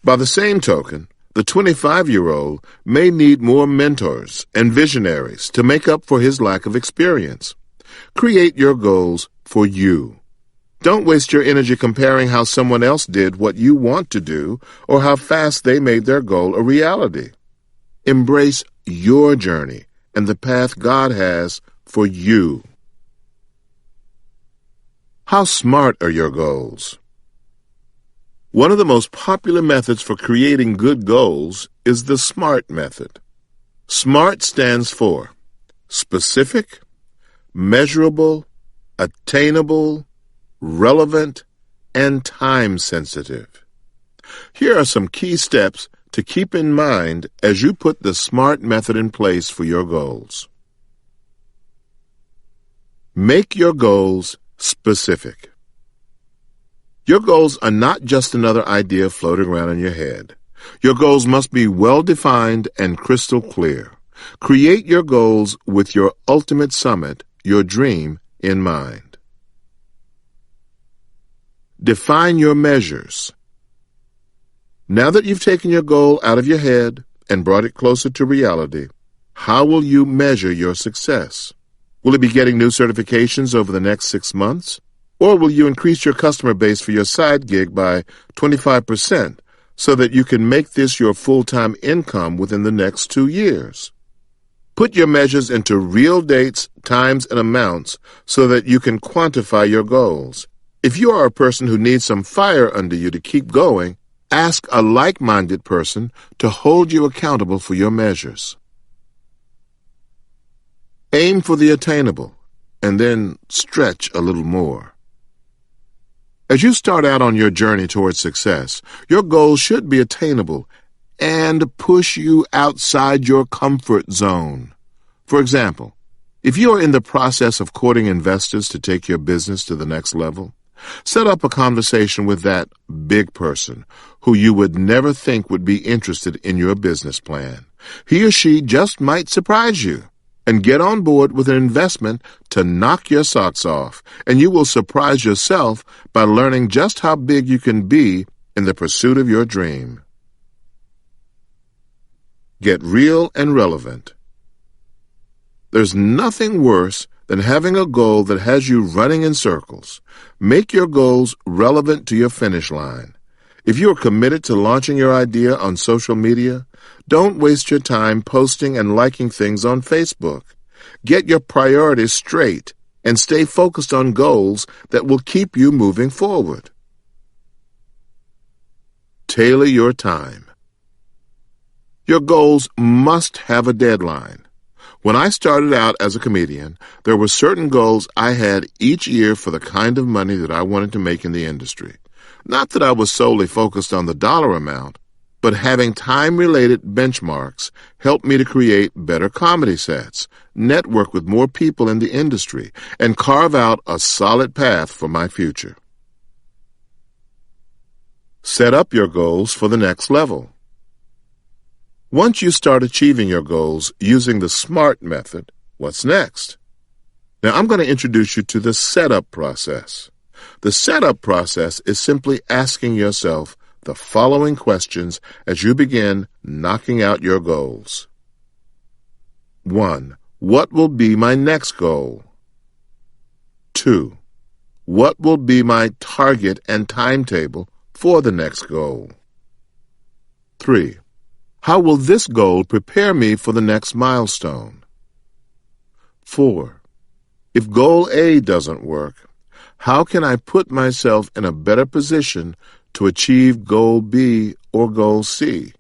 By the same token, the 25-year-old may need more mentors and visionaries to make up for his lack of experience. Create your goals for you. Don't waste your energy comparing how someone else did what you want to do or how fast they made their goal a reality. Embrace your journey and the path God has for you. How smart are your goals? One of the most popular methods for creating good goals is the SMART method. SMART stands for specific, measurable, attainable, relevant, and time-sensitive. Here are some key steps to keep in mind as you put the SMART method in place for your goals. Make your goals specific. Your goals are not just another idea floating around in your head. Your goals must be well-defined and crystal clear. Create your goals with your ultimate summit, your dream, in mind. Define your measures. Now that you've taken your goal out of your head and brought it closer to reality, how will you measure your success? Will it be getting new certifications over the next 6 months? Or will you increase your customer base for your side gig by 25% so that you can make this your full-time income within the next 2 years? Put your measures into real dates, times, and amounts so that you can quantify your goals. If you are a person who needs some fire under you to keep going, ask a like-minded person to hold you accountable for your measures. Aim for the attainable, and then stretch a little more. As you start out on your journey towards success, your goals should be attainable and push you outside your comfort zone. For example, if you are in the process of courting investors to take your business to the next level, set up a conversation with that big person who you would never think would be interested in your business plan. He or she just might surprise you. And get on board with an investment to knock your socks off, and you will surprise yourself by learning just how big you can be in the pursuit of your dream. Get real and relevant. There's nothing worse than having a goal that has you running in circles. Make your goals relevant to your finish line. If you are committed to launching your idea on social media, don't waste your time posting and liking things on Facebook. Get your priorities straight and stay focused on goals that will keep you moving forward. Tailor your time. Your goals must have a deadline. When I started out as a comedian, there were certain goals I had each year for the kind of money that I wanted to make in the industry. Not that I was solely focused on the dollar amount, but having time-related benchmarks helped me to create better comedy sets, network with more people in the industry, and carve out a solid path for my future. Set up your goals for the next level. Once you start achieving your goals using the SMART method, what's next? Now, I'm going to introduce you to the setup process. The setup process is simply asking yourself the following questions as you begin knocking out your goals. 1. What will be my next goal? 2. What will be my target and timetable for the next goal? 3. How will this goal prepare me for the next milestone? 4. If goal A doesn't work, how can I put myself in a better position to achieve goal B or goal C?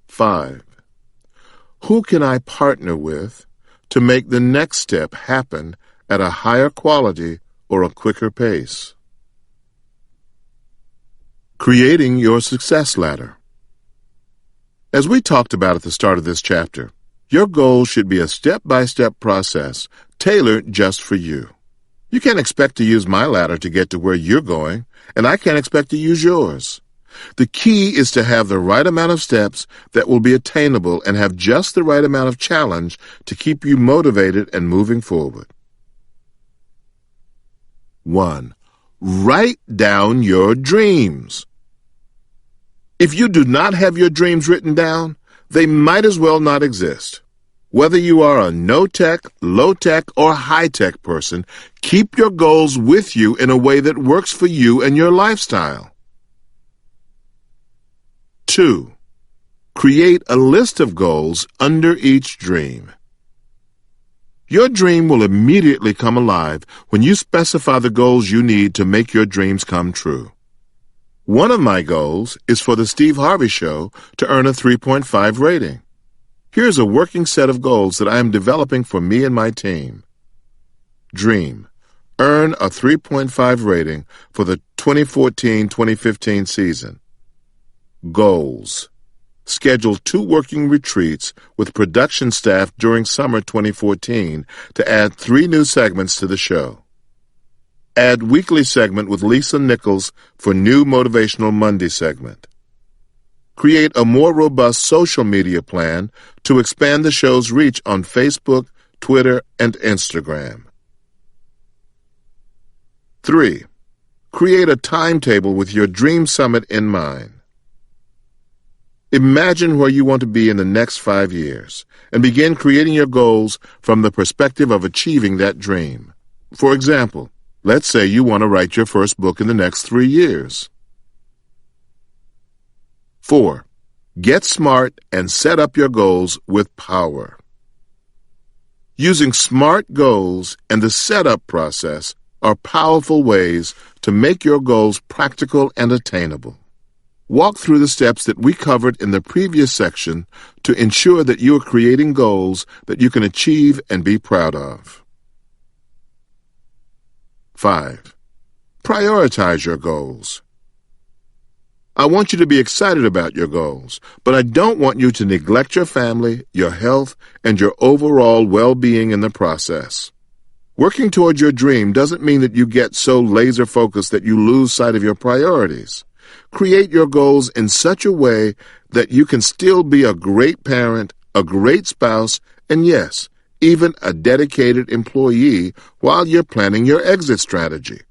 5. Who can I partner with to make the next step happen at a higher quality or a quicker pace? Creating your success ladder. As we talked about at the start of this chapter, your goal should be a step-by-step process tailored just for you. You can't expect to use my ladder to get to where you're going, and I can't expect to use yours. The key is to have the right amount of steps that will be attainable and have just the right amount of challenge to keep you motivated and moving forward. 1. Write down your dreams. If you do not have your dreams written down, they might as well not exist. Whether you are a no-tech, low-tech, or high-tech person, keep your goals with you in a way that works for you and your lifestyle. 2. Create a list of goals under each dream. Your dream will immediately come alive when you specify the goals you need to make your dreams come true. One of my goals is for the Steve Harvey Show to earn a 3.5 rating. Here's a working set of goals that I am developing for me and my team. Dream: earn a 3.5 rating for the 2014-2015 season. Goals: schedule 2 working retreats with production staff during summer 2014 to add 3 new segments to the show. Add weekly segment with Lisa Nichols for new Motivational Monday segment. Create a more robust social media plan to expand the show's reach on Facebook, Twitter, and Instagram. 3. Create a timetable with your dream summit in mind. Imagine where you want to be in the next 5 years and begin creating your goals from the perspective of achieving that dream. For example, Let's say you want to write your first book in the next 3 years. 4. Get smart and set up your goals with power. Using SMART goals and the setup process are powerful ways to make your goals practical and attainable. Walk through the steps that we covered in the previous section to ensure that you are creating goals that you can achieve and be proud of. 5. Prioritize your goals. I want you to be excited about your goals, but I don't want you to neglect your family, your health, and your overall well-being in the process. Working towards your dream doesn't mean that you get so laser-focused that you lose sight of your priorities. Create your goals in such a way that you can still be a great parent, a great spouse, and yes, even a dedicated employee while you're planning your exit strategy.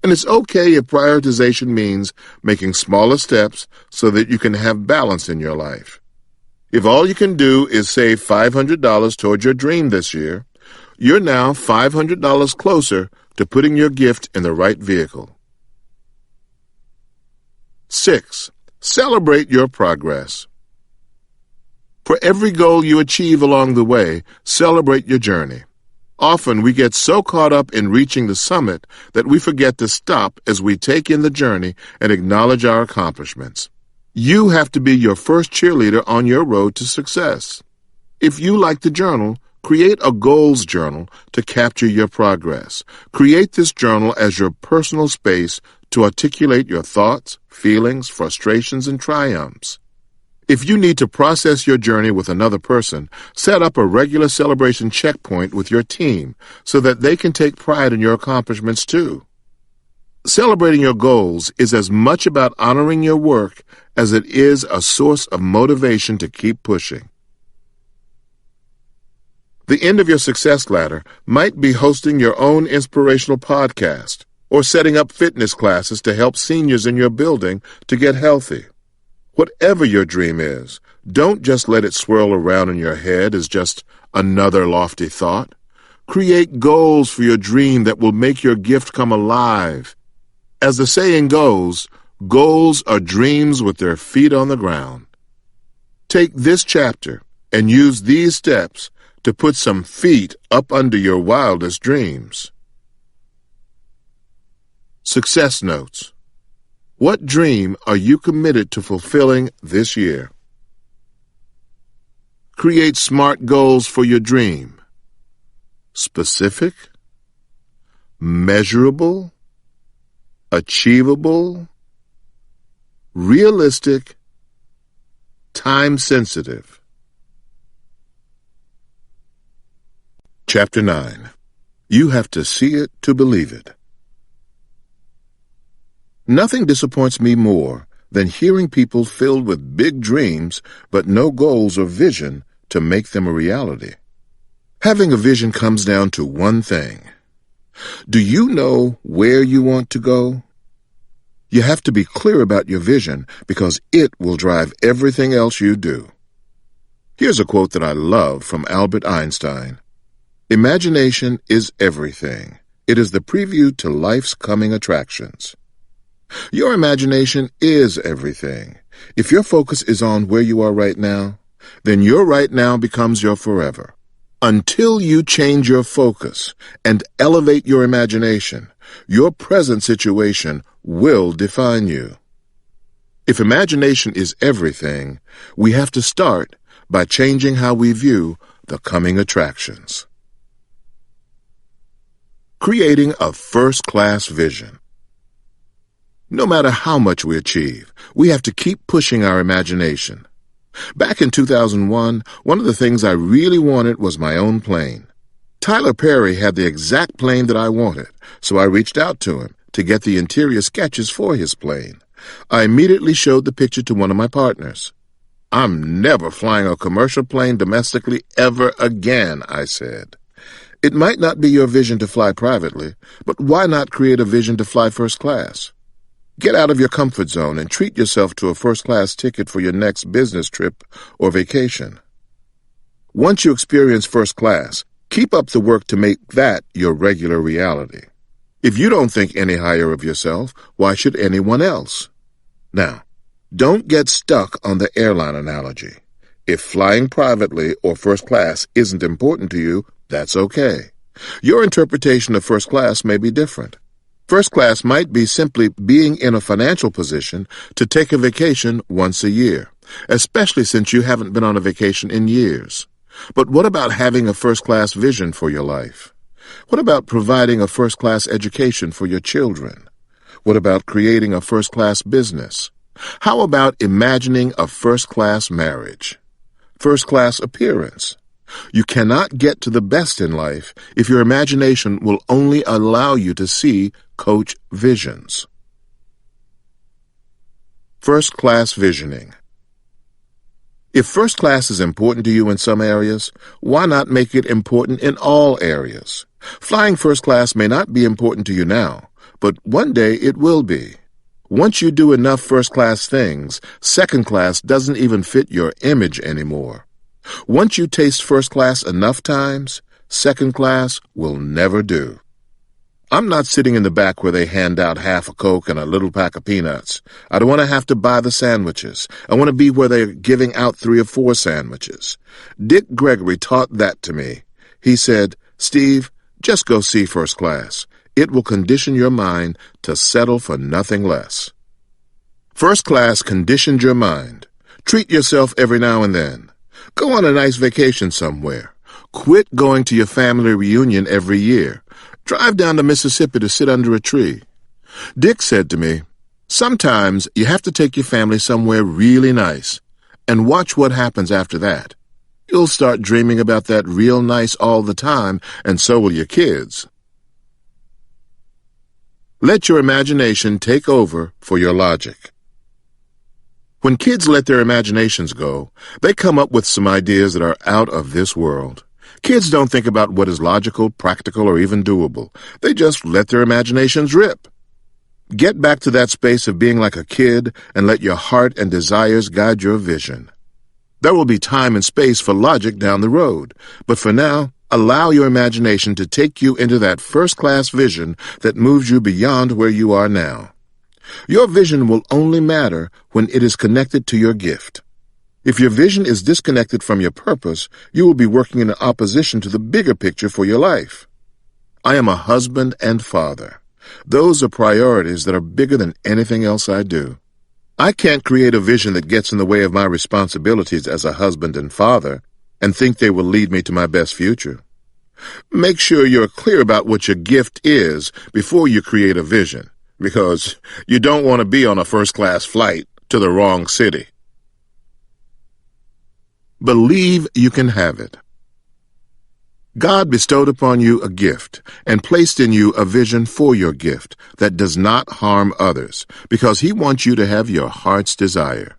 And it's okay if prioritization means making smaller steps so that you can have balance in your life. If all you can do is save $500 toward your dream this year, you're now $500 closer to putting your gift in the right vehicle. 6. Celebrate your progress. For every goal you achieve along the way, celebrate your journey. Often we get so caught up in reaching the summit that we forget to stop as we take in the journey and acknowledge our accomplishments. You have to be your first cheerleader on your road to success. If you like to journal, create a goals journal to capture your progress. Create this journal as your personal space to articulate your thoughts, feelings, frustrations, and triumphs. If you need to process your journey with another person, set up a regular celebration checkpoint with your team so that they can take pride in your accomplishments too. Celebrating your goals is as much about honoring your work as it is a source of motivation to keep pushing. The end of your success ladder might be hosting your own inspirational podcast or setting up fitness classes to help seniors in your building to get healthy. Whatever your dream is, don't just let it swirl around in your head as just another lofty thought. Create goals for your dream that will make your gift come alive. As the saying goes, goals are dreams with their feet on the ground. Take this chapter and use these steps to put some feet up under your wildest dreams. Success notes. What dream are you committed to fulfilling this year? Create SMART goals for your dream. Specific, measurable, achievable, realistic, time-sensitive. Chapter 9. You have to see it to believe it. Nothing disappoints me more than hearing people filled with big dreams but no goals or vision to make them a reality. Having a vision comes down to one thing. Do you know where you want to go? You have to be clear about your vision because it will drive everything else you do. Here's a quote that I love from Albert Einstein. Imagination is everything. It is the preview to life's coming attractions. Your imagination is everything. If your focus is on where you are right now, then your right now becomes your forever. Until you change your focus and elevate your imagination, your present situation will define you. If imagination is everything, we have to start by changing how we view the coming attractions. Creating a first-class vision. No matter how much we achieve, we have to keep pushing our imagination. Back in 2001, one of the things I really wanted was my own plane. Tyler Perry had the exact plane that I wanted, so I reached out to him to get the interior sketches for his plane. I immediately showed the picture to one of my partners. "I'm never flying a commercial plane domestically ever again," I said. It might not be your vision to fly privately, but why not create a vision to fly first class? Get out of your comfort zone and treat yourself to a first-class ticket for your next business trip or vacation. Once you experience first class, keep up the work to make that your regular reality. If you don't think any higher of yourself, why should anyone else? Now, don't get stuck on the airline analogy. If flying privately or first class isn't important to you, that's okay. Your interpretation of first class may be different. First class might be simply being in a financial position to take a vacation once a year, especially since you haven't been on a vacation in years. But what about having a first-class vision for your life? What about providing a first-class education for your children? What about creating a first-class business? How about imagining a first-class marriage? First-class appearance? You cannot get to the best in life if your imagination will only allow you to see coach visions. First-class visioning. If first class is important to you in some areas, why not make it important in all areas? Flying first class may not be important to you now, but one day it will be. Once you do enough first class things, second class doesn't even fit your image anymore. Once you taste first class enough times, second class will never do. I'm not sitting in the back where they hand out half a Coke and a little pack of peanuts. I don't want to have to buy the sandwiches. I want to be where they're giving out 3 or 4 sandwiches. Dick Gregory taught that to me. He said, "Steve, just go see first class. It will condition your mind to settle for nothing less." First class conditioned your mind. Treat yourself every now and then. Go on a nice vacation somewhere. Quit going to your family reunion every year. Drive down to Mississippi to sit under a tree. Dick said to me, "Sometimes you have to take your family somewhere really nice and watch what happens after that. You'll start dreaming about that real nice all the time, and so will your kids." Let your imagination take over for your logic. When kids let their imaginations go, they come up with some ideas that are out of this world. Kids don't think about what is logical, practical, or even doable. They just let their imaginations rip. Get back to that space of being like a kid and let your heart and desires guide your vision. There will be time and space for logic down the road, but for now, allow your imagination to take you into that first-class vision that moves you beyond where you are now. Your vision will only matter when it is connected to your gift. If your vision is disconnected from your purpose, you will be working in opposition to the bigger picture for your life. I am a husband and father. Those are priorities that are bigger than anything else I do. I can't create a vision that gets in the way of my responsibilities as a husband and father and think they will lead me to my best future. Make sure you're clear about what your gift is before you create a vision, because you don't want to be on a first-class flight to the wrong city. Believe you can have it. God bestowed upon you a gift and placed in you a vision for your gift that does not harm others, because He wants you to have your heart's desire.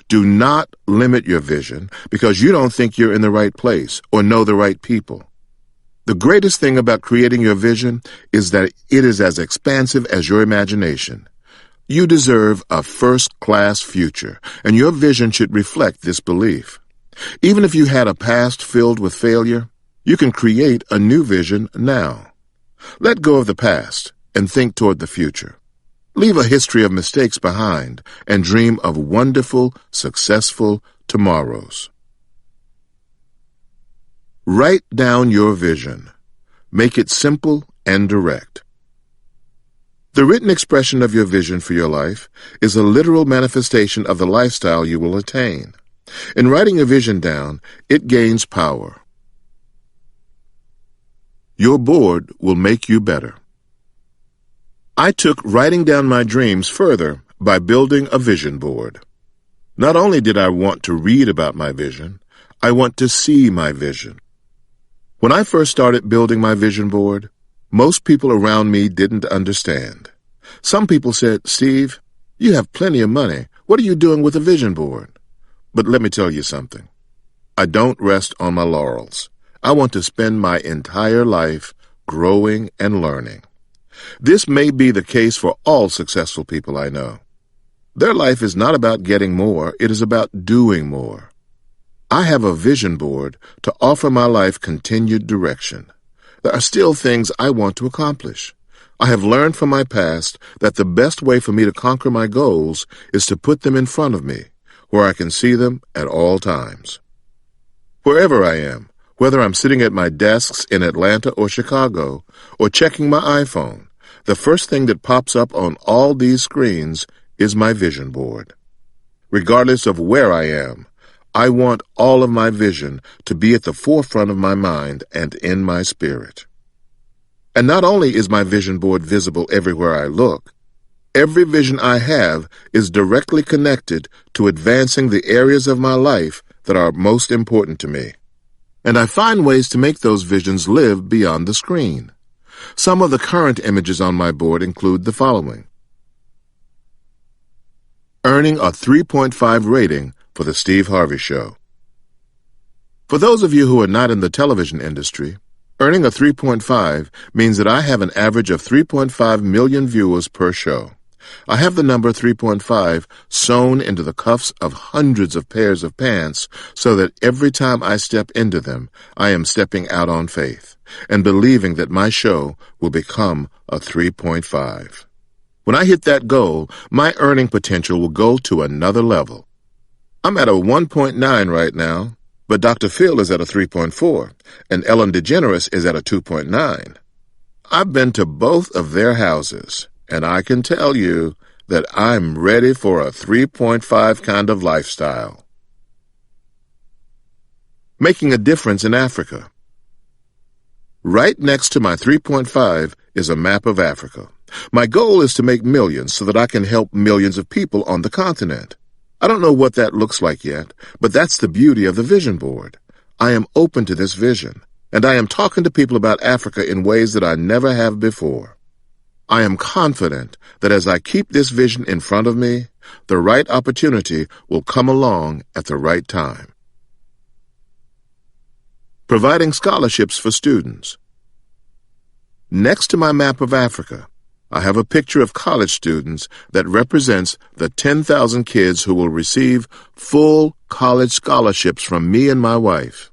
Do not limit your vision because you don't think you're in the right place or know the right people. The greatest thing about creating your vision is that it is as expansive as your imagination. You deserve a first-class future, and your vision should reflect this belief. Even if you had a past filled with failure, you can create a new vision now. Let go of the past and think toward the future. Leave a history of mistakes behind and dream of wonderful, successful tomorrows. Write down your vision. Make it simple and direct. The written expression of your vision for your life is a literal manifestation of the lifestyle you will attain. In writing a vision down, it gains power. Your board will make you better. I took writing down my dreams further by building a vision board. Not only did I want to read about my vision, I want to see my vision. When I first started building my vision board, most people around me didn't understand. Some people said, "Steve, you have plenty of money. What are you doing with a vision board?" But let me tell you something. I don't rest on my laurels. I want to spend my entire life growing and learning. This may be the case for all successful people I know. Their life is not about getting more, it is about doing more. I have a vision board to offer my life continued direction. There are still things I want to accomplish. I have learned from my past that the best way for me to conquer my goals is to put them in front of me, where I can see them at all times. Wherever I am, whether I'm sitting at my desks in Atlanta or Chicago, or checking my iPhone, the first thing that pops up on all these screens is my vision board. Regardless of where I am, I want all of my vision to be at the forefront of my mind and in my spirit. And not only is my vision board visible everywhere I look, every vision I have is directly connected to advancing the areas of my life that are most important to me. And I find ways to make those visions live beyond the screen. Some of the current images on my board include the following: earning a 3.5 rating for The Steve Harvey Show. For those of you who are not in the television industry, earning a 3.5 means that I have an average of 3.5 million viewers per show. I have the number 3.5 sewn into the cuffs of hundreds of pairs of pants so that every time I step into them, I am stepping out on faith and believing that my show will become a 3.5. When I hit that goal, my earning potential will go to another level. I'm at a 1.9 right now, but Dr. Phil is at a 3.4, and Ellen DeGeneres is at a 2.9. I've been to both of their houses, and I can tell you that I'm ready for a 3.5 kind of lifestyle. Making a difference in Africa. Right next to my 3.5 is a map of Africa. My goal is to make millions so that I can help millions of people on the continent. I don't know what that looks like yet, but that's the beauty of the vision board. I am open to this vision, and I am talking to people about Africa in ways that I never have before. I am confident that as I keep this vision in front of me, the right opportunity will come along at the right time. Providing scholarships for students. Next to my map of Africa, I have a picture of college students that represents the 10,000 kids who will receive full college scholarships from me and my wife.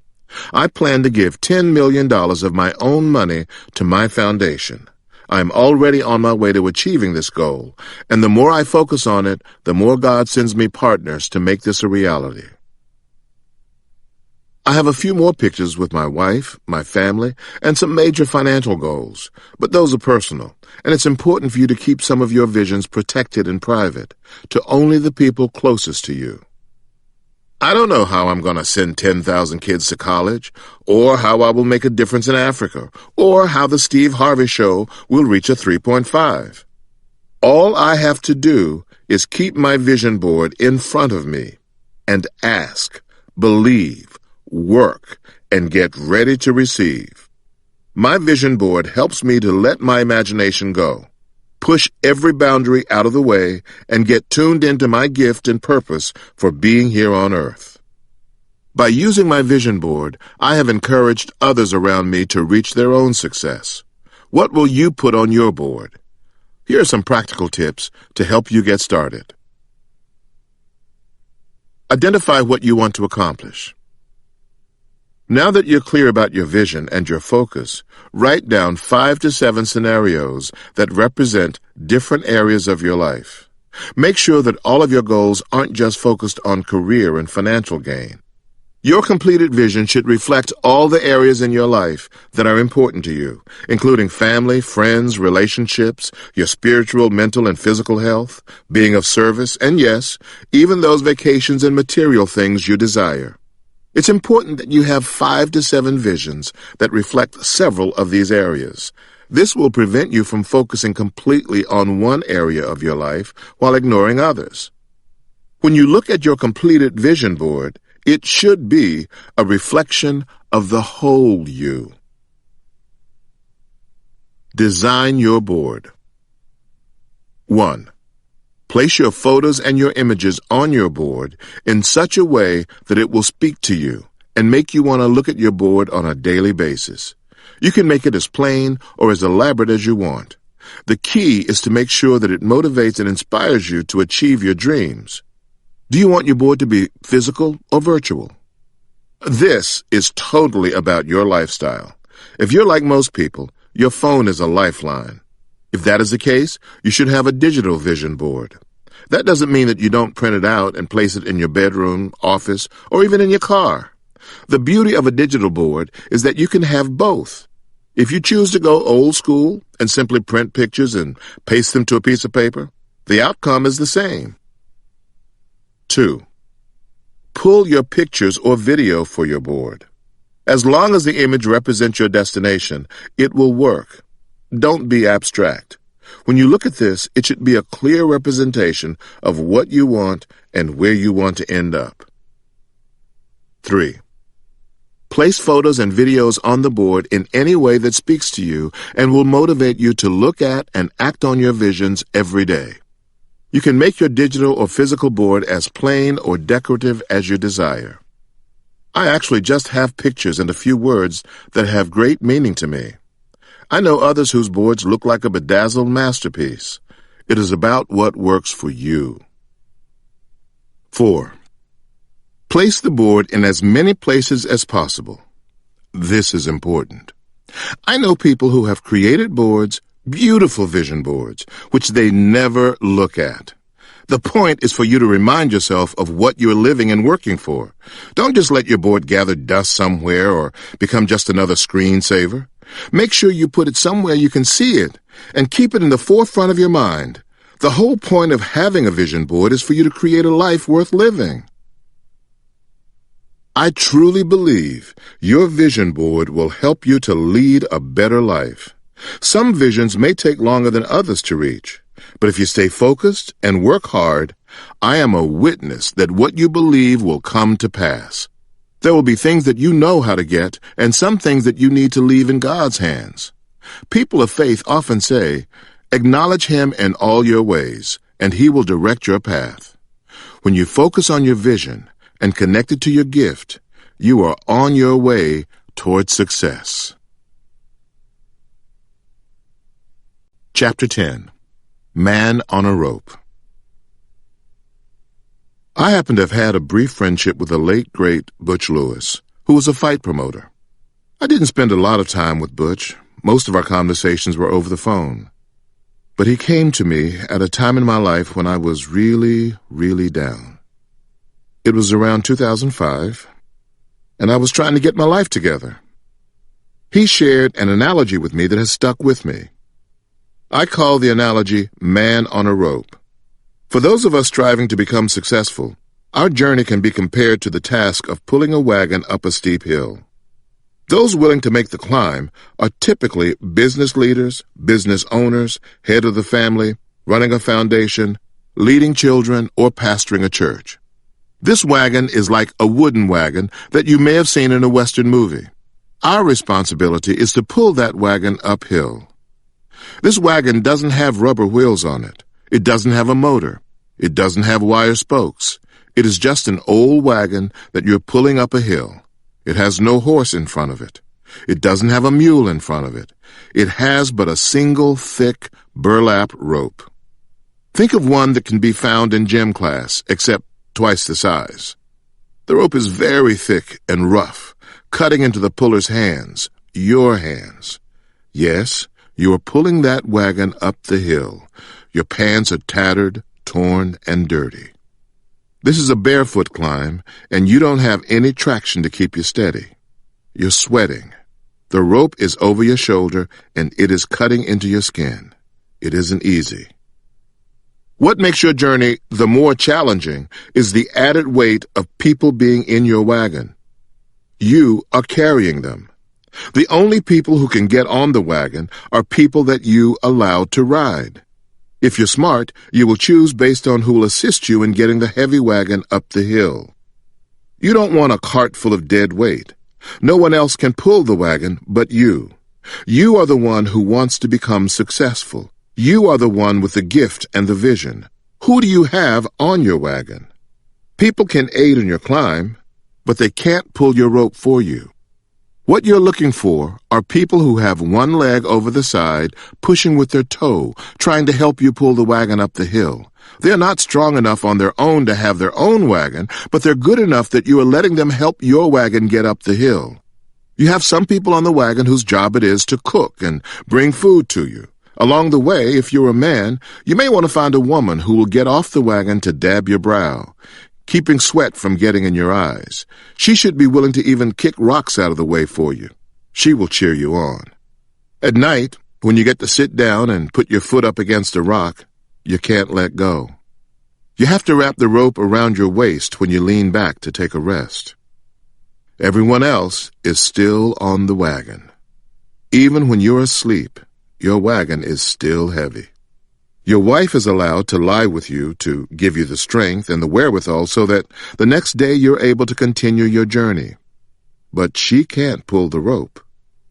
I plan to give $10 million of my own money to my foundation. I am already on my way to achieving this goal, and the more I focus on it, the more God sends me partners to make this a reality. I have a few more pictures with my wife, my family, and some major financial goals, but those are personal, and it's important for you to keep some of your visions protected and private, to only the people closest to you. I don't know how I'm going to send 10,000 kids to college, or how I will make a difference in Africa, or how the Steve Harvey Show will reach a 3.5. All I have to do is keep my vision board in front of me and ask, believe, work, and get ready to receive. My vision board helps me to let my imagination go, push every boundary out of the way, and get tuned into my gift and purpose for being here on earth. By using my vision board, I have encouraged others around me to reach their own success. What will you put on your board? Here are some practical tips to help you get started. Identify what you want to accomplish. Now that you're clear about your vision and your focus, write down 5 to 7 scenarios that represent different areas of your life. Make sure that all of your goals aren't just focused on career and financial gain. Your completed vision should reflect all the areas in your life that are important to you, including family, friends, relationships, your spiritual, mental, and physical health, being of service, and yes, even those vacations and material things you desire. It's important that you have 5 to 7 visions that reflect several of these areas. This will prevent you from focusing completely on one area of your life while ignoring others. When you look at your completed vision board, it should be a reflection of the whole you. Design your board. 1. Place your photos and your images on your board in such a way that it will speak to you and make you want to look at your board on a daily basis. You can make it as plain or as elaborate as you want. The key is to make sure that it motivates and inspires you to achieve your dreams. Do you want your board to be physical or virtual? This is totally about your lifestyle. If you're like most people, your phone is a lifeline. If that is the case, you should have a digital vision board. That doesn't mean that you don't print it out and place it in your bedroom, office, or even in your car. The beauty of a digital board is that you can have both. If you choose to go old school and simply print pictures and paste them to a piece of paper, the outcome is the same. 2. Pull your pictures or video for your board. As long as the image represents your destination, it will work. Don't be abstract. When you look at this, it should be a clear representation of what you want and where you want to end up. 3. Place photos and videos on the board in any way that speaks to you and will motivate you to look at and act on your visions every day. You can make your digital or physical board as plain or decorative as you desire. I actually just have pictures and a few words that have great meaning to me. I know others whose boards look like a bedazzled masterpiece. It is about what works for you. 4. Place the board in as many places as possible. This is important. I know people who have created boards, beautiful vision boards, which they never look at. The point is for you to remind yourself of what you're living and working for. Don't just let your board gather dust somewhere or become just another screensaver. Make sure you put it somewhere you can see it and keep it in the forefront of your mind. The whole point of having a vision board is for you to create a life worth living. I truly believe your vision board will help you to lead a better life. Some visions may take longer than others to reach, but if you stay focused and work hard, I am a witness that what you believe will come to pass. There will be things that you know how to get and some things that you need to leave in God's hands. People of faith often say, acknowledge Him in all your ways, and He will direct your path. When you focus on your vision and connect it to your gift, you are on your way toward success. Chapter 10. Man on a Rope. I happen to have had a brief friendship with the late, great Butch Lewis, who was a fight promoter. I didn't spend a lot of time with Butch. Most of our conversations were over the phone. But he came to me at a time in my life when I was really, really down. It was around 2005, and I was trying to get my life together. He shared an analogy with me that has stuck with me. I call the analogy man on a rope. For those of us striving to become successful, our journey can be compared to the task of pulling a wagon up a steep hill. Those willing to make the climb are typically business leaders, business owners, head of the family, running a foundation, leading children, or pastoring a church. This wagon is like a wooden wagon that you may have seen in a Western movie. Our responsibility is to pull that wagon uphill. This wagon doesn't have rubber wheels on it. It doesn't have a motor. It doesn't have wire spokes. It is just an old wagon that you're pulling up a hill. It has no horse in front of it. It doesn't have a mule in front of it. It has but a single thick burlap rope. Think of one that can be found in gym class, except twice the size. The rope is very thick and rough, cutting into the puller's hands, your hands. Yes, you are pulling that wagon up the hill. Your pants are tattered, torn, and dirty. This is a barefoot climb, and you don't have any traction to keep you steady. You're sweating. The rope is over your shoulder, and it is cutting into your skin. It isn't easy. What makes your journey the more challenging is the added weight of people being in your wagon. You are carrying them. The only people who can get on the wagon are people that you allow to ride. If you're smart, you will choose based on who will assist you in getting the heavy wagon up the hill. You don't want a cart full of dead weight. No one else can pull the wagon but you. You are the one who wants to become successful. You are the one with the gift and the vision. Who do you have on your wagon? People can aid in your climb, but they can't pull your rope for you. What you're looking for are people who have one leg over the side, pushing with their toe, trying to help you pull the wagon up the hill. They're not strong enough on their own to have their own wagon, but they're good enough that you are letting them help your wagon get up the hill. You have some people on the wagon whose job it is to cook and bring food to you. Along the way, if you're a man, you may want to find a woman who will get off the wagon to dab your brow, keeping sweat from getting in your eyes. She should be willing to even kick rocks out of the way for you. She will cheer you on. At night, when you get to sit down and put your foot up against a rock, you can't let go. You have to wrap the rope around your waist when you lean back to take a rest. Everyone else is still on the wagon. Even when you're asleep, your wagon is still heavy. Your wife is allowed to lie with you to give you the strength and the wherewithal so that the next day you're able to continue your journey. But she can't pull the rope.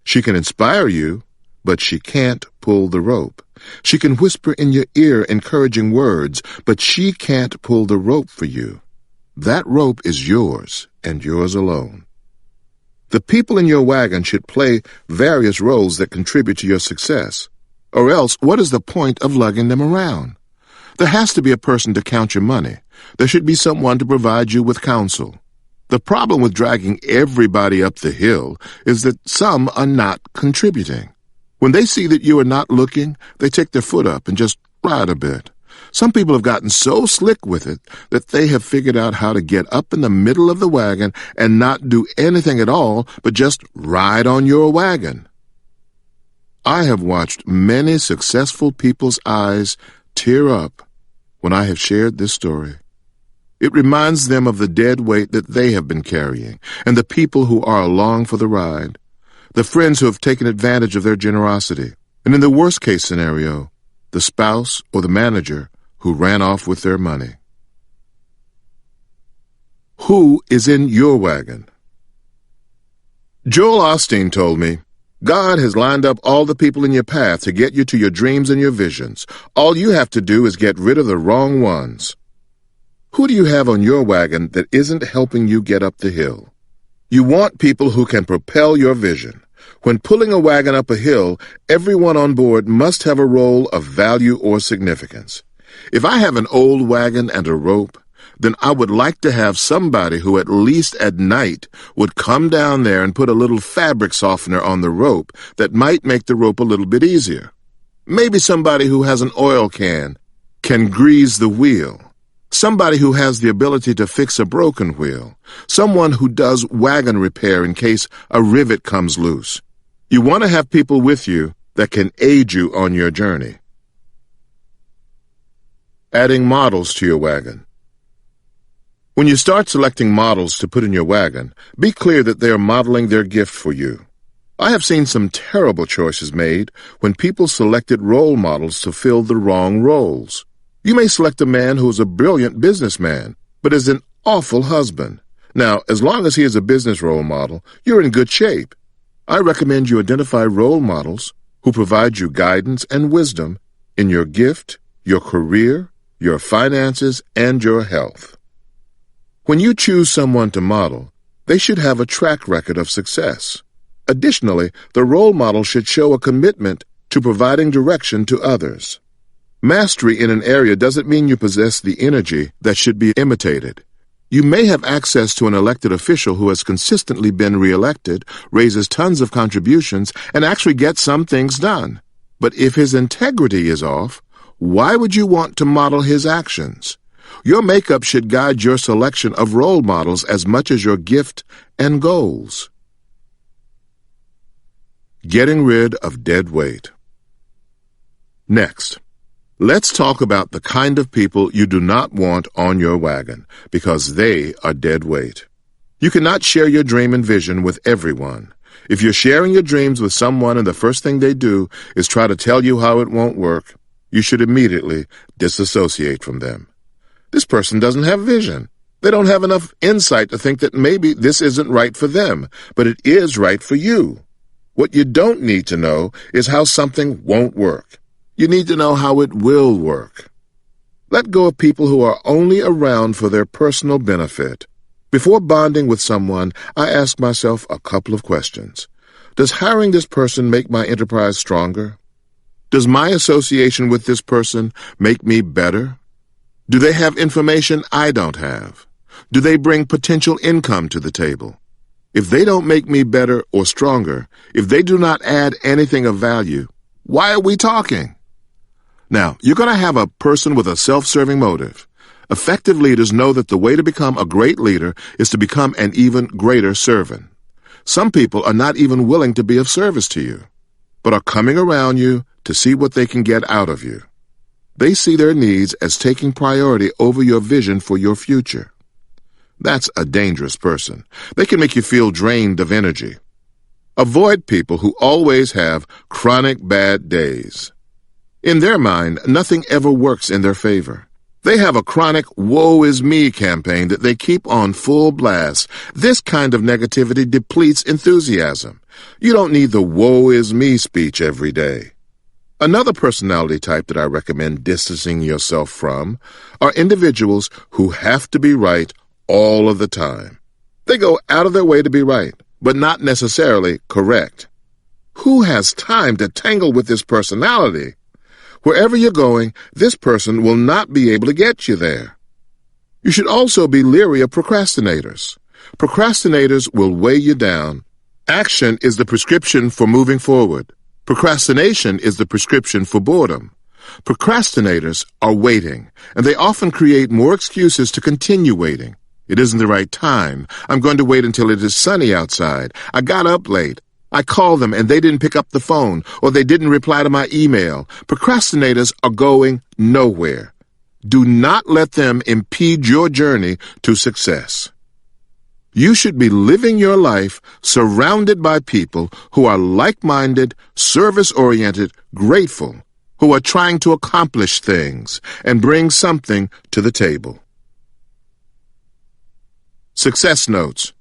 She can inspire you, but she can't pull the rope. She can whisper in your ear encouraging words, but she can't pull the rope for you. That rope is yours and yours alone. The people in your wagon should play various roles that contribute to your success. Or else, what is the point of lugging them around? There has to be a person to count your money. There should be someone to provide you with counsel. The problem with dragging everybody up the hill is that some are not contributing. When they see that you are not looking, they take their foot up and just ride a bit. Some people have gotten so slick with it that they have figured out how to get up in the middle of the wagon and not do anything at all but just ride on your wagon. I have watched many successful people's eyes tear up when I have shared this story. It reminds them of the dead weight that they have been carrying and the people who are along for the ride, the friends who have taken advantage of their generosity, and in the worst-case scenario, the spouse or the manager who ran off with their money. Who is in your wagon? Joel Osteen told me, God has lined up all the people in your path to get you to your dreams and your visions. All you have to do is get rid of the wrong ones. Who do you have on your wagon that isn't helping you get up the hill? You want people who can propel your vision. When pulling a wagon up a hill, everyone on board must have a role of value or significance. If I have an old wagon and a rope, then I would like to have somebody who at least at night would come down there and put a little fabric softener on the rope that might make the rope a little bit easier. Maybe somebody who has an oil can grease the wheel. Somebody who has the ability to fix a broken wheel. Someone who does wagon repair in case a rivet comes loose. You want to have people with you that can aid you on your journey. Adding models to your wagon. When you start selecting models to put in your wagon, be clear that they are modeling their gift for you. I have seen some terrible choices made when people selected role models to fill the wrong roles. You may select a man who is a brilliant businessman, but is an awful husband. Now, as long as he is a business role model, you're in good shape. I recommend you identify role models who provide you guidance and wisdom in your gift, your career, your finances, and your health. When you choose someone to model, they should have a track record of success. Additionally, the role model should show a commitment to providing direction to others. Mastery in an area doesn't mean you possess the energy that should be imitated. You may have access to an elected official who has consistently been reelected, raises tons of contributions, and actually gets some things done. But if his integrity is off, why would you want to model his actions? Your makeup should guide your selection of role models as much as your gift and goals. Getting rid of dead weight. Next, let's talk about the kind of people you do not want on your wagon, because they are dead weight. You cannot share your dream and vision with everyone. If you're sharing your dreams with someone and the first thing they do is try to tell you how it won't work, you should immediately disassociate from them. This person doesn't have vision. They don't have enough insight to think that maybe this isn't right for them, but it is right for you. What you don't need to know is how something won't work. You need to know how it will work. Let go of people who are only around for their personal benefit. Before bonding with someone, I ask myself a couple of questions. Does hiring this person make my enterprise stronger? Does my association with this person make me better? Do they have information I don't have? Do they bring potential income to the table? If they don't make me better or stronger, if they do not add anything of value, why are we talking? Now, you're going to have a person with a self-serving motive. Effective leaders know that the way to become a great leader is to become an even greater servant. Some people are not even willing to be of service to you, but are coming around you to see what they can get out of you. They see their needs as taking priority over your vision for your future. That's a dangerous person. They can make you feel drained of energy. Avoid people who always have chronic bad days. In their mind, nothing ever works in their favor. They have a chronic woe is me campaign that they keep on full blast. This kind of negativity depletes enthusiasm. You don't need the woe is me speech every day. Another personality type that I recommend distancing yourself from are individuals who have to be right all of the time. They go out of their way to be right, but not necessarily correct. Who has time to tangle with this personality? Wherever you're going, this person will not be able to get you there. You should also be leery of procrastinators. Procrastinators will weigh you down. Action is the prescription for moving forward. Procrastination is the prescription for boredom. Procrastinators are waiting, and they often create more excuses to continue waiting. It isn't the right time. I'm going to wait until it is sunny outside. I got up late. I called them and they didn't pick up the phone, or they didn't reply to my email. Procrastinators are going nowhere. Do not let them impede your journey to success. You should be living your life surrounded by people who are like-minded, service-oriented, grateful, who are trying to accomplish things and bring something to the table. Success notes.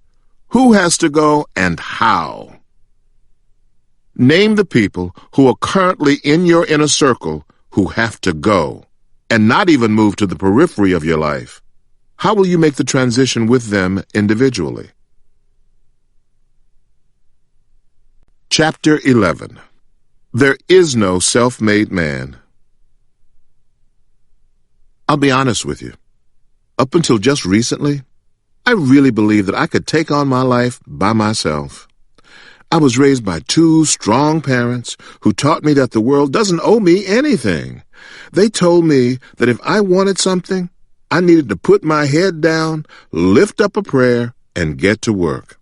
Who has to go and how? Name the people who are currently in your inner circle who have to go and not even move to the periphery of your life. How will you make the transition with them individually? Chapter 11. There is no self-made man. I'll be honest with you. Up until just recently, I really believed that I could take on my life by myself. I was raised by two strong parents who taught me that the world doesn't owe me anything. They told me that if I wanted something, I needed to put my head down, lift up a prayer, and get to work.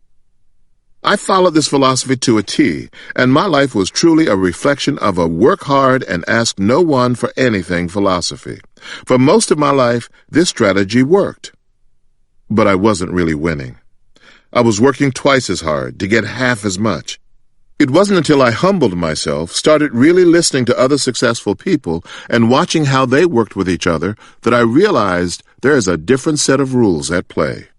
I followed this philosophy to a T, and my life was truly a reflection of a work hard and ask no one for anything philosophy. For most of my life, this strategy worked. But I wasn't really winning. I was working twice as hard to get half as much. It wasn't until I humbled myself, started really listening to other successful people, and watching how they worked with each other that I realized there is a different set of rules at play.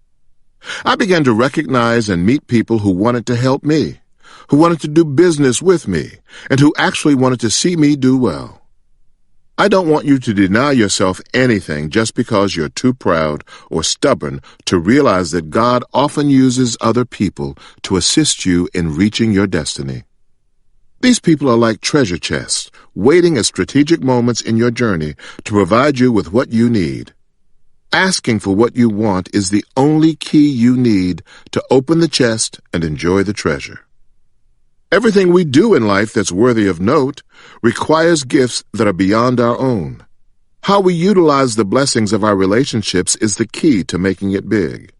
I began to recognize and meet people who wanted to help me, who wanted to do business with me, and who actually wanted to see me do well. I don't want you to deny yourself anything just because you're too proud or stubborn to realize that God often uses other people to assist you in reaching your destiny. These people are like treasure chests, waiting at strategic moments in your journey to provide you with what you need. Asking for what you want is the only key you need to open the chest and enjoy the treasure. Everything we do in life that's worthy of note requires gifts that are beyond our own. How we utilize the blessings of our relationships is the key to making it big.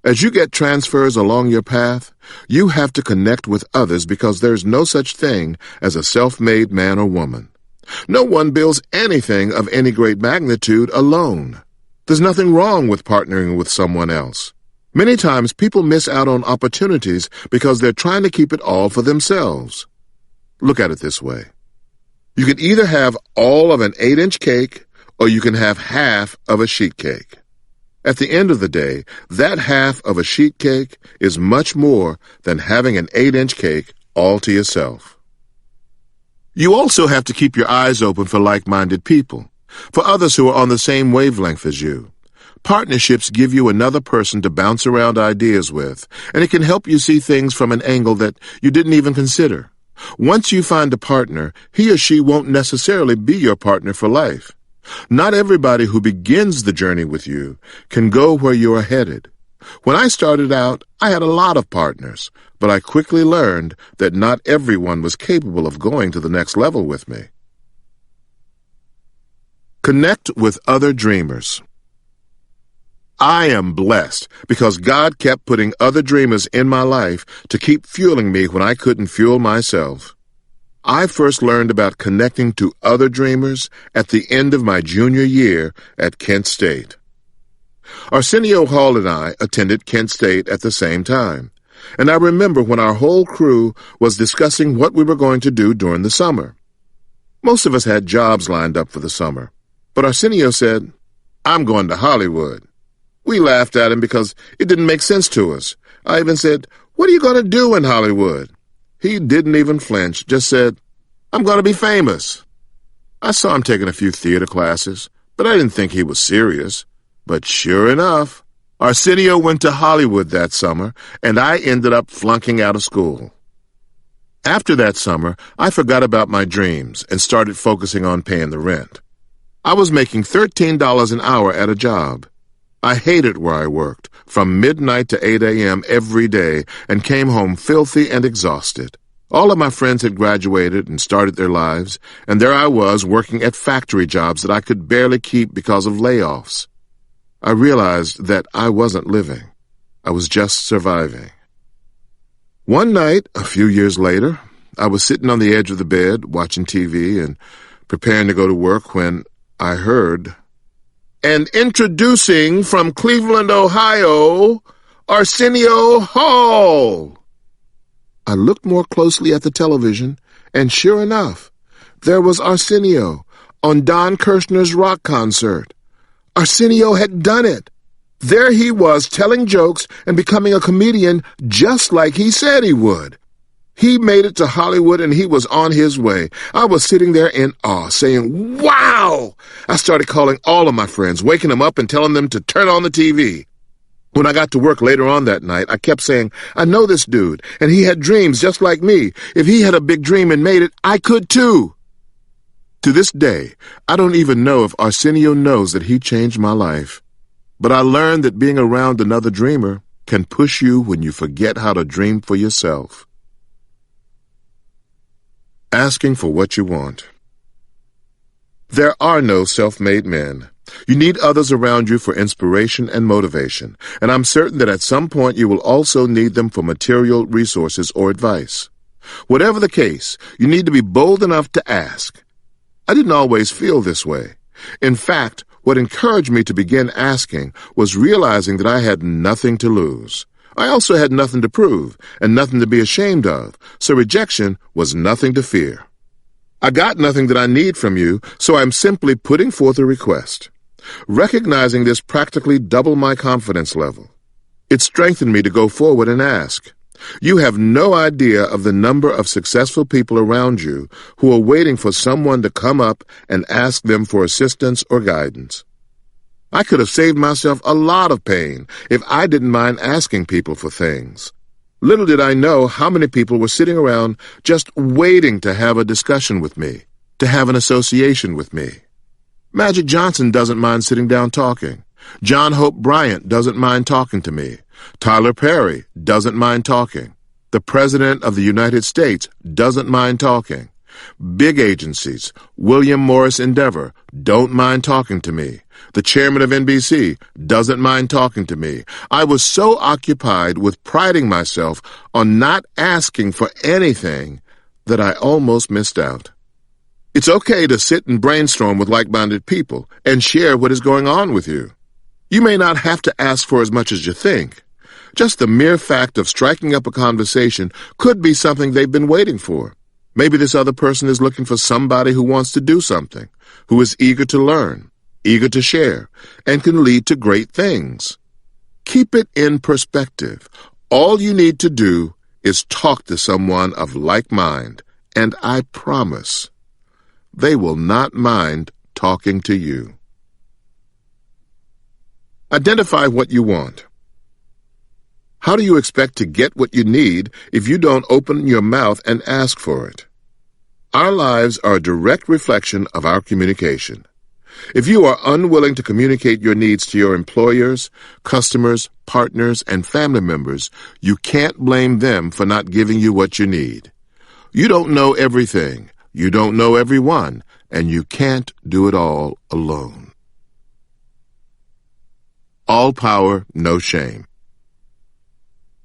As you get transfers along your path, you have to connect with others because there's no such thing as a self-made man or woman. No one builds anything of any great magnitude alone. There's nothing wrong with partnering with someone else. Many times people miss out on opportunities because they're trying to keep it all for themselves. Look at it this way. You can either have all of an 8-inch cake or you can have half of a sheet cake. At the end of the day, that half of a sheet cake is much more than having an 8-inch cake all to yourself. You also have to keep your eyes open for like-minded people, for others who are on the same wavelength as you. Partnerships give you another person to bounce around ideas with, and it can help you see things from an angle that you didn't even consider. Once you find a partner, he or she won't necessarily be your partner for life. Not everybody who begins the journey with you can go where you are headed. When I started out, I had a lot of partners, but I quickly learned that not everyone was capable of going to the next level with me. Connect with other dreamers. I am blessed because God kept putting other dreamers in my life to keep fueling me when I couldn't fuel myself. I first learned about connecting to other dreamers at the end of my junior year at Kent State. Arsenio Hall and I attended Kent State at the same time, and I remember when our whole crew was discussing what we were going to do during the summer. Most of us had jobs lined up for the summer, but Arsenio said, "I'm going to Hollywood." We laughed at him because it didn't make sense to us. I even said, "What are you going to do in Hollywood?" He didn't even flinch, just said, "I'm going to be famous." I saw him taking a few theater classes, but I didn't think he was serious. But sure enough, Arsenio went to Hollywood that summer, and I ended up flunking out of school. After that summer, I forgot about my dreams and started focusing on paying the rent. I was making $13 an hour at a job. I hated where I worked, from midnight to 8 a.m. every day, and came home filthy and exhausted. All of my friends had graduated and started their lives, and there I was working at factory jobs that I could barely keep because of layoffs. I realized that I wasn't living. I was just surviving. One night, a few years later, I was sitting on the edge of the bed, watching TV and preparing to go to work when I heard, "And introducing from Cleveland, Ohio, Arsenio Hall." I looked more closely at the television, and sure enough, there was Arsenio on Don Kirshner's rock concert. Arsenio had done it. There he was telling jokes and becoming a comedian just like he said he would. He made it to Hollywood and he was on his way. I was sitting there in awe, saying, "Wow!" I started calling all of my friends, waking them up and telling them to turn on the TV. When I got to work later on that night, I kept saying, "I know this dude, and he had dreams just like me. If he had a big dream and made it, I could too." To this day, I don't even know if Arsenio knows that he changed my life. But I learned that being around another dreamer can push you when you forget how to dream for yourself. Asking for what you want. There are no self-made men. You need others around you for inspiration and motivation, and I'm certain that at some point you will also need them for material resources or advice. Whatever the case, you need to be bold enough to ask. I didn't always feel this way. In fact, what encouraged me to begin asking was realizing that I had nothing to lose. I also had nothing to prove and nothing to be ashamed of, so rejection was nothing to fear. I got nothing that I need from you, so I'm simply putting forth a request. Recognizing this practically doubled my confidence level. It strengthened me to go forward and ask. You have no idea of the number of successful people around you who are waiting for someone to come up and ask them for assistance or guidance. I could have saved myself a lot of pain if I didn't mind asking people for things. Little did I know how many people were sitting around just waiting to have a discussion with me, to have an association with me. Magic Johnson doesn't mind sitting down talking. John Hope Bryant doesn't mind talking to me. Tyler Perry doesn't mind talking. The President of the United States doesn't mind talking. Big agencies, William Morris Endeavor, don't mind talking to me. The chairman of NBC doesn't mind talking to me. I was so occupied with priding myself on not asking for anything that I almost missed out. It's okay to sit and brainstorm with like-minded people and share what is going on with you. You may not have to ask for as much as you think. Just the mere fact of striking up a conversation could be something they've been waiting for. Maybe this other person is looking for somebody who wants to do something, who is eager to learn, eager to share, and can lead to great things. Keep it in perspective. All you need to do is talk to someone of like mind, and I promise they will not mind talking to you. Identify what you want. How do you expect to get what you need if you don't open your mouth and ask for it? Our lives are a direct reflection of our communication. If you are unwilling to communicate your needs to your employers, customers, partners, and family members, you can't blame them for not giving you what you need. You don't know everything. You don't know everyone, and you can't do it all alone. All power, no shame.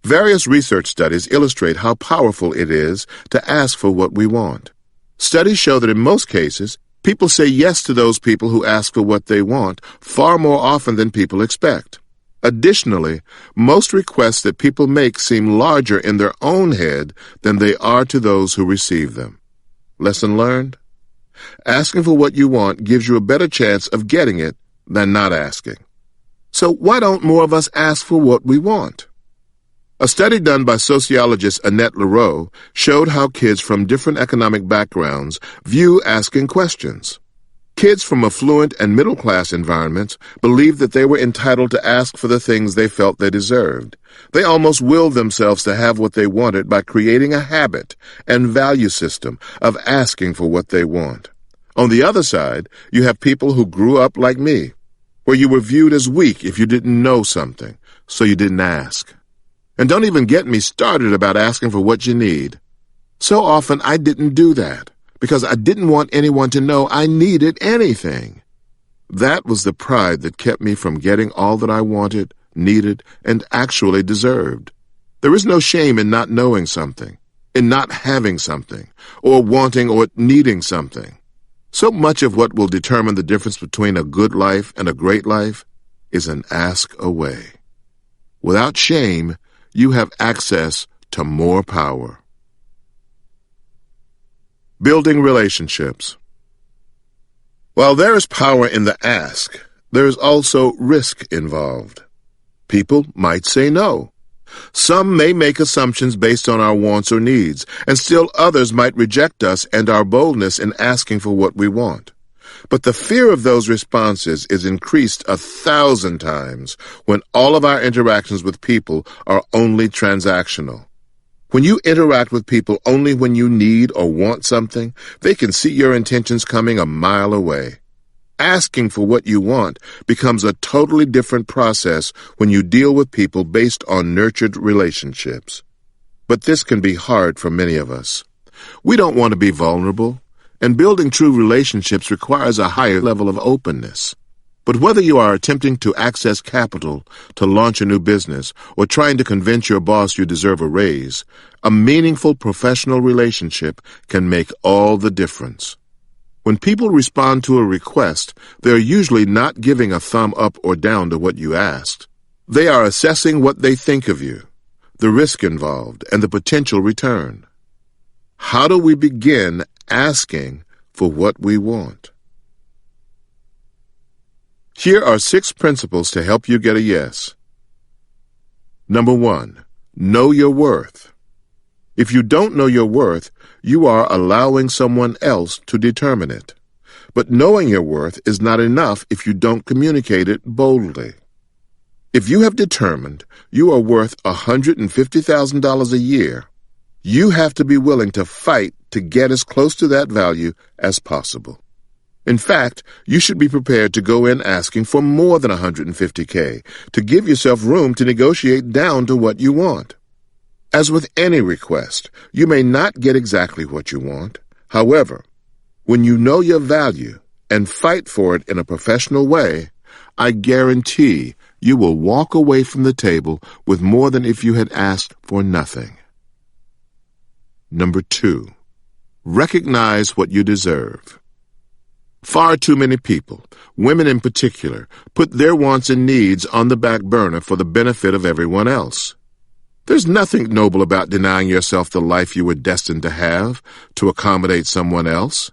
Various research studies illustrate how powerful it is to ask for what we want. Studies show that in most cases, people say yes to those people who ask for what they want far more often than people expect. Additionally, most requests that people make seem larger in their own head than they are to those who receive them. Lesson learned? Asking for what you want gives you a better chance of getting it than not asking. So why don't more of us ask for what we want? A study done by sociologist Annette Leroux showed how kids from different economic backgrounds view asking questions. Kids from affluent and middle-class environments believed that they were entitled to ask for the things they felt they deserved. They almost willed themselves to have what they wanted by creating a habit and value system of asking for what they want. On the other side, you have people who grew up like me, where you were viewed as weak if you didn't know something, so you didn't ask. And don't even get me started about asking for what you need. So often I didn't do that, because I didn't want anyone to know I needed anything. That was the pride that kept me from getting all that I wanted, needed, and actually deserved. There is no shame in not knowing something, in not having something, or wanting or needing something. So much of what will determine the difference between a good life and a great life is an ask away. Without shame, you have access to more power. Building relationships. While there is power in the ask, there is also risk involved. People might say no. Some may make assumptions based on our wants or needs, and still others might reject us and our boldness in asking for what we want. But the fear of those responses is increased 1,000 times when all of our interactions with people are only transactional. When you interact with people only when you need or want something, they can see your intentions coming a mile away. Asking for what you want becomes a totally different process when you deal with people based on nurtured relationships. But this can be hard for many of us. We don't want to be vulnerable, and building true relationships requires a higher level of openness. But whether you are attempting to access capital to launch a new business or trying to convince your boss you deserve a raise, a meaningful professional relationship can make all the difference. When people respond to a request, they are usually not giving a thumb up or down to what you asked. They are assessing what they think of you, the risk involved, and the potential return. How do we begin asking for what we want? Here are 6 principles to help you get a yes. Number 1, know your worth. If you don't know your worth, you are allowing someone else to determine it. But knowing your worth is not enough if you don't communicate it boldly. If you have determined you are worth $150,000 a year, you have to be willing to fight to get as close to that value as possible. In fact, you should be prepared to go in asking for more than $150K to give yourself room to negotiate down to what you want. As with any request, you may not get exactly what you want. However, when you know your value and fight for it in a professional way, I guarantee you will walk away from the table with more than if you had asked for nothing. Number 2, recognize what you deserve. Far too many people, women in particular, put their wants and needs on the back burner for the benefit of everyone else. There's nothing noble about denying yourself the life you were destined to have to accommodate someone else.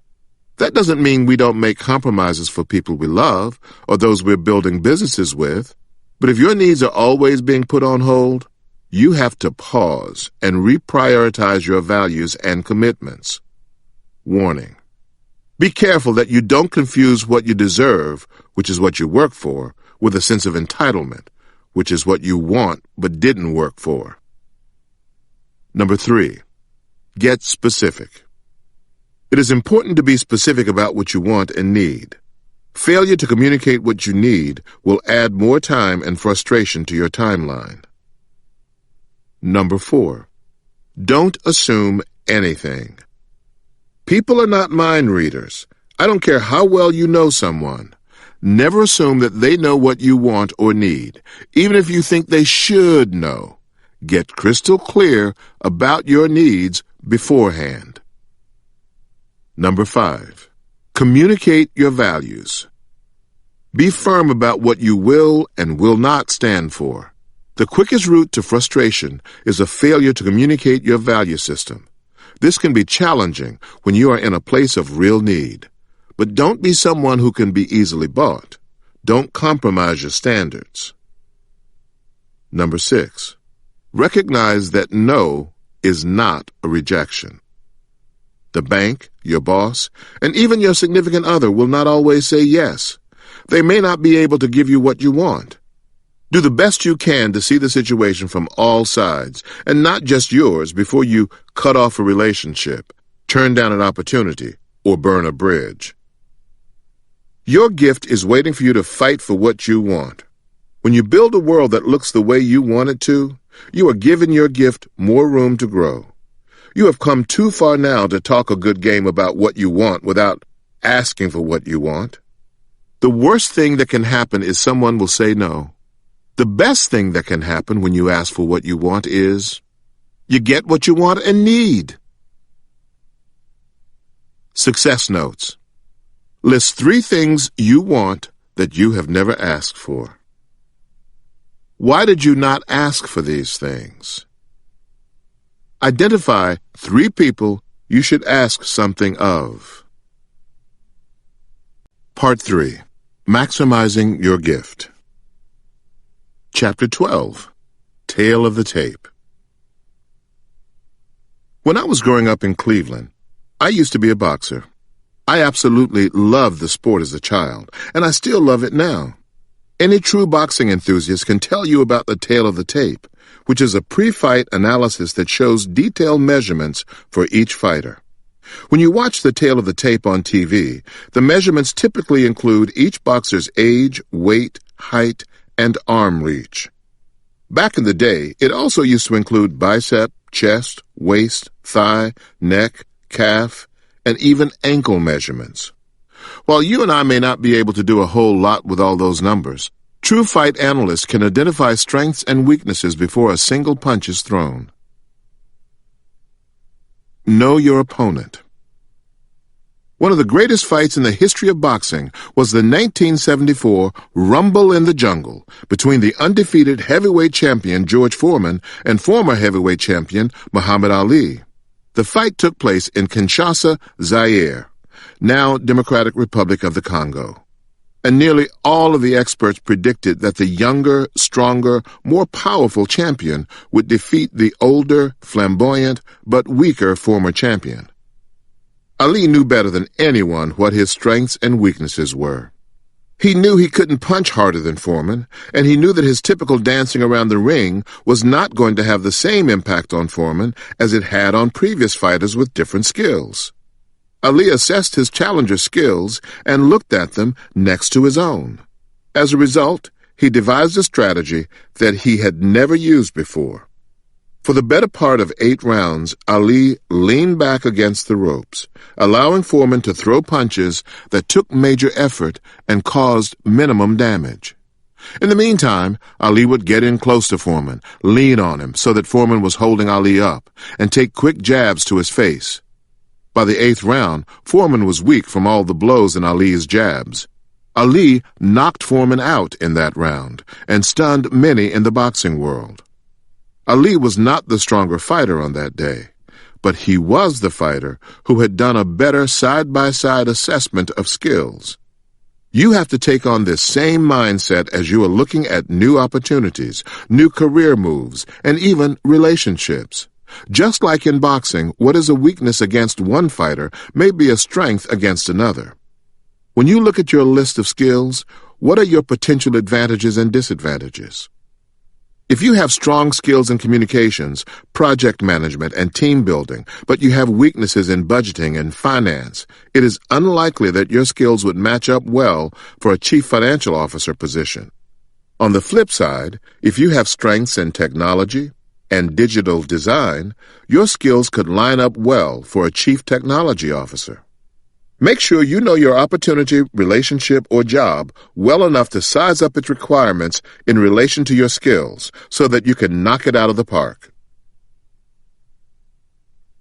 That doesn't mean we don't make compromises for people we love or those we're building businesses with. But if your needs are always being put on hold, you have to pause and reprioritize your values and commitments. Warning. Be careful that you don't confuse what you deserve, which is what you work for, with a sense of entitlement, which is what you want but didn't work for. Number 3, get specific. It is important to be specific about what you want and need. Failure to communicate what you need will add more time and frustration to your timeline. Number 4, don't assume anything. People are not mind readers. I don't care how well you know someone. Never assume that they know what you want or need, even if you think they should know. Get crystal clear about your needs beforehand. Number 5. Communicate your values. Be firm about what you will and will not stand for. The quickest route to frustration is a failure to communicate your value system. This can be challenging when you are in a place of real need. But don't be someone who can be easily bought. Don't compromise your standards. Number 6. Recognize that no is not a rejection. The bank, your boss, and even your significant other will not always say yes. They may not be able to give you what you want. Do the best you can to see the situation from all sides, and not just yours, before you cut off a relationship, turn down an opportunity, or burn a bridge. Your gift is waiting for you to fight for what you want. When you build a world that looks the way you want it to, you are giving your gift more room to grow. You have come too far now to talk a good game about what you want without asking for what you want. The worst thing that can happen is someone will say no. The best thing that can happen when you ask for what you want is you get what you want and need. Success notes. List 3 things you want that you have never asked for. Why did you not ask for these things? Identify 3 people you should ask something of. Part 3. Maximizing your gift. Chapter 12. Tale of the Tape. When I was growing up in Cleveland, I used to be a boxer. I absolutely loved the sport as a child, and I still love it now. Any true boxing enthusiast can tell you about the tale of the tape, which is a pre-fight analysis that shows detailed measurements for each fighter. When you watch the tale of the tape on TV, the measurements typically include each boxer's age, weight, height, and arm reach. Back in the day, it also used to include bicep, chest, waist, thigh, neck, calf, and even ankle measurements. While you and I may not be able to do a whole lot with all those numbers, true fight analysts can identify strengths and weaknesses before a single punch is thrown. Know your opponent. One of the greatest fights in the history of boxing was the 1974 Rumble in the Jungle between the undefeated heavyweight champion George Foreman and former heavyweight champion Muhammad Ali. The fight took place in Kinshasa, Zaire, now Democratic Republic of the Congo. And nearly all of the experts predicted that the younger, stronger, more powerful champion would defeat the older, flamboyant, but weaker former champion. Ali knew better than anyone what his strengths and weaknesses were. He knew he couldn't punch harder than Foreman, and he knew that his typical dancing around the ring was not going to have the same impact on Foreman as it had on previous fighters with different skills. Ali assessed his challenger's skills and looked at them next to his own. As a result, he devised a strategy that he had never used before. For the better part of 8 rounds, Ali leaned back against the ropes, allowing Foreman to throw punches that took major effort and caused minimum damage. In the meantime, Ali would get in close to Foreman, lean on him so that Foreman was holding Ali up, and take quick jabs to his face. By the 8th round, Foreman was weak from all the blows and Ali's jabs. Ali knocked Foreman out in that round and stunned many in the boxing world. Ali was not the stronger fighter on that day, but he was the fighter who had done a better side-by-side assessment of skills. You have to take on this same mindset as you are looking at new opportunities, new career moves, and even relationships. Just like in boxing, what is a weakness against one fighter may be a strength against another. When you look at your list of skills, what are your potential advantages and disadvantages? If you have strong skills in communications, project management, and team building, but you have weaknesses in budgeting and finance, it is unlikely that your skills would match up well for a chief financial officer position. On the flip side, if you have strengths in technology and digital design, your skills could line up well for a chief technology officer. Make sure you know your opportunity, relationship, or job well enough to size up its requirements in relation to your skills so that you can knock it out of the park.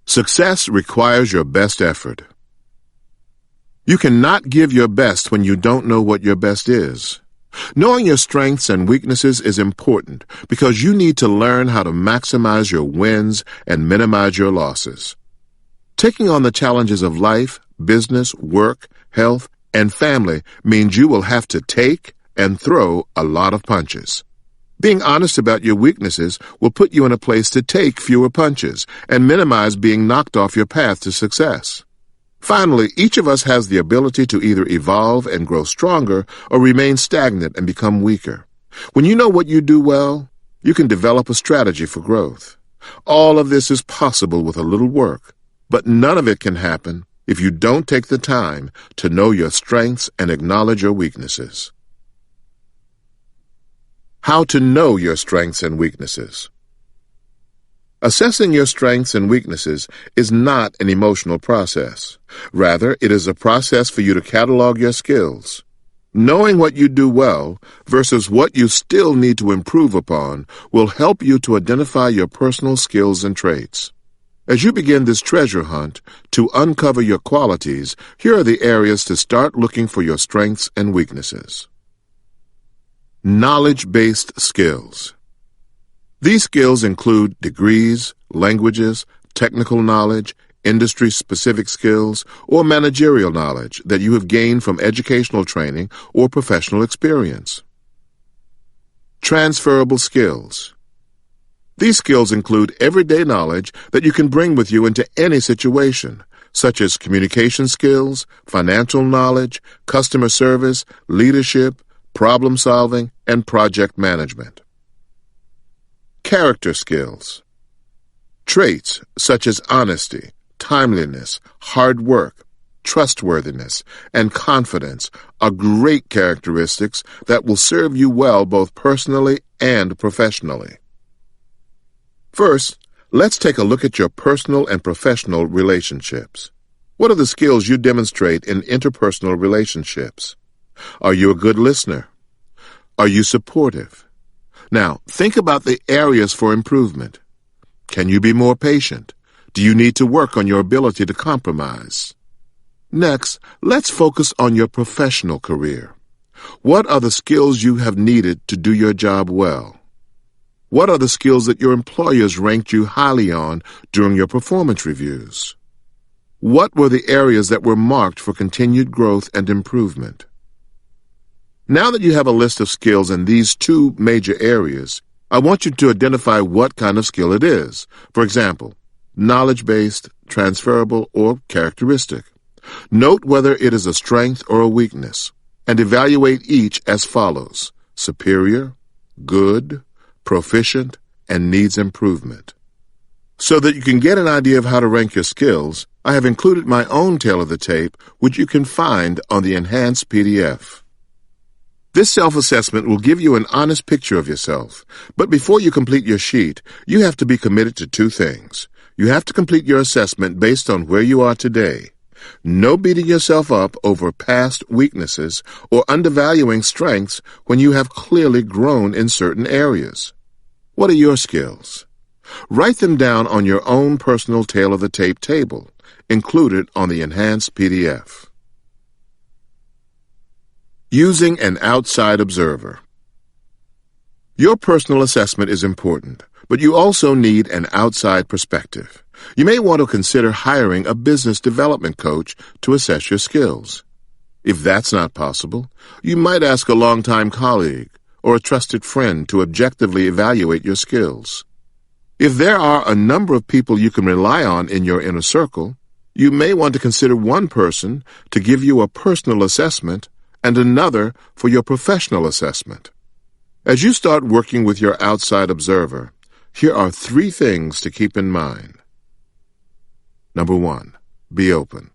Success requires your best effort. You cannot give your best when you don't know what your best is. Knowing your strengths and weaknesses is important because you need to learn how to maximize your wins and minimize your losses. Taking on the challenges of life, business, work, health, and family means you will have to take and throw a lot of punches. Being honest about your weaknesses will put you in a place to take fewer punches and minimize being knocked off your path to success. Finally, each of us has the ability to either evolve and grow stronger or remain stagnant and become weaker. When you know what you do well, you can develop a strategy for growth. All of this is possible with a little work, but none of it can happen if you don't take the time to know your strengths and acknowledge your weaknesses. How to know your strengths and weaknesses. Assessing your strengths and weaknesses is not an emotional process. Rather, it is a process for you to catalog your skills. Knowing what you do well versus what you still need to improve upon will help you to identify your personal skills and traits. As you begin this treasure hunt to uncover your qualities, here are the areas to start looking for your strengths and weaknesses. Knowledge-based skills. These skills include degrees, languages, technical knowledge, industry-specific skills, or managerial knowledge that you have gained from educational training or professional experience. Transferable skills. These skills include everyday knowledge that you can bring with you into any situation, such as communication skills, financial knowledge, customer service, leadership, problem solving, and project management. Character skills. Traits such as honesty, timeliness, hard work, trustworthiness, and confidence are great characteristics that will serve you well both personally and professionally. First, let's take a look at your personal and professional relationships. What are the skills you demonstrate in interpersonal relationships? Are you a good listener? Are you supportive? Now, think about the areas for improvement. Can you be more patient? Do you need to work on your ability to compromise? Next, let's focus on your professional career. What are the skills you have needed to do your job well? What are the skills that your employers ranked you highly on during your performance reviews? What were the areas that were marked for continued growth and improvement? Now that you have a list of skills in these two major areas, I want you to identify what kind of skill it is. For example, knowledge-based, transferable, or characteristic. Note whether it is a strength or a weakness, and evaluate each as follows: superior, good, proficient, and needs improvement. So that you can get an idea of how to rank your skills, I have included my own tale of the tape, which you can find on the enhanced PDF. This self-assessment will give you an honest picture of yourself, but before you complete your sheet, you have to be committed to two things. You have to complete your assessment based on where you are today. No beating yourself up over past weaknesses or undervaluing strengths when you have clearly grown in certain areas. What are your skills? Write them down on your own personal tale of the tape table, included on the enhanced PDF. Using an outside observer. Your personal assessment is important, but you also need an outside perspective. You may want to consider hiring a business development coach to assess your skills. If that's not possible, you might ask a longtime colleague or a trusted friend to objectively evaluate your skills. If there are a number of people you can rely on in your inner circle, you may want to consider one person to give you a personal assessment and another for your professional assessment. As you start working with your outside observer, here are 3 things to keep in mind. Number 1, be open.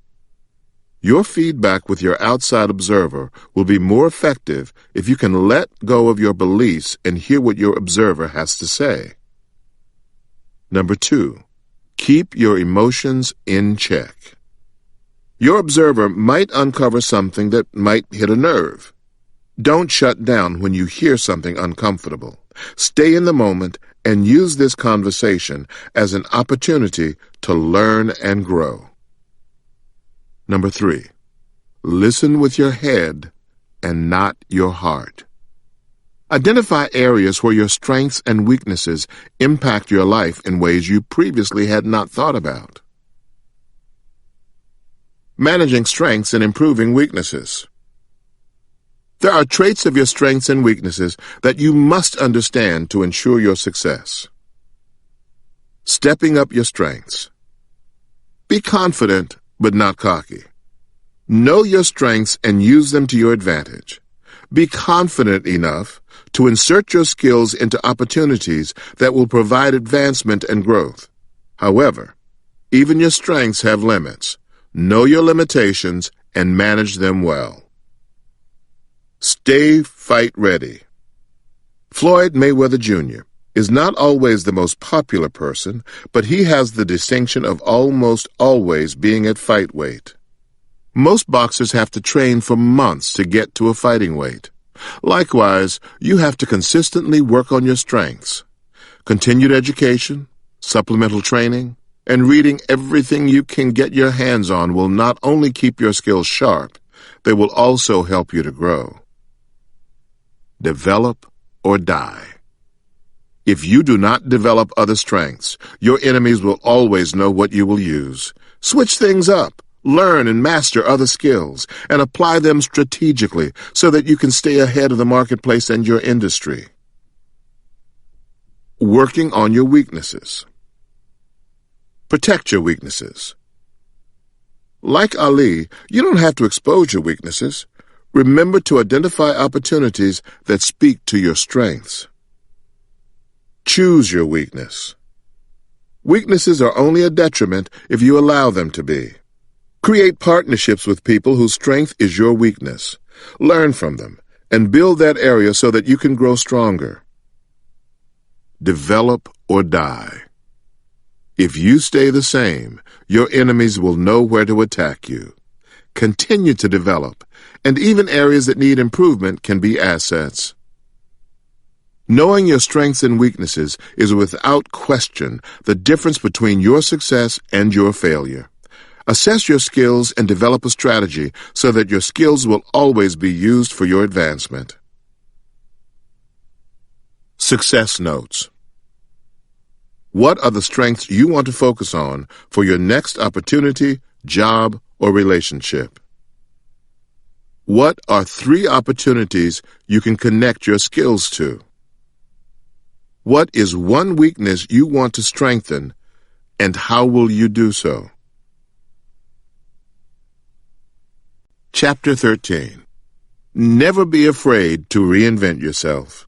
Your feedback with your outside observer will be more effective if you can let go of your beliefs and hear what your observer has to say. Number 2, keep your emotions in check. Your observer might uncover something that might hit a nerve. Don't shut down when you hear something uncomfortable. Stay in the moment and use this conversation as an opportunity to learn and grow. Number 3, listen with your head and not your heart. Identify areas where your strengths and weaknesses impact your life in ways you previously had not thought about. Managing strengths and improving weaknesses. There are traits of your strengths and weaknesses that you must understand to ensure your success. Stepping up your strengths. Be confident, but not cocky. Know your strengths and use them to your advantage. Be confident enough to insert your skills into opportunities that will provide advancement and growth. However, even your strengths have limits. Know your limitations and manage them well. Stay fight ready. Floyd Mayweather Jr. is not always the most popular person, but he has the distinction of almost always being at fight weight. Most boxers have to train for months to get to a fighting weight. Likewise, you have to consistently work on your strengths. Continued education, supplemental training, and reading everything you can get your hands on will not only keep your skills sharp, they will also help you to grow. Develop or die. If you do not develop other strengths, your enemies will always know what you will use. Switch things up. Learn and master other skills and apply them strategically so that you can stay ahead of the marketplace and your industry. Working on your weaknesses. Protect your weaknesses. Like Ali, you don't have to expose your weaknesses. Remember to identify opportunities that speak to your strengths. Choose your weakness. Weaknesses are only a detriment if you allow them to be. Create partnerships with people whose strength is your weakness. Learn from them and build that area so that you can grow stronger. Develop or die. If you stay the same, your enemies will know where to attack you. Continue to develop, and even areas that need improvement can be assets. Knowing your strengths and weaknesses is without question the difference between your success and your failure. Assess your skills and develop a strategy so that your skills will always be used for your advancement. Success notes. What are the strengths you want to focus on for your next opportunity, job, or relationship? What are 3 opportunities you can connect your skills to? What is one weakness you want to strengthen, and how will you do so? Chapter 13. Never be afraid to reinvent yourself.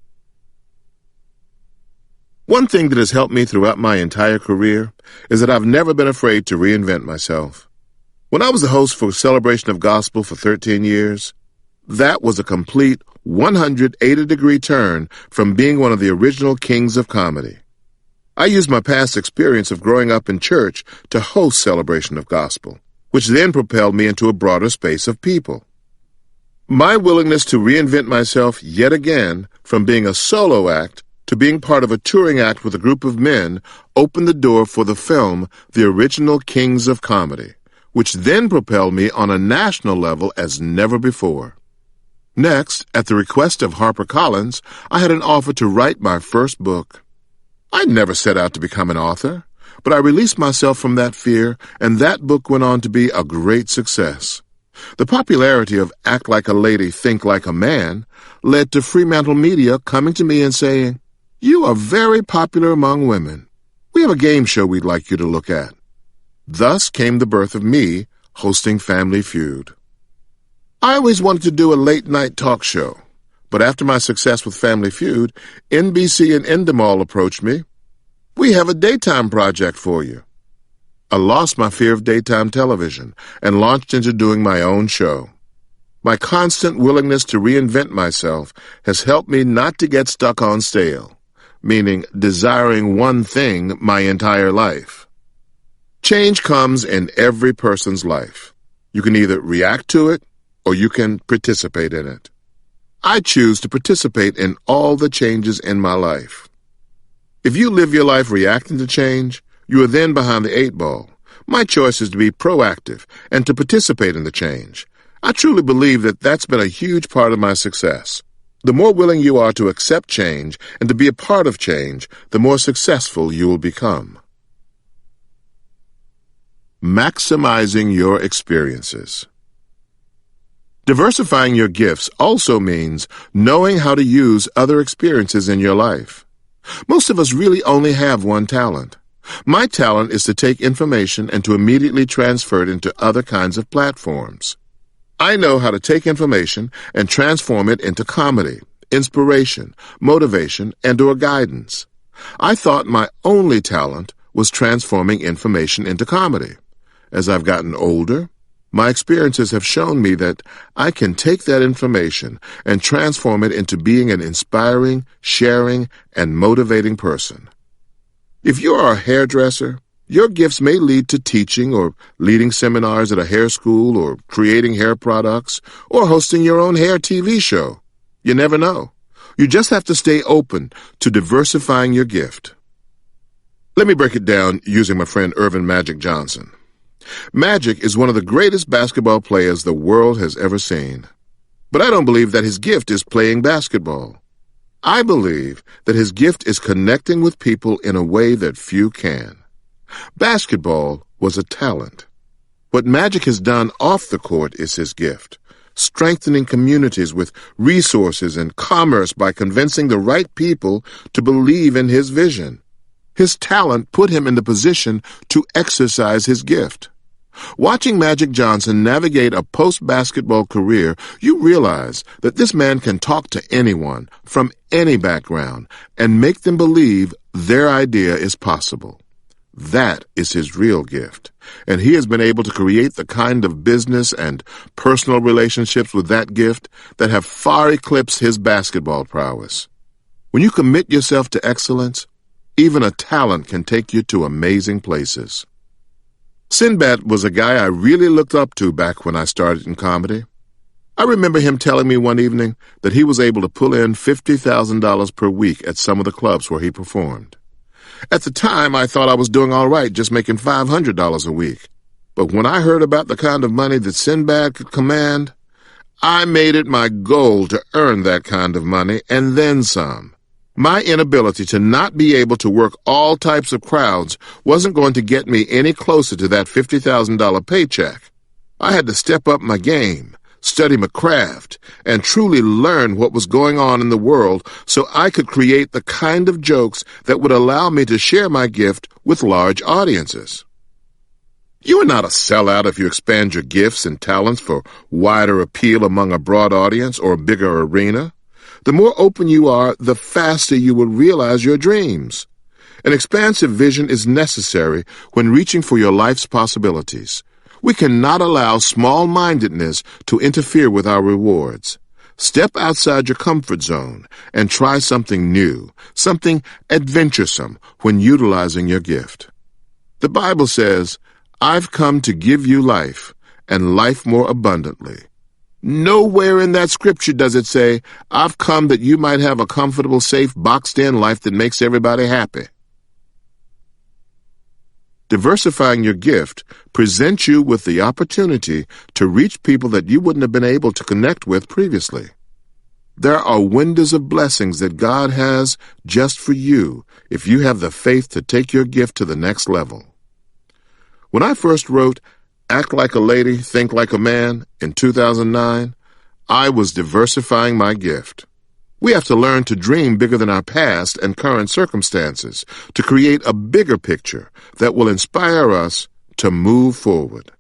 One thing that has helped me throughout my entire career is that I've never been afraid to reinvent myself. When I was the host for Celebration of Gospel for 13 years, that was a complete 180-degree turn from being one of the original kings of comedy. I used my past experience of growing up in church to host Celebration of Gospel, which then propelled me into a broader space of people. My willingness to reinvent myself yet again from being a solo act to being part of a touring act with a group of men opened the door for the film The Original Kings of Comedy, which then propelled me on a national level as never before. Next, at the request of HarperCollins, I had an offer to write my first book. I never set out to become an author, but I released myself from that fear, and that book went on to be a great success. The popularity of Act Like a Lady, Think Like a Man led to Fremantle Media coming to me and saying, "You are very popular among women. We have a game show we'd like you to look at." Thus came the birth of me hosting Family Feud. I always wanted to do a late-night talk show, but after my success with Family Feud, NBC and Endemol approached me. "We have a daytime project for you." I lost my fear of daytime television and launched into doing my own show. My constant willingness to reinvent myself has helped me not to get stuck on stale, meaning desiring one thing my entire life. Change comes in every person's life. You can either react to it or you can participate in it. I choose to participate in all the changes in my life. If you live your life reacting to change, you are then behind the eight ball. My choice is to be proactive and to participate in the change. I truly believe that that's been a huge part of my success. The more willing you are to accept change and to be a part of change, the more successful you will become. Maximizing your experiences. Diversifying your gifts also means knowing how to use other experiences in your life. Most of us really only have one talent. My talent is to take information and to immediately transfer it into other kinds of platforms. I know how to take information and transform it into comedy, inspiration, motivation, and/or guidance. I thought my only talent was transforming information into comedy. As I've gotten older, my experiences have shown me that I can take that information and transform it into being an inspiring, sharing, and motivating person. If you are a hairdresser, your gifts may lead to teaching or leading seminars at a hair school or creating hair products or hosting your own hair TV show. You never know. You just have to stay open to diversifying your gift. Let me break it down using my friend Earvin Magic Johnson. Magic is one of the greatest basketball players the world has ever seen. But I don't believe that his gift is playing basketball. I believe that his gift is connecting with people in a way that few can. Basketball was a talent. What Magic has done off the court is his gift, strengthening communities with resources and commerce by convincing the right people to believe in his vision. His talent put him in the position to exercise his gift. Watching Magic Johnson navigate a post-basketball career, you realize that this man can talk to anyone from any background and make them believe their idea is possible. That is his real gift, and he has been able to create the kind of business and personal relationships with that gift that have far eclipsed his basketball prowess. When you commit yourself to excellence, even a talent can take you to amazing places. Sinbad was a guy I really looked up to back when I started in comedy. I remember him telling me one evening that he was able to pull in $50,000 per week at some of the clubs where he performed. At the time, I thought I was doing all right just making $500 a week. But when I heard about the kind of money that Sinbad could command, I made it my goal to earn that kind of money and then some. My inability to not be able to work all types of crowds wasn't going to get me any closer to that $50,000 paycheck. I had to step up my game, study my craft, and truly learn what was going on in the world so I could create the kind of jokes that would allow me to share my gift with large audiences. You are not a sellout if you expand your gifts and talents for wider appeal among a broad audience or a bigger arena. The more open you are, the faster you will realize your dreams. An expansive vision is necessary when reaching for your life's possibilities. We cannot allow small-mindedness to interfere with our rewards. Step outside your comfort zone and try something new, something adventuresome when utilizing your gift. The Bible says, "I've come to give you life, and life more abundantly." Nowhere in that scripture does it say, "I've come that you might have a comfortable, safe, boxed-in life that makes everybody happy." Diversifying your gift presents you with the opportunity to reach people that you wouldn't have been able to connect with previously. There are windows of blessings that God has just for you if you have the faith to take your gift to the next level. When I first wrote Act Like a Lady, Think Like a Man in 2009, I was diversifying my gift. We have to learn to dream bigger than our past and current circumstances to create a bigger picture that will inspire us to move forward.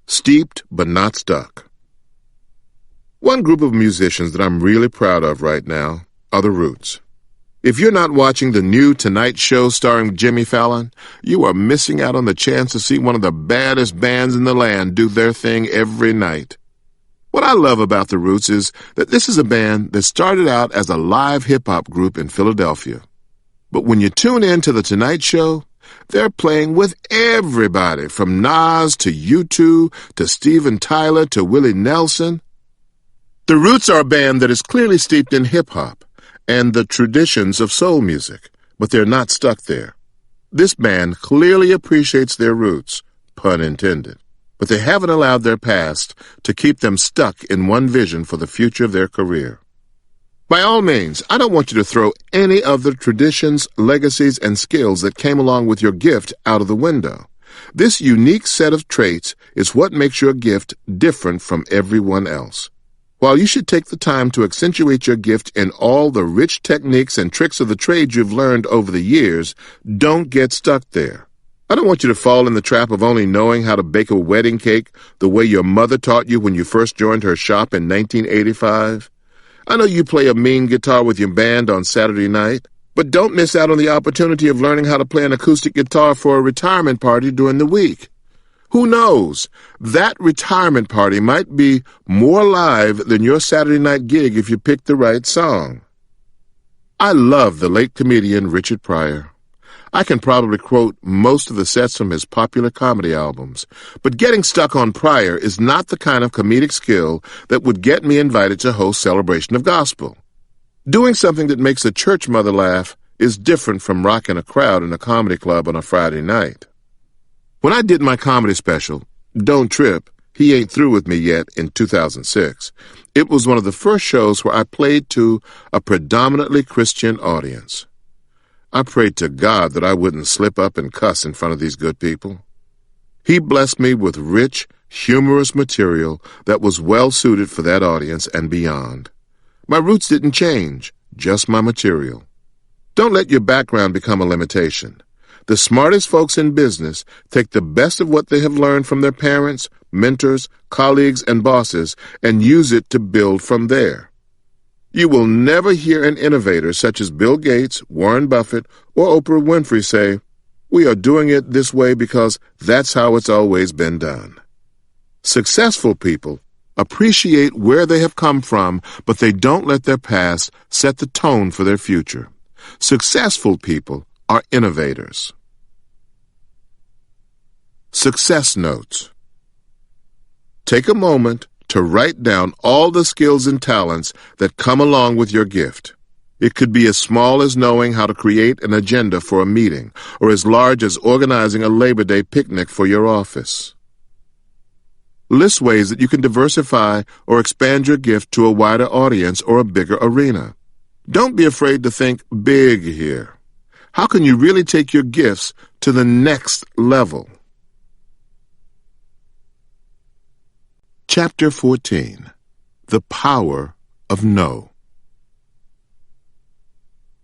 Steeped but not stuck. One group of musicians that I'm really proud of right now are the Roots. If you're not watching the new Tonight Show starring Jimmy Fallon, you are missing out on the chance to see one of the baddest bands in the land do their thing every night. What I love about the Roots is that this is a band that started out as a live hip-hop group in Philadelphia. But when you tune in to The Tonight Show, They're playing with everybody, from Nas to U2 to Steven Tyler to Willie Nelson. The Roots are a band that is clearly steeped in hip-hop and the traditions of soul music, but they're not stuck there. This band clearly appreciates their roots, pun intended, but they haven't allowed their past to keep them stuck in one vision for the future of their career. By all means, I don't want you to throw any of the traditions, legacies, and skills that came along with your gift out of the window. This unique set of traits is what makes your gift different from everyone else. While you should take the time to accentuate your gift in all the rich techniques and tricks of the trade you've learned over the years, don't get stuck there. I don't want you to fall in the trap of only knowing how to bake a wedding cake the way your mother taught you when you first joined her shop in 1985. I know you play a mean guitar with your band on Saturday night, but don't miss out on the opportunity of learning how to play an acoustic guitar for a retirement party during the week. Who knows? That retirement party might be more live than your Saturday night gig if you pick the right song. I love the late comedian Richard Pryor. I can probably quote most of the sets from his popular comedy albums, but getting stuck on Pryor is not the kind of comedic skill that would get me invited to host Celebration of Gospel. Doing something that makes a church mother laugh is different from rocking a crowd in a comedy club on a Friday night. When I did my comedy special, Don't Trip, He Ain't Through With Me Yet, in 2006, it was one of the first shows where I played to a predominantly Christian audience. I prayed to God that I wouldn't slip up and cuss in front of these good people. He blessed me with rich, humorous material that was well suited for that audience and beyond. My roots didn't change, just my material. Don't let your background become a limitation. The smartest folks in business take the best of what they have learned from their parents, mentors, colleagues, and bosses and use it to build from there. You will never hear an innovator such as Bill Gates, Warren Buffett, or Oprah Winfrey say, "We are doing it this way because that's how it's always been done." Successful people appreciate where they have come from, but they don't let their past set the tone for their future. Successful people are innovators. Success notes. Take a moment to write down all the skills and talents that come along with your gift. It could be as small as knowing how to create an agenda for a meeting, or as large as organizing a Labor Day picnic for your office. List ways that you can diversify or expand your gift to a wider audience or a bigger arena. Don't be afraid to think big here. How can you really take your gifts to the next level? Chapter 14. The Power of No.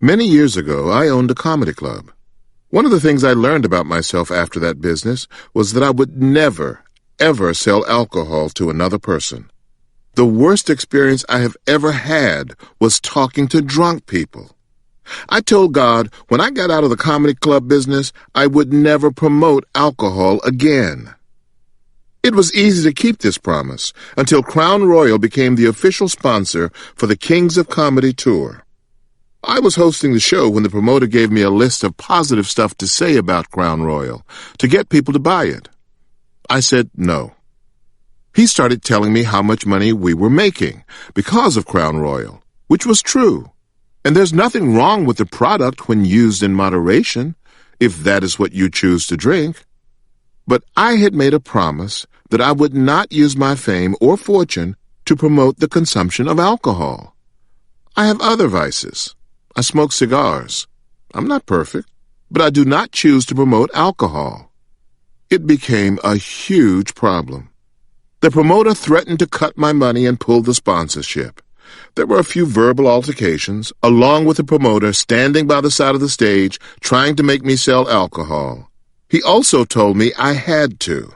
Many years ago, I owned a comedy club. One of the things I learned about myself after that business was that I would never, ever sell alcohol to another person. The worst experience I have ever had was talking to drunk people. I told God when I got out of the comedy club business, I would never promote alcohol again. It was easy to keep this promise until Crown Royal became the official sponsor for the Kings of Comedy tour. I was hosting the show when the promoter gave me a list of positive stuff to say about Crown Royal to get people to buy it. I said no. He started telling me how much money we were making because of Crown Royal, which was true. And there's nothing wrong with the product when used in moderation, if that is what you choose to drink. But I had made a promise that I would not use my fame or fortune to promote the consumption of alcohol. I have other vices. I smoke cigars. I'm not perfect, but I do not choose to promote alcohol. It became a huge problem. The promoter threatened to cut my money and pull the sponsorship. There were a few verbal altercations, along with the promoter standing by the side of the stage trying to make me sell alcohol. He also told me I had to.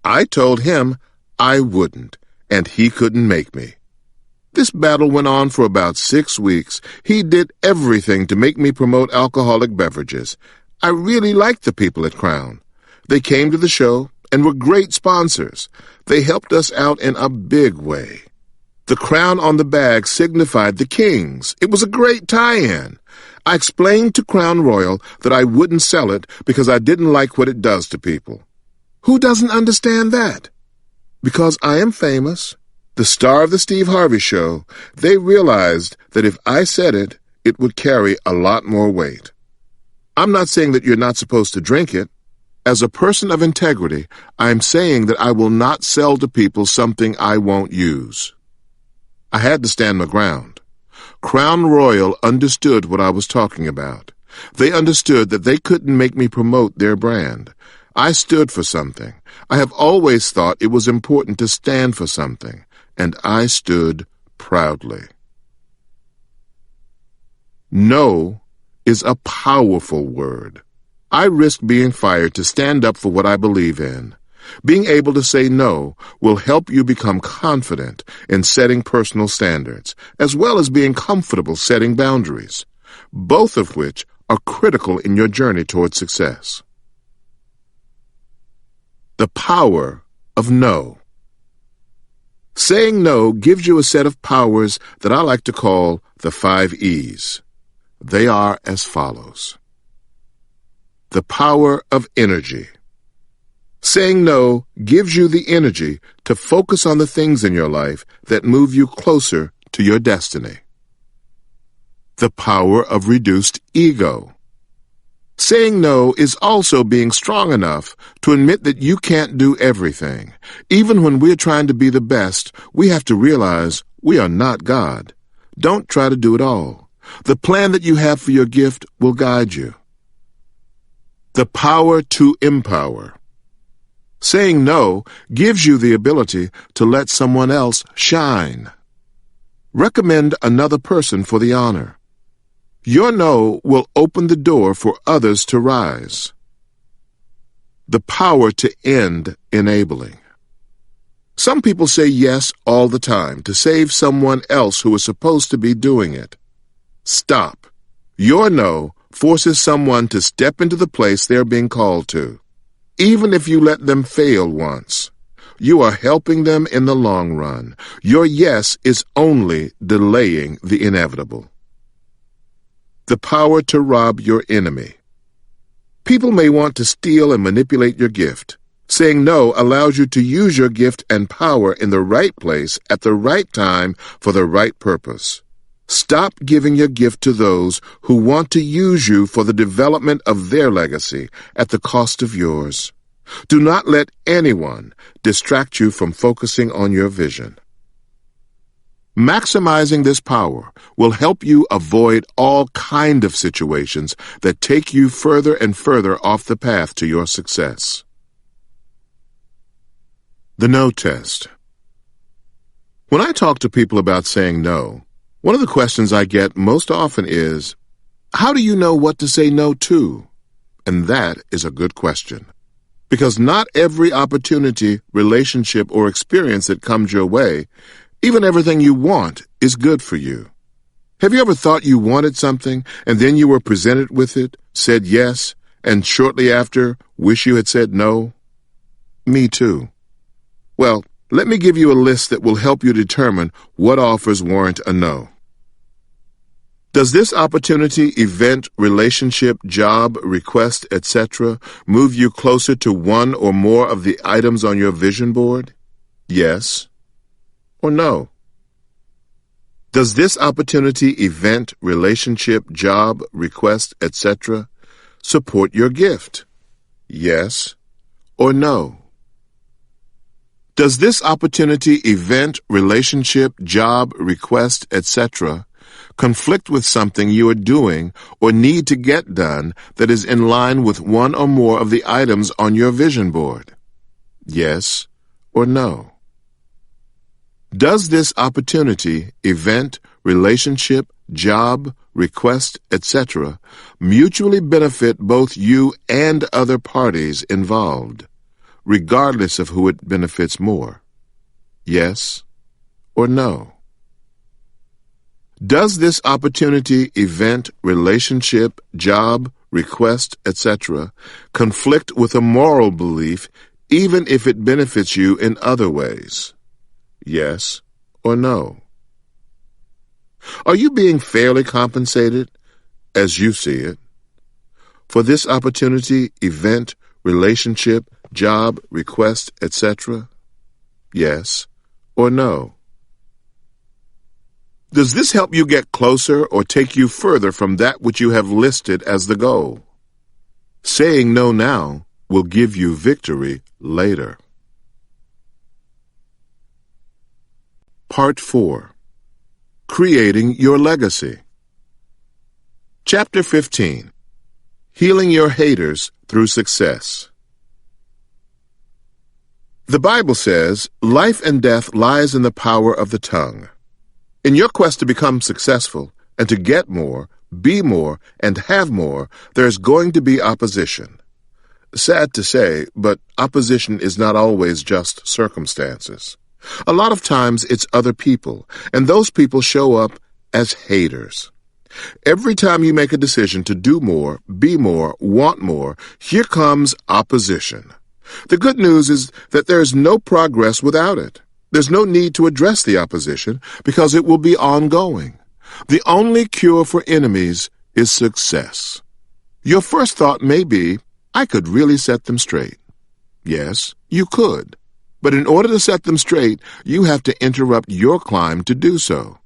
I told him I wouldn't, and he couldn't make me. This battle went on for about 6 weeks. He did everything to make me promote alcoholic beverages. I really liked the people at Crown. They came to the show and were great sponsors. They helped us out in a big way. The crown on the bag signified the king's. It was a great tie-in. I explained to Crown Royal that I wouldn't sell it because I didn't like what it does to people. Who doesn't understand that? Because I am famous, the star of the Steve Harvey Show, they realized that if I said it, it would carry a lot more weight. I'm not saying that you're not supposed to drink it. As a person of integrity, I'm saying that I will not sell to people something I won't use. I had to stand my ground. Crown Royal understood what I was talking about. They understood that they couldn't make me promote their brand. I stood for something. I have always thought it was important to stand for something, and I stood proudly. No is a powerful word. I risk being fired to stand up for what I believe in. Being able to say no will help you become confident in setting personal standards, as well as being comfortable setting boundaries, both of which are critical in your journey towards success. The power of no. Saying no gives you a set of powers that I like to call the 5 E's. They are as follows. The power of energy. Saying no gives you the energy to focus on the things in your life that move you closer to your destiny. The power of reduced ego. Saying no is also being strong enough to admit that you can't do everything. Even when we're trying to be the best, we have to realize we are not God. Don't try to do it all. The plan that you have for your gift will guide you. The power to empower. Saying no gives you the ability to let someone else shine. Recommend another person for the honor. Your no will open the door for others to rise. The power to end enabling. Some people say yes all the time to save someone else who is supposed to be doing it. Stop. Your no forces someone to step into the place they're being called to. Even if you let them fail once, you are helping them in the long run. Your yes is only delaying the inevitable. The power to rob your enemy. People may want to steal and manipulate your gift. Saying no allows you to use your gift and power in the right place at the right time for the right purpose. Stop giving your gift to those who want to use you for the development of their legacy at the cost of yours. Do not let anyone distract you from focusing on your vision. Maximizing this power will help you avoid all kinds of situations that take you further and further off the path to your success. The no test. When I talk to people about saying no, one of the questions I get most often is, how do you know what to say no to? And that is a good question. Because not every opportunity, relationship, or experience that comes your way, even everything you want, is good for you. Have you ever thought you wanted something, and then you were presented with it, said yes, and shortly after, wish you had said no? Me too. Well, let me give you a list that will help you determine what offers warrant a no. Does this opportunity, event, relationship, job, request, etc. move you closer to one or more of the items on your vision board? Yes or no? Does this opportunity, event, relationship, job, request, etc. support your gift? Yes or no? Does this opportunity, event, relationship, job, request, etc. conflict with something you are doing or need to get done that is in line with one or more of the items on your vision board? Yes or no? Does this opportunity, event, relationship, job, request, etc. mutually benefit both you and other parties involved, regardless of who it benefits more? Yes or no? Does this opportunity, event, relationship, job, request, etc. conflict with a moral belief even if it benefits you in other ways? Yes or no? Are you being fairly compensated, as you see it, for this opportunity, event, relationship, job, request, etc.? Yes or no? Does this help you get closer or take you further from that which you have listed as the goal? Saying no now will give you victory later. Part 4. Creating Your Legacy. Chapter 15. Healing Your Haters Through Success. The Bible says, life and death lies in the power of the tongue. In your quest to become successful and to get more, be more, and have more, there's going to be opposition. Sad to say, but opposition is not always just circumstances. A lot of times it's other people, and those people show up as haters. Every time you make a decision to do more, be more, want more, here comes opposition. The good news is that there's no progress without it. There's no need to address the opposition because it will be ongoing. The only cure for enemies is success. Your first thought may be, I could really set them straight. Yes, you could. But in order to set them straight, you have to interrupt your climb to do so.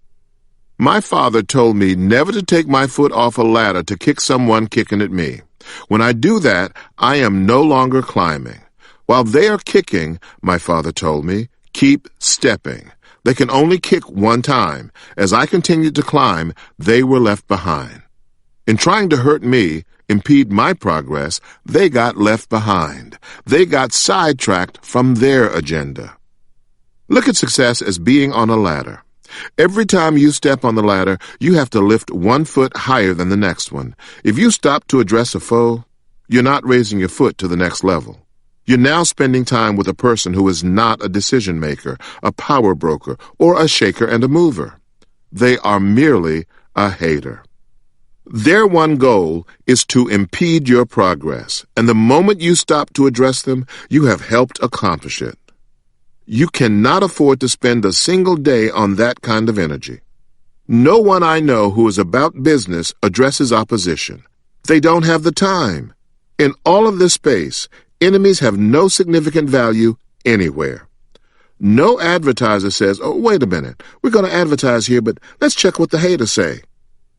My father told me never to take my foot off a ladder to kick someone kicking at me. When I do that, I am no longer climbing. While they are kicking, my father told me, keep stepping. They can only kick one time. As I continued to climb, they were left behind. In trying to hurt me, impede my progress, they got left behind. They got sidetracked from their agenda. Look at success as being on a ladder. Every time you step on the ladder, you have to lift 1 foot higher than the next one. If you stop to address a foe, you're not raising your foot to the next level. You're now spending time with a person who is not a decision maker, a power broker, or a shaker and a mover. They are merely a hater. Their one goal is to impede your progress, and the moment you stop to address them, you have helped accomplish it. You cannot afford to spend a single day on that kind of energy. No one I know who is about business addresses opposition. They don't have the time. In all of this space, enemies have no significant value anywhere. No advertiser says, oh, wait a minute, we're going to advertise here, but let's check what the haters say.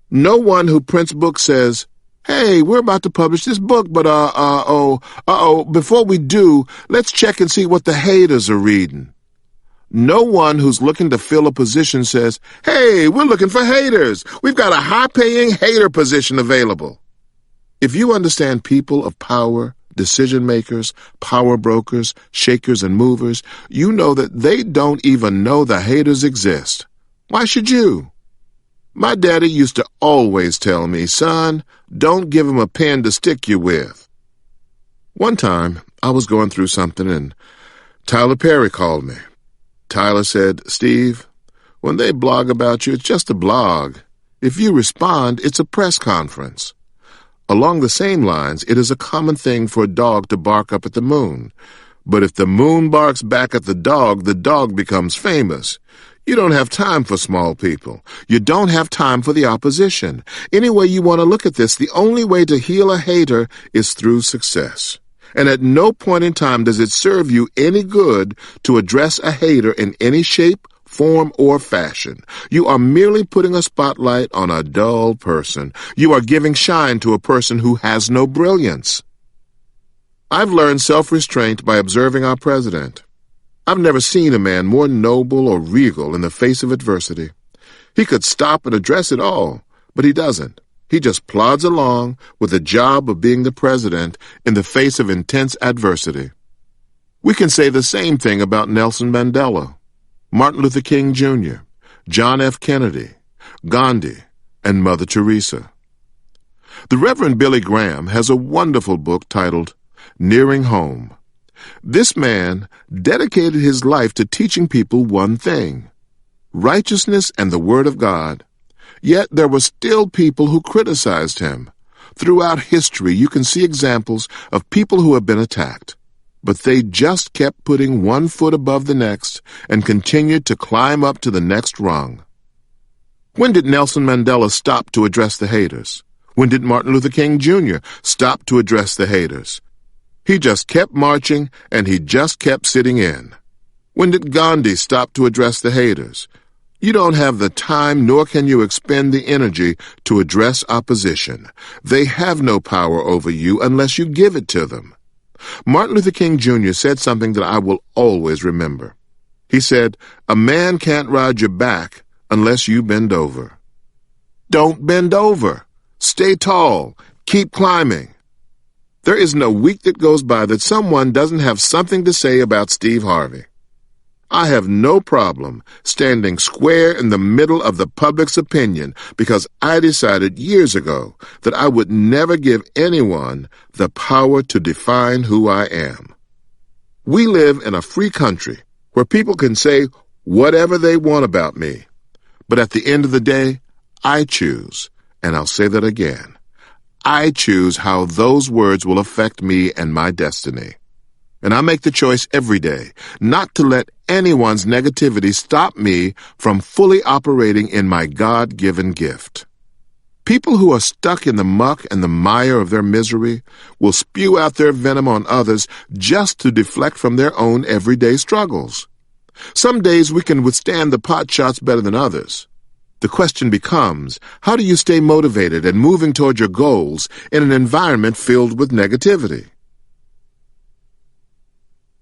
No one who prints books says, hey, we're about to publish this book, but before we do, let's check and see what the haters are reading. No one who's looking to fill a position says, hey, we're looking for haters. We've got a high-paying hater position available. If you understand people of power, decision makers, power brokers, shakers, and movers, you know that they don't even know the haters exist. Why should you? My daddy used to always tell me, son, don't give him a pen to stick you with. One time, I was going through something and Tyler Perry called me. Tyler said, Steve, when they blog about you, it's just a blog. If you respond, it's a press conference. Along the same lines, it is a common thing for a dog to bark up at the moon. But if the moon barks back at the dog becomes famous. You don't have time for small people. You don't have time for the opposition. Any way you want to look at this, the only way to heal a hater is through success. And at no point in time does it serve you any good to address a hater in any shape, form, or fashion. You are merely putting a spotlight on a dull person. You are giving shine to a person who has no brilliance. I've learned self-restraint by observing our president. I've never seen a man more noble or regal in the face of adversity. He could stop and address it all, but he doesn't. He just plods along with the job of being the president in the face of intense adversity. We can say the same thing about Nelson Mandela, Martin Luther King Jr., John F. Kennedy, Gandhi, and Mother Teresa. The Reverend Billy Graham has a wonderful book titled Nearing Home. This man dedicated his life to teaching people one thing, righteousness and the Word of God. Yet there were still people who criticized him. Throughout history, you can see examples of people who have been attacked. but they just kept putting one foot above the next and continued to climb up to the next rung. When did Nelson Mandela stop to address the haters? When did Martin Luther King Jr. stop to address the haters? He just kept marching and he just kept sitting in. When did Gandhi stop to address the haters? You don't have the time nor can you expend the energy to address opposition. They have no power over you unless you give it to them. Martin Luther King Jr. said something that I will always remember. He said, "A man can't ride your back unless you bend over." Don't bend over. Stay tall. Keep climbing. There isn't a week that goes by that someone doesn't have something to say about Steve Harvey. I have no problem standing square in the middle of the public's opinion because I decided years ago that I would never give anyone the power to define who I am. We live in a free country where people can say whatever they want about me. But at the end of the day, I choose, and I'll say that again, I choose how those words will affect me and my destiny. And I make the choice every day not to let anyone's negativity stop me from fully operating in my God-given gift. People who are stuck in the muck and the mire of their misery will spew out their venom on others just to deflect from their own everyday struggles. Some days we can withstand the pot shots better than others. The question becomes, how do you stay motivated and moving toward your goals in an environment filled with negativity?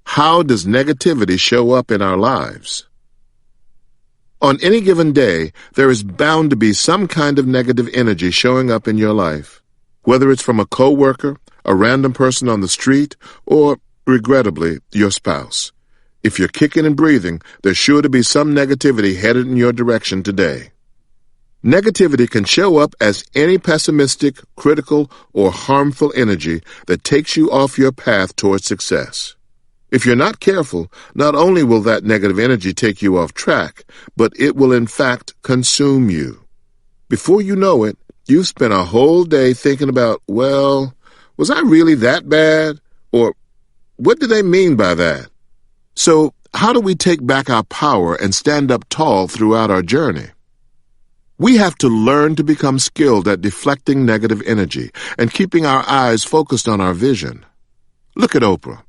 How does negativity show up in our lives? On any given day, there is bound to be some kind of negative energy showing up in your life, whether it's from a coworker, a random person on the street, or, regrettably, your spouse. If you're kicking and breathing, there's sure to be some negativity headed in your direction today. Negativity can show up as any pessimistic, critical, or harmful energy that takes you off your path towards success. If you're not careful, not only will that negative energy take you off track, but it will in fact consume you. Before you know it, you've spent a whole day thinking about, well, was I really that bad? Or what do they mean by that? So, how do we take back our power and stand up tall throughout our journey? We have to learn to become skilled at deflecting negative energy and keeping our eyes focused on our vision. Look at Oprah.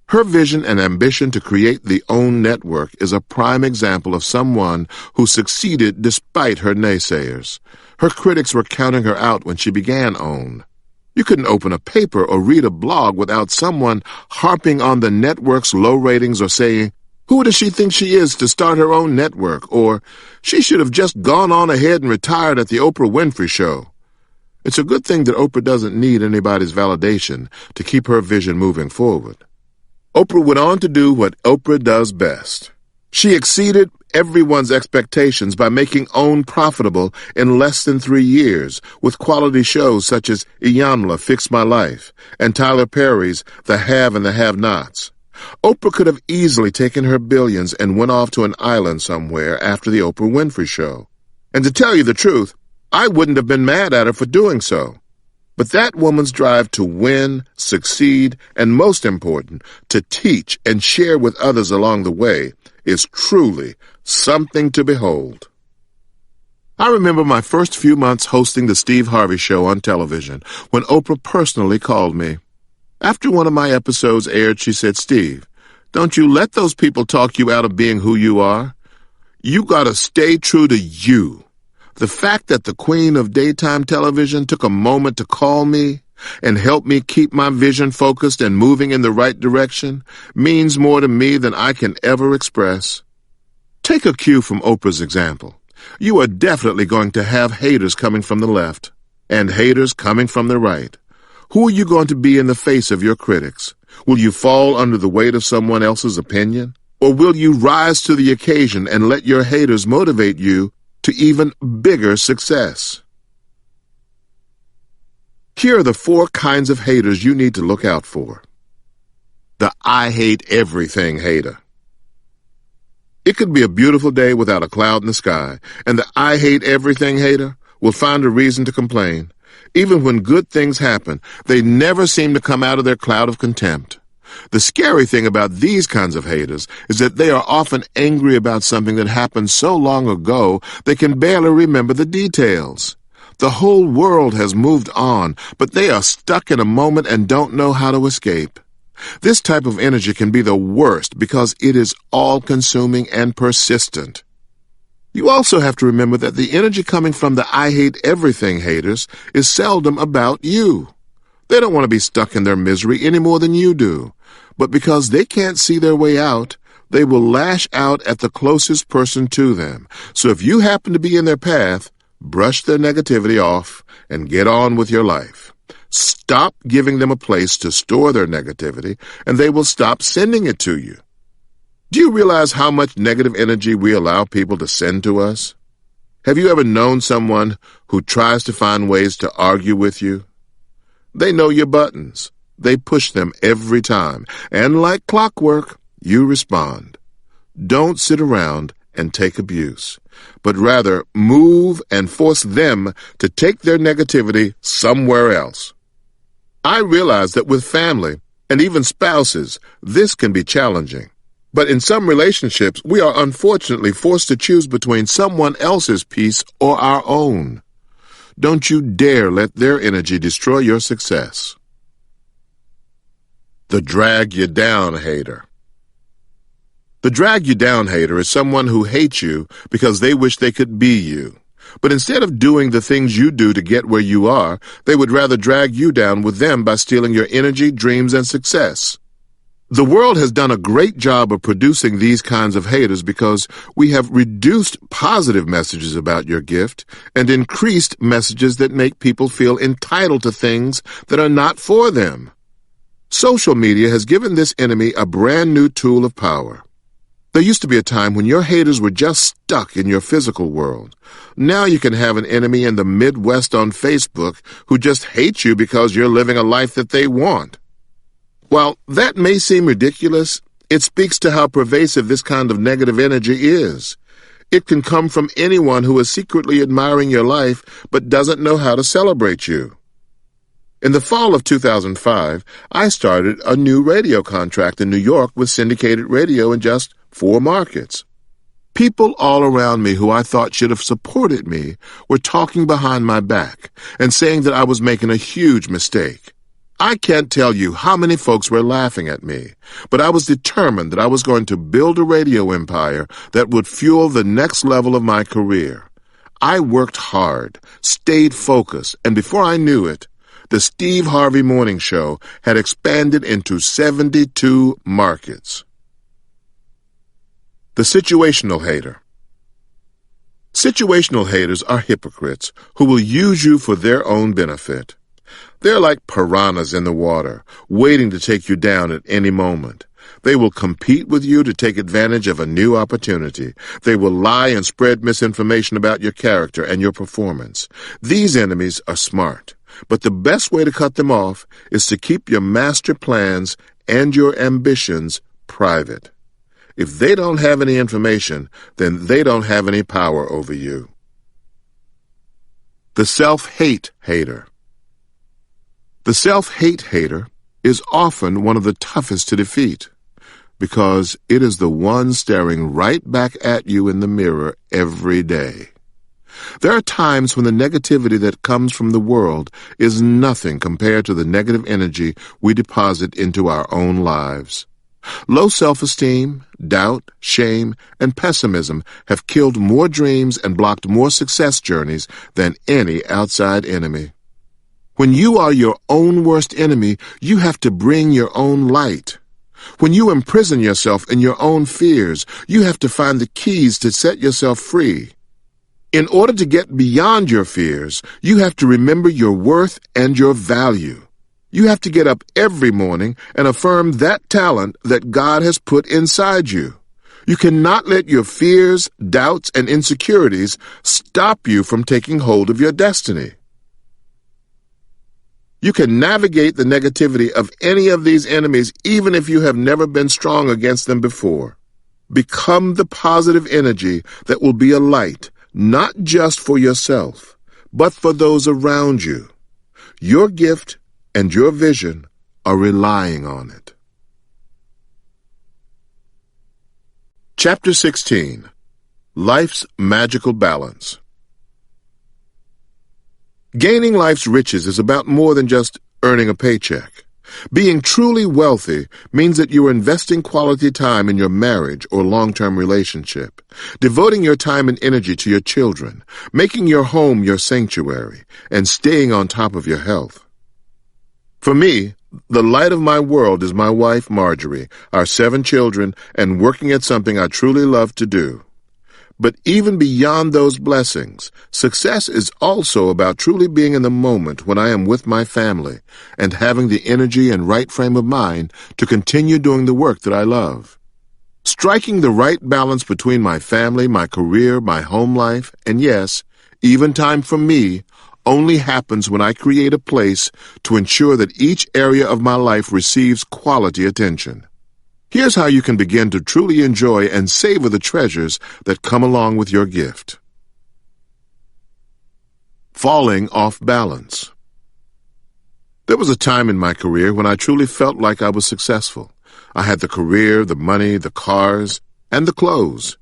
Her vision and ambition to create the OWN network is a prime example of someone who succeeded despite her naysayers. Her critics were counting her out when she began OWN. You couldn't open a paper or read a blog without someone harping on the network's low ratings or saying, "Who does she think she is to start her own network?" Or, "She should have just gone on ahead and retired at the Oprah Winfrey Show." It's a good thing that Oprah doesn't need anybody's validation to keep her vision moving forward. Oprah went on to do what Oprah does best. She exceeded everyone's expectations by making OWN profitable in less than 3 years, with quality shows such as Iyanla, Fix My Life, and Tyler Perry's The Have and the Have-Nots. Oprah could have easily taken her billions and went off to an island somewhere after the Oprah Winfrey Show. And to tell you the truth, I wouldn't have been mad at her for doing so. But that woman's drive to win, succeed, and most important, to teach and share with others along the way is truly something to behold. I remember my first few months hosting the Steve Harvey Show on television when Oprah personally called me. After one of my episodes aired, she said, "Steve, don't you let those people talk you out of being who you are. You gotta stay true to you." The fact that the queen of daytime television took a moment to call me and help me keep my vision focused and moving in the right direction means more to me than I can ever express. Take a cue from Oprah's example. You are definitely going to have haters coming from the left and haters coming from the right. Who are you going to be in the face of your critics? Will you fall under the weight of someone else's opinion? Or will you rise to the occasion and let your haters motivate you to even bigger success? Here are the 4 kinds of haters you need to look out for. The I hate everything hater. It could be a beautiful day without a cloud in the sky, and the I hate everything hater will find a reason to complain. Even when good things happen, they never seem to come out of their cloud of contempt. The scary thing about these kinds of haters is that they are often angry about something that happened so long ago they can barely remember the details. The whole world has moved on, but they are stuck in a moment and don't know how to escape. This type of energy can be the worst because it is all-consuming and persistent. You also have to remember that the energy coming from the I hate everything haters is seldom about you. They don't want to be stuck in their misery any more than you do. But because they can't see their way out, they will lash out at the closest person to them. So if you happen to be in their path, brush their negativity off and get on with your life. Stop giving them a place to store their negativity, and they will stop sending it to you. Do you realize how much negative energy we allow people to send to us? Have you ever known someone who tries to find ways to argue with you? They know your buttons. They push them every time, and like clockwork, you respond. Don't sit around and take abuse, but rather move and force them to take their negativity somewhere else. I realize that with family and even spouses, this can be challenging. But in some relationships, we are unfortunately forced to choose between someone else's peace or our own. Don't you dare let their energy destroy your success. The drag you down hater. The drag you down hater is someone who hates you because they wish they could be you. But instead of doing the things you do to get where you are, they would rather drag you down with them by stealing your energy, dreams, and success. The world has done a great job of producing these kinds of haters because we have reduced positive messages about your gift and increased messages that make people feel entitled to things that are not for them. Social media has given this enemy a brand new tool of power. There used to be a time when your haters were just stuck in your physical world. Now you can have an enemy in the Midwest on Facebook who just hates you because you're living a life that they want. While that may seem ridiculous, it speaks to how pervasive this kind of negative energy is. It can come from anyone who is secretly admiring your life but doesn't know how to celebrate you. In the fall of 2005, I started a new radio contract in New York with syndicated radio in just 4 markets. People all around me who I thought should have supported me were talking behind my back and saying that I was making a huge mistake. I can't tell you how many folks were laughing at me, but I was determined that I was going to build a radio empire that would fuel the next level of my career. I worked hard, stayed focused, and before I knew it, the Steve Harvey Morning Show had expanded into 72 markets. The situational hater. Situational haters are hypocrites who will use you for their own benefit. They're like piranhas in the water, waiting to take you down at any moment. They will compete with you to take advantage of a new opportunity. They will lie and spread misinformation about your character and your performance. These enemies are smart, but the best way to cut them off is to keep your master plans and your ambitions private. If they don't have any information, then they don't have any power over you. The self-hate hater. The self-hate hater is often one of the toughest to defeat because it is the one staring right back at you in the mirror every day. There are times when the negativity that comes from the world is nothing compared to the negative energy we deposit into our own lives. Low self-esteem, doubt, shame, and pessimism have killed more dreams and blocked more success journeys than any outside enemy. When you are your own worst enemy, you have to bring your own light. When you imprison yourself in your own fears, you have to find the keys to set yourself free. In order to get beyond your fears, you have to remember your worth and your value. You have to get up every morning and affirm that talent that God has put inside you. You cannot let your fears, doubts, and insecurities stop you from taking hold of your destiny. You can navigate the negativity of any of these enemies even if you have never been strong against them before. Become the positive energy that will be a light, not just for yourself, but for those around you. Your gift and your vision are relying on it. Chapter 16. Life's Magical Balance. Gaining life's riches is about more than just earning a paycheck. Being truly wealthy means that you are investing quality time in your marriage or long-term relationship, devoting your time and energy to your children, making your home your sanctuary, and staying on top of your health. For me, the light of my world is my wife, Marjorie, our 7 children, and working at something I truly love to do. But even beyond those blessings, success is also about truly being in the moment when I am with my family and having the energy and right frame of mind to continue doing the work that I love. Striking the right balance between my family, my career, my home life, and yes, even time for me, only happens when I create a place to ensure that each area of my life receives quality attention. Here's how you can begin to truly enjoy and savor the treasures that come along with your gift. Falling off balance. There was a time in my career when I truly felt like I was successful. I had the career, the money, the cars, and the clothes.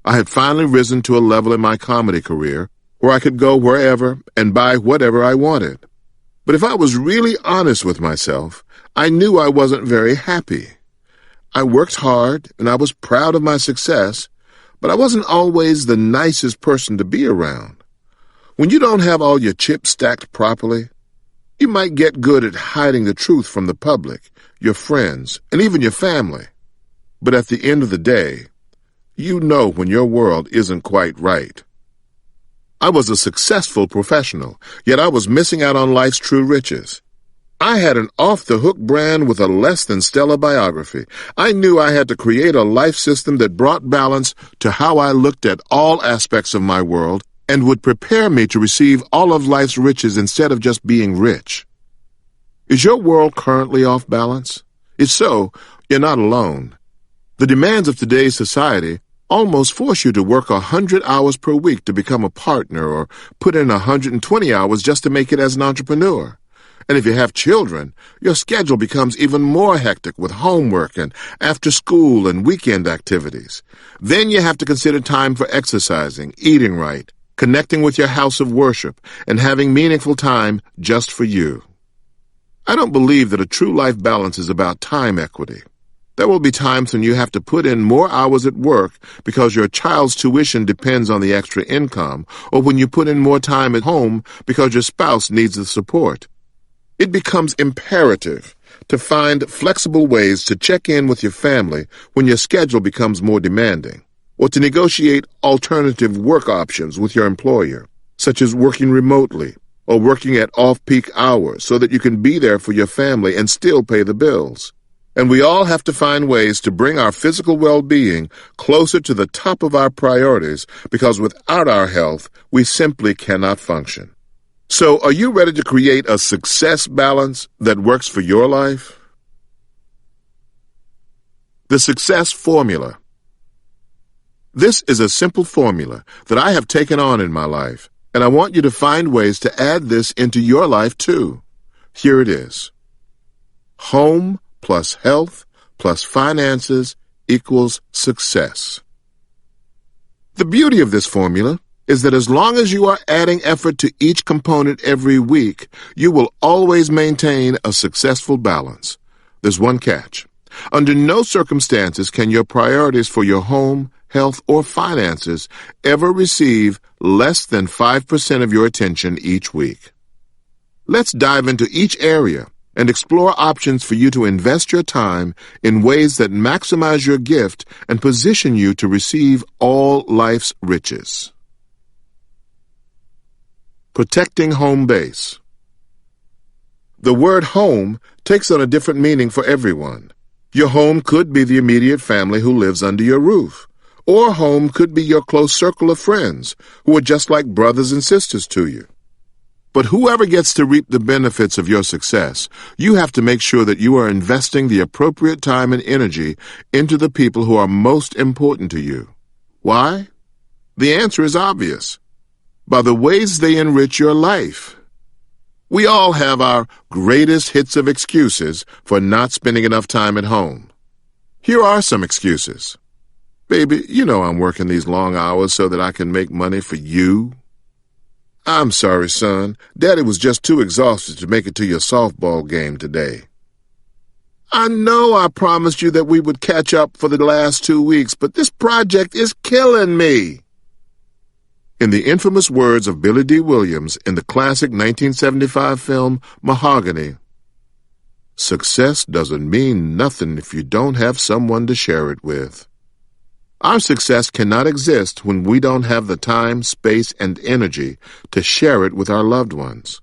I had finally risen to a level in my comedy career where I could go wherever and buy whatever I wanted. But if I was really honest with myself, I knew I wasn't very happy. I worked hard, and I was proud of my success, but I wasn't always the nicest person to be around. When you don't have all your chips stacked properly, you might get good at hiding the truth from the public, your friends, and even your family. But at the end of the day, you know when your world isn't quite right. I was a successful professional, yet I was missing out on life's true riches. I had an off-the-hook brand with a less-than-stellar biography. I knew I had to create a life system that brought balance to how I looked at all aspects of my world and would prepare me to receive all of life's riches instead of just being rich. Is your world currently off balance? If so, you're not alone. The demands of today's society almost force you to work 100 hours per week to become a partner or put in 120 hours just to make it as an entrepreneur. And if you have children, your schedule becomes even more hectic with homework and after-school and weekend activities. Then you have to consider time for exercising, eating right, connecting with your house of worship, and having meaningful time just for you. I don't believe that a true life balance is about time equity. There will be times when you have to put in more hours at work because your child's tuition depends on the extra income, or when you put in more time at home because your spouse needs the support. It becomes imperative to find flexible ways to check in with your family when your schedule becomes more demanding, or to negotiate alternative work options with your employer, such as working remotely or working at off-peak hours so that you can be there for your family and still pay the bills. And we all have to find ways to bring our physical well-being closer to the top of our priorities because without our health, we simply cannot function. So, are you ready to create a success balance that works for your life? The Success Formula. This is a simple formula that I have taken on in my life, and I want you to find ways to add this into your life too. Here it is. Home plus health plus finances equals success. The beauty of this formula is that as long as you are adding effort to each component every week, you will always maintain a successful balance. There's one catch. Under no circumstances can your priorities for your home, health, or finances ever receive less than 5% of your attention each week. Let's dive into each area and explore options for you to invest your time in ways that maximize your gift and position you to receive all life's riches. Protecting home base. The word home takes on a different meaning for everyone. Your home could be the immediate family who lives under your roof, or home could be your close circle of friends who are just like brothers and sisters to you. But whoever gets to reap the benefits of your success, you have to make sure that you are investing the appropriate time and energy into the people who are most important to you. Why? The answer is obvious. By the ways they enrich your life. We all have our greatest hits of excuses for not spending enough time at home. Here are some excuses. Baby, you know I'm working these long hours so that I can make money for you. I'm sorry, son. Daddy was just too exhausted to make it to your softball game today. I know I promised you that we would catch up for the last 2 weeks, but this project is killing me. In the infamous words of Billy D. Williams in the classic 1975 film Mahogany, success doesn't mean nothing if you don't have someone to share it with. Our success cannot exist when we don't have the time, space, and energy to share it with our loved ones.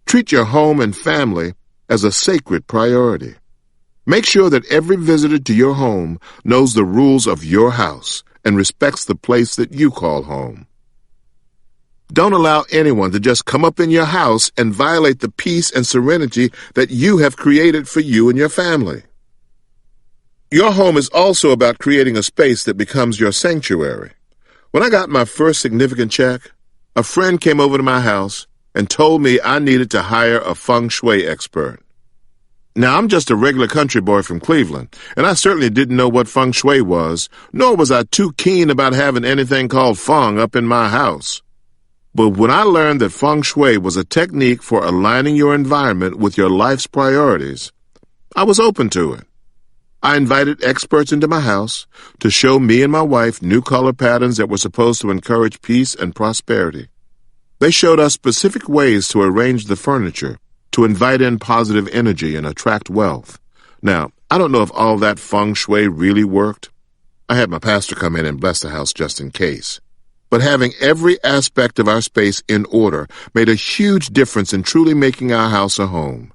Treat your home and family as a sacred priority. Make sure that every visitor to your home knows the rules of your house and respects the place that you call home. Don't allow anyone to just come up in your house and violate the peace and serenity that you have created for you and your family. Your home is also about creating a space that becomes your sanctuary. When I got my first significant check, a friend came over to my house and told me I needed to hire a feng shui expert. Now, I'm just a regular country boy from Cleveland, and I certainly didn't know what feng shui was, nor was I too keen about having anything called feng up in my house. But when I learned that feng shui was a technique for aligning your environment with your life's priorities, I was open to it. I invited experts into my house to show me and my wife new color patterns that were supposed to encourage peace and prosperity. They showed us specific ways to arrange the furniture to invite in positive energy and attract wealth. Now, I don't know if all that feng shui really worked. I had my pastor come in and bless the house just in case. But having every aspect of our space in order made a huge difference in truly making our house a home.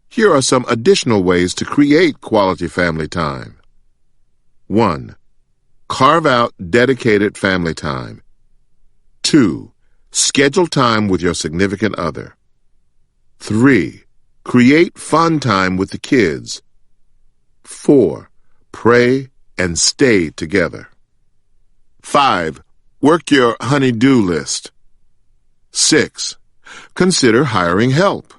Here are some additional ways to create quality family time. 1. Carve out dedicated family time. 2. Schedule time with your significant other. 3. Create fun time with the kids. 4. Pray and stay together. 5. Work your honey-do list. 6. Consider hiring help.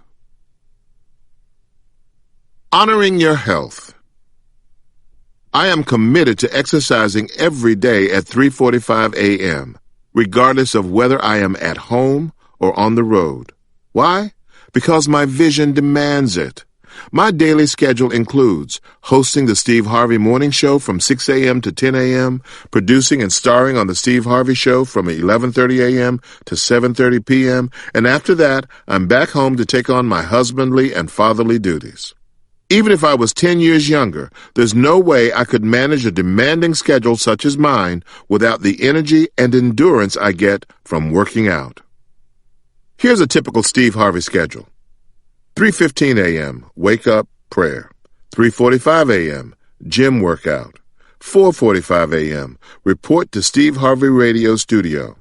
Honoring your health. I am committed to exercising every day at 3:45 a.m., regardless of whether I am at home or on the road. Why? Because my vision demands it. My daily schedule includes hosting the Steve Harvey Morning Show from 6 a.m. to 10 a.m., producing and starring on the Steve Harvey Show from 11:30 a.m. to 7:30 p.m., and after that, I'm back home to take on my husbandly and fatherly duties. Even if I was 10 years younger, there's no way I could manage a demanding schedule such as mine without the energy and endurance I get from working out. Here's a typical Steve Harvey schedule. 3:15 a.m., wake up, prayer. 3:45 a.m., gym workout. 4:45 a.m., report to Steve Harvey Radio Studio.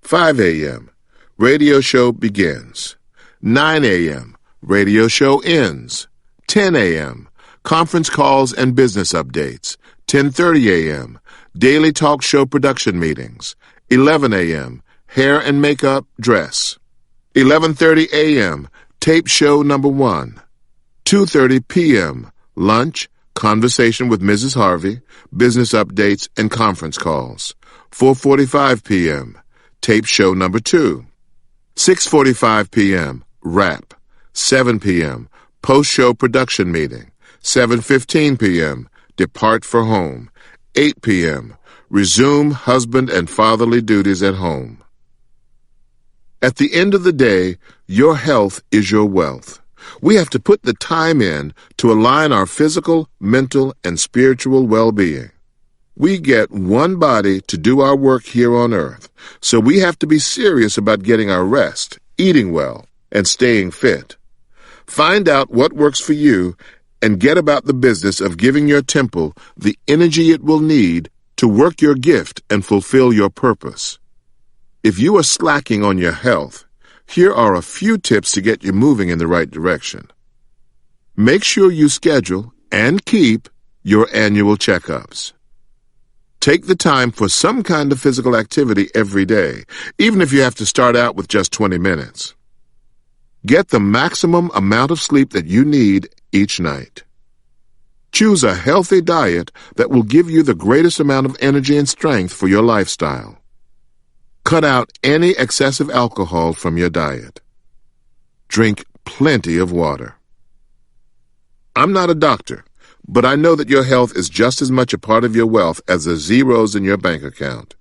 5 a.m., radio show begins. 9 a.m., radio show ends. 10 a.m., conference calls and business updates. 10:30 a.m., daily talk show production meetings. 11 a.m., hair and makeup, dress. 11:30 a.m., tape show number 1. 2:30 p.m., lunch, conversation with Mrs. Harvey, business updates, and conference calls. 4:45 p.m., tape show number 2. 6:45 p.m., wrap. 7 p.m., post-show production meeting. 7:15 p.m., depart for home. 8 p.m., resume husband and fatherly duties at home. At the end of the day, your health is your wealth. We have to put the time in to align our physical, mental, and spiritual well-being. We get one body to do our work here on earth, so we have to be serious about getting our rest, eating well, and staying fit. Find out what works for you and get about the business of giving your temple the energy it will need to work your gift and fulfill your purpose. If you are slacking on your health, here are a few tips to get you moving in the right direction. Make sure you schedule and keep your annual checkups. Take the time for some kind of physical activity every day, even if you have to start out with just 20 minutes. Get the maximum amount of sleep that you need each night. Choose a healthy diet that will give you the greatest amount of energy and strength for your lifestyle. Cut out any excessive alcohol from your diet. Drink plenty of water. I'm not a doctor, but I know that your health is just as much a part of your wealth as the zeros in your bank account.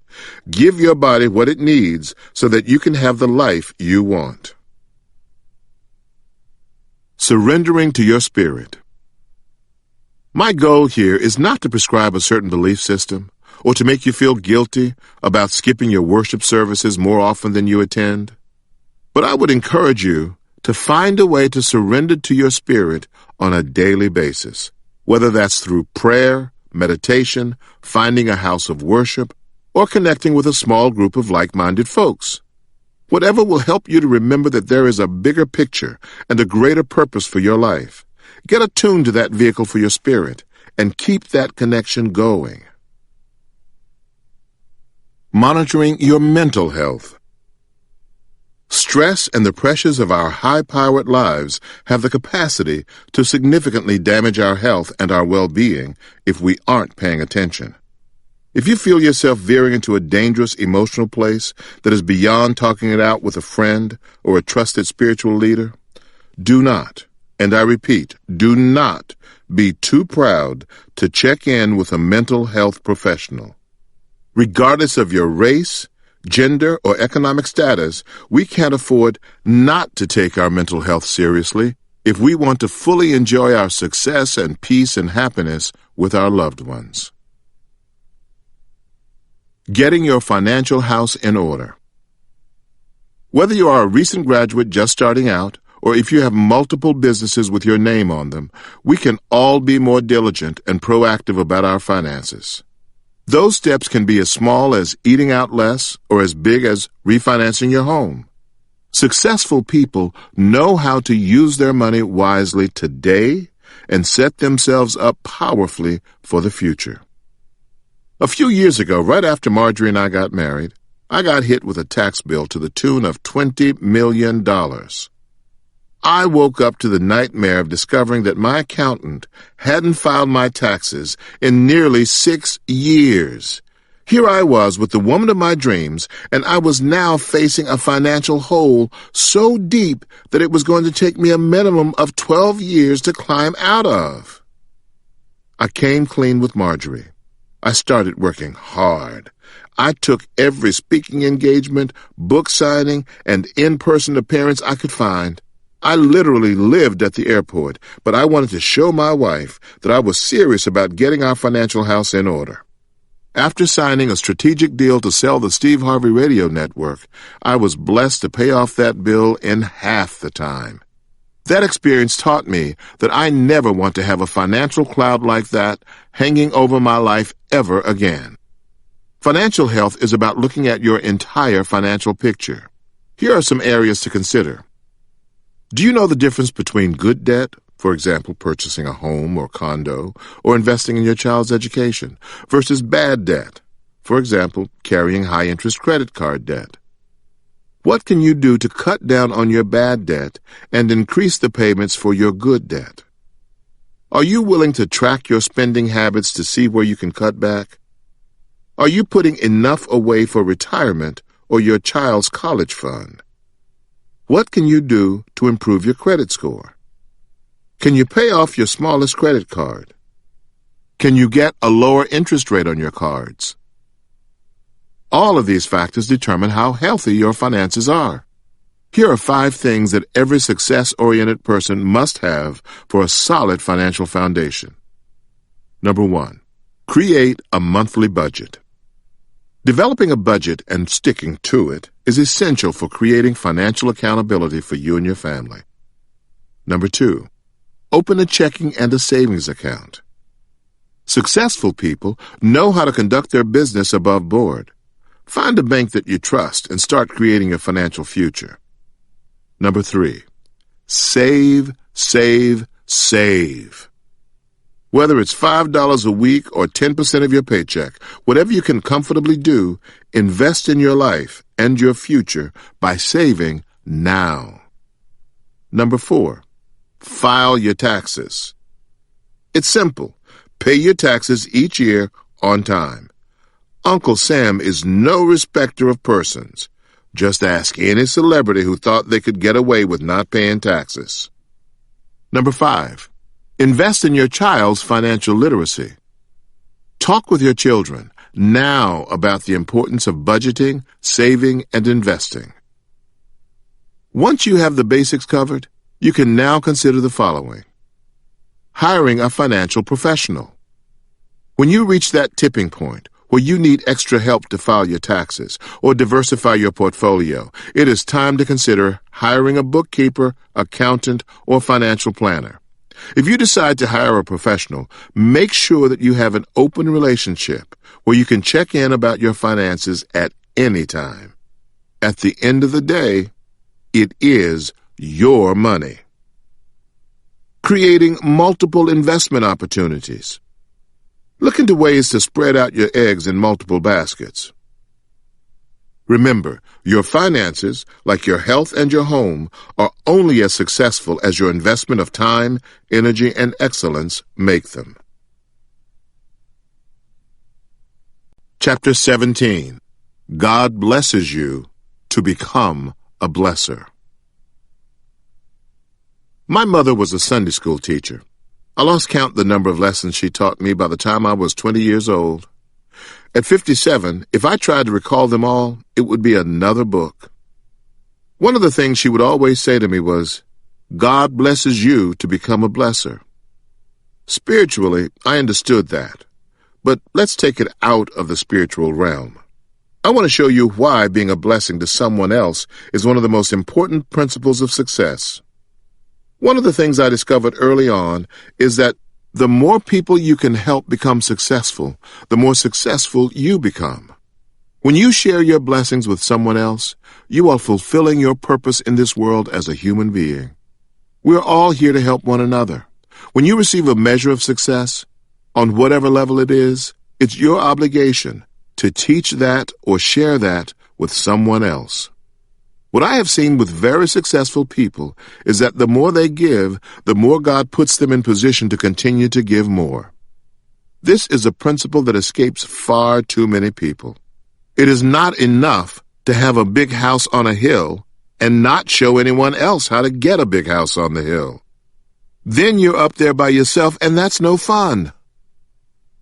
Give your body what it needs so that you can have the life you want. Surrendering to your spirit. My goal here is not to prescribe a certain belief system or to make you feel guilty about skipping your worship services more often than you attend. But I would encourage you to find a way to surrender to your spirit on a daily basis, whether that's through prayer, meditation, finding a house of worship, or connecting with a small group of like-minded folks. Whatever will help you to remember that there is a bigger picture and a greater purpose for your life. Get attuned to that vehicle for your spirit and keep that connection going. Monitoring your mental health. Stress and the pressures of our high-powered lives have the capacity to significantly damage our health and our well-being if we aren't paying attention. If you feel yourself veering into a dangerous emotional place that is beyond talking it out with a friend or a trusted spiritual leader, do not, and I repeat, do not be too proud to check in with a mental health professional. Regardless of your race, gender, or economic status, we can't afford not to take our mental health seriously if we want to fully enjoy our success and peace and happiness with our loved ones. Getting your financial house in order. Whether you are a recent graduate just starting out, or if you have multiple businesses with your name on them, we can all be more diligent and proactive about our finances. Those steps can be as small as eating out less or as big as refinancing your home. Successful people know how to use their money wisely today and set themselves up powerfully for the future. A few years ago, right after Marjorie and I got married, I got hit with a tax bill to the tune of $20 million. I woke up to the nightmare of discovering that my accountant hadn't filed my taxes in nearly 6 years. Here I was with the woman of my dreams, and I was now facing a financial hole so deep that it was going to take me a minimum of 12 years to climb out of. I came clean with Marjorie. I started working hard. I took every speaking engagement, book signing, and in-person appearance I could find. I literally lived at the airport, but I wanted to show my wife that I was serious about getting our financial house in order. After signing a strategic deal to sell the Steve Harvey Radio Network, I was blessed to pay off that bill in half the time. That experience taught me that I never want to have a financial cloud like that hanging over my life ever again. Financial health is about looking at your entire financial picture. Here are some areas to consider. Do you know the difference between good debt, for example, purchasing a home or condo, or investing in your child's education, versus bad debt, for example, carrying high-interest credit card debt? What can you do to cut down on your bad debt and increase the payments for your good debt? Are you willing to track your spending habits to see where you can cut back? Are you putting enough away for retirement or your child's college fund? What can you do to improve your credit score? Can you pay off your smallest credit card? Can you get a lower interest rate on your cards? All of these factors determine how healthy your finances are. Here are 5 things that every success-oriented person must have for a solid financial foundation. Number 1, create a monthly budget. Developing a budget and sticking to it is essential for creating financial accountability for you and your family. Number 2, open a checking and a savings account. Successful people know how to conduct their business above board. Find a bank that you trust and start creating your financial future. Number 3, save, save, save. Whether it's $5 a week or 10% of your paycheck, whatever you can comfortably do, invest in your life and your future by saving now. Number 4, file your taxes. It's simple. Pay your taxes each year on time. Uncle Sam is no respecter of persons. Just ask any celebrity who thought they could get away with not paying taxes. Number 5. Invest in your child's financial literacy. Talk with your children now about the importance of budgeting, saving, and investing. Once you have the basics covered, you can now consider the following. Hiring a financial professional. When you reach that tipping point where you need extra help to file your taxes or diversify your portfolio, it is time to consider hiring a bookkeeper, accountant, or financial planner. If you decide to hire a professional, make sure that you have an open relationship where you can check in about your finances at any time. At the end of the day, it is your money. Creating multiple investment opportunities. Look into ways to spread out your eggs in multiple baskets. Remember, your finances, like your health and your home, are only as successful as your investment of time, energy, and excellence make them. Chapter 17. God blesses you to become a blesser. My mother was a Sunday school teacher. I lost count the number of lessons she taught me by the time I was 20 years old. At 57, if I tried to recall them all, it would be another book. One of the things she would always say to me was, God blesses you to become a blesser. Spiritually, I understood that. But let's take it out of the spiritual realm. I want to show you why being a blessing to someone else is one of the most important principles of success. One of the things I discovered early on is that the more people you can help become successful, the more successful you become. When you share your blessings with someone else, you are fulfilling your purpose in this world as a human being. We're all here to help one another. When you receive a measure of success, on whatever level it is, it's your obligation to teach that or share that with someone else. What I have seen with very successful people is that the more they give, the more God puts them in position to continue to give more. This is a principle that escapes far too many people. It is not enough to have a big house on a hill and not show anyone else how to get a big house on the hill. Then you're up there by yourself, and that's no fun.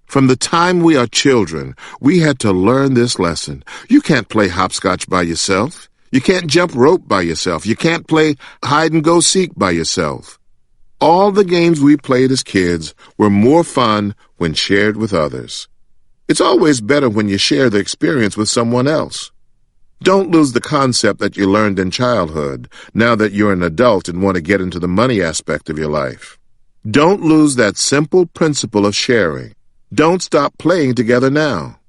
From the time we are children, we had to learn this lesson. You can't play hopscotch by yourself. You can't jump rope by yourself. You can't play hide-and-go-seek by yourself. All the games we played as kids were more fun when shared with others. It's always better when you share the experience with someone else. Don't lose the concept that you learned in childhood, now that you're an adult and want to get into the money aspect of your life. Don't lose that simple principle of sharing. Don't stop playing together now.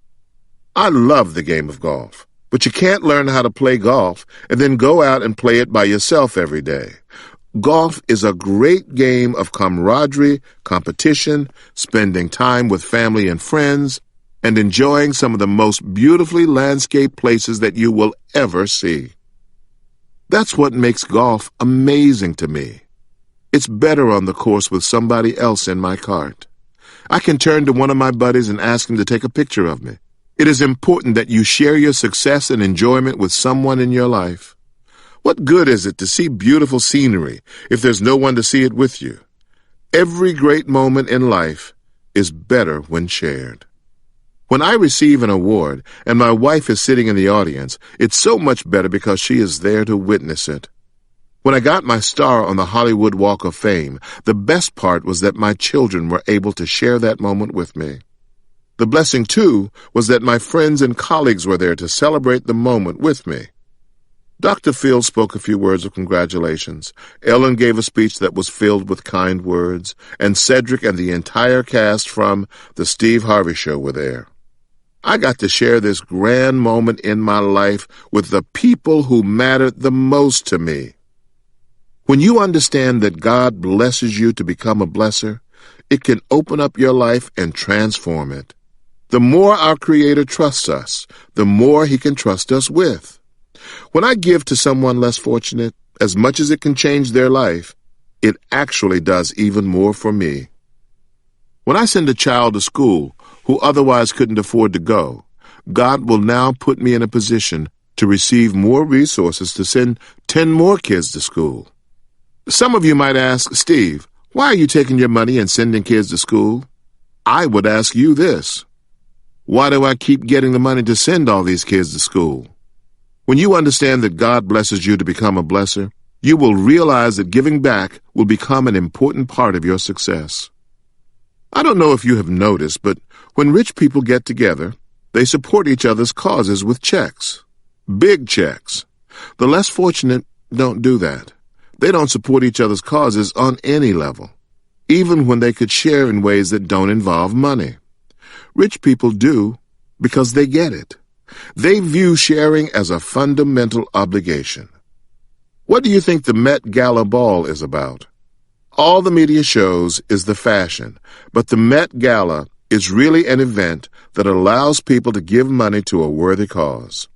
I love the game of golf. But you can't learn how to play golf and then go out and play it by yourself every day. Golf is a great game of camaraderie, competition, spending time with family and friends, and enjoying some of the most beautifully landscaped places that you will ever see. That's what makes golf amazing to me. It's better on the course with somebody else in my cart. I can turn to one of my buddies and ask him to take a picture of me. It is important that you share your success and enjoyment with someone in your life. What good is it to see beautiful scenery if there's no one to see it with you? Every great moment in life is better when shared. When I receive an award and my wife is sitting in the audience, it's so much better because she is there to witness it. When I got my star on the Hollywood Walk of Fame, the best part was that my children were able to share that moment with me. The blessing, too, was that my friends and colleagues were there to celebrate the moment with me. Dr. Phil spoke a few words of congratulations. Ellen gave a speech that was filled with kind words, and Cedric and the entire cast from The Steve Harvey Show were there. I got to share this grand moment in my life with the people who mattered the most to me. When you understand that God blesses you to become a blesser, it can open up your life and transform it. The more our Creator trusts us, the more He can trust us with. When I give to someone less fortunate, as much as it can change their life, it actually does even more for me. When I send a child to school who otherwise couldn't afford to go, God will now put me in a position to receive more resources to send 10 more kids to school. Some of you might ask, Steve, why are you taking your money and sending kids to school? I would ask you this. Why do I keep getting the money to send all these kids to school? When you understand that God blesses you to become a blesser, you will realize that giving back will become an important part of your success. I don't know if you have noticed, but when rich people get together, they support each other's causes with checks. Big checks. The less fortunate don't do that. They don't support each other's causes on any level, even when they could share in ways that don't involve money. Rich people do because they get it. They view sharing as a fundamental obligation. What do you think the Met Gala ball is about? All the media shows is the fashion, but the Met Gala is really an event that allows people to give money to a worthy cause.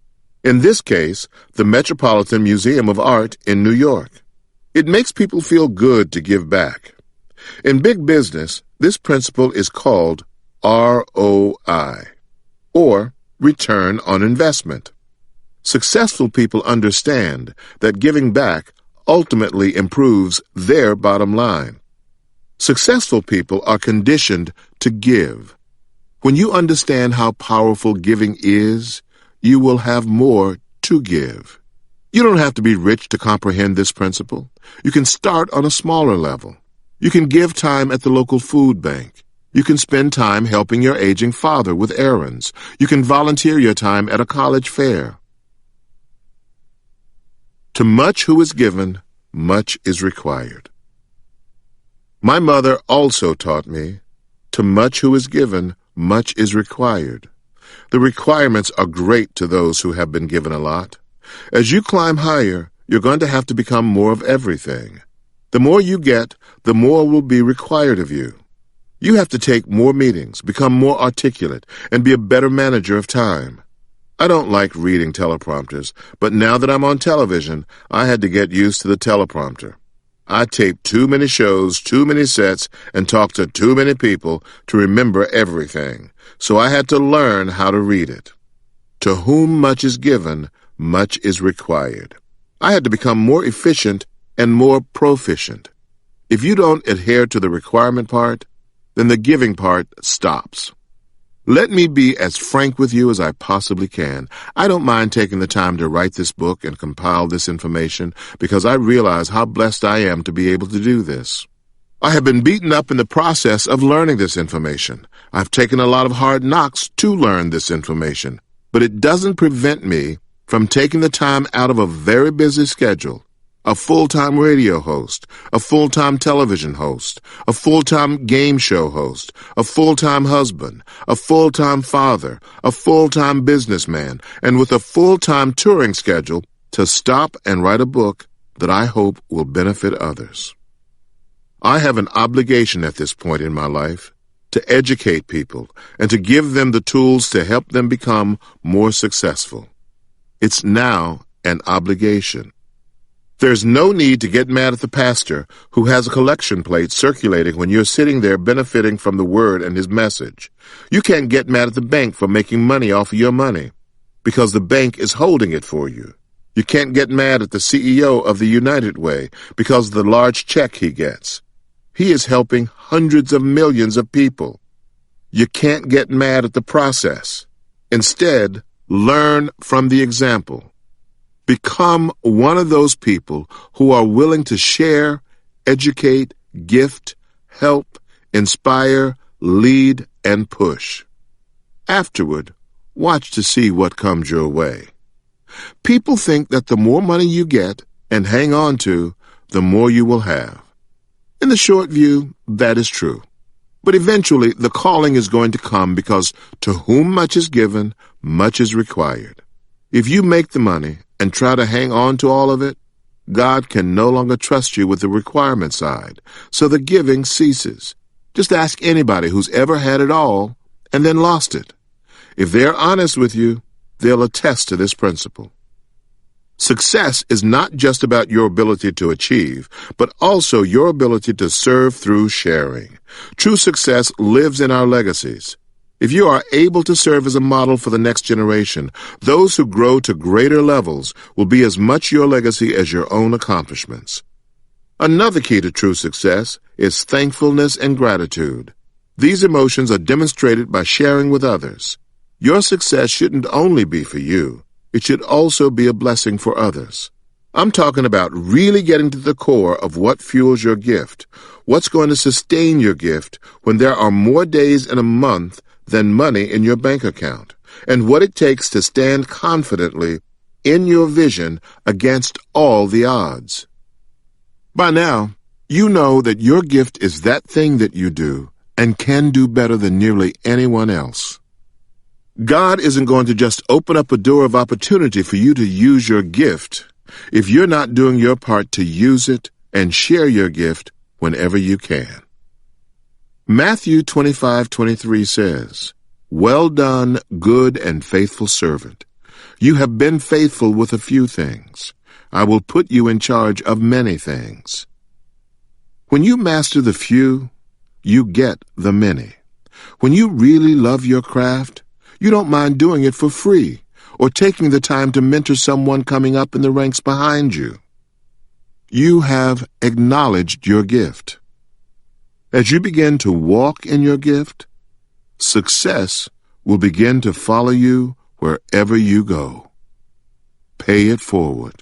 In this case, the Metropolitan Museum of Art in New York. It makes people feel good to give back. In big business, this principle is called ROI, or return on investment. Successful people understand that giving back ultimately improves their bottom line. Successful people are conditioned to give. When you understand how powerful giving is, you will have more to give. You don't have to be rich to comprehend this principle. You can start on a smaller level. You can give time at the local food bank. You can spend time helping your aging father with errands. You can volunteer your time at a college fair. To much who is given, much is required. My mother also taught me, to much who is given, much is required. The requirements are great to those who have been given a lot. As you climb higher, you're going to have to become more of everything. The more you get, the more will be required of you. You have to take more meetings, become more articulate, and be a better manager of time. I don't like reading teleprompters, but now that I'm on television, I had to get used to the teleprompter. I taped too many shows, too many sets, and talked to too many people to remember everything, so I had to learn how to read it. To whom much is given, much is required. I had to become more efficient and more proficient. If you don't adhere to the requirement part, then the giving part stops. Let me be as frank with you as I possibly can. I don't mind taking the time to write this book and compile this information because I realize how blessed I am to be able to do this. I have been beaten up in the process of learning this information. I've taken a lot of hard knocks to learn this information, but it doesn't prevent me from taking the time out of a very busy schedule. A full-time radio host, a full-time television host, a full-time game show host, a full-time husband, a full-time father, a full-time businessman, and with a full-time touring schedule to stop and write a book that I hope will benefit others. I have an obligation at this point in my life to educate people and to give them the tools to help them become more successful. It's now an obligation. There's no need to get mad at the pastor who has a collection plate circulating when you're sitting there benefiting from the word and his message. You can't get mad at the bank for making money off of your money because the bank is holding it for you. You can't get mad at the CEO of the United Way because of the large check he gets. He is helping hundreds of millions of people. You can't get mad at the process. Instead, learn from the example. Become one of those people who are willing to share, educate, gift, help, inspire, lead, and push. Afterward, watch to see what comes your way. People think that the more money you get and hang on to, the more you will have. In the short view, that is true. But eventually, the calling is going to come because to whom much is given, much is required. If you make the money and try to hang on to all of it, God can no longer trust you with the requirement side, so the giving ceases. Just ask anybody who's ever had it all and then lost it. If they're honest with you, they'll attest to this principle. Success is not just about your ability to achieve, but also your ability to serve through sharing. True success lives in our legacies. If you are able to serve as a model for the next generation, those who grow to greater levels will be as much your legacy as your own accomplishments. Another key to true success is thankfulness and gratitude. These emotions are demonstrated by sharing with others. Your success shouldn't only be for you. It should also be a blessing for others. I'm talking about really getting to the core of what fuels your gift, what's going to sustain your gift when there are more days in a month than money in your bank account, and what it takes to stand confidently in your vision against all the odds. By now, you know that your gift is that thing that you do and can do better than nearly anyone else. God isn't going to just open up a door of opportunity for you to use your gift if you're not doing your part to use it and share your gift whenever you can. Matthew 25:23 says, "Well done, good and faithful servant. You have been faithful with a few things. I will put you in charge of many things." When you master the few, you get the many. When you really love your craft, you don't mind doing it for free or taking the time to mentor someone coming up in the ranks behind you. You have acknowledged your gift. As you begin to walk in your gift, success will begin to follow you wherever you go. Pay it forward.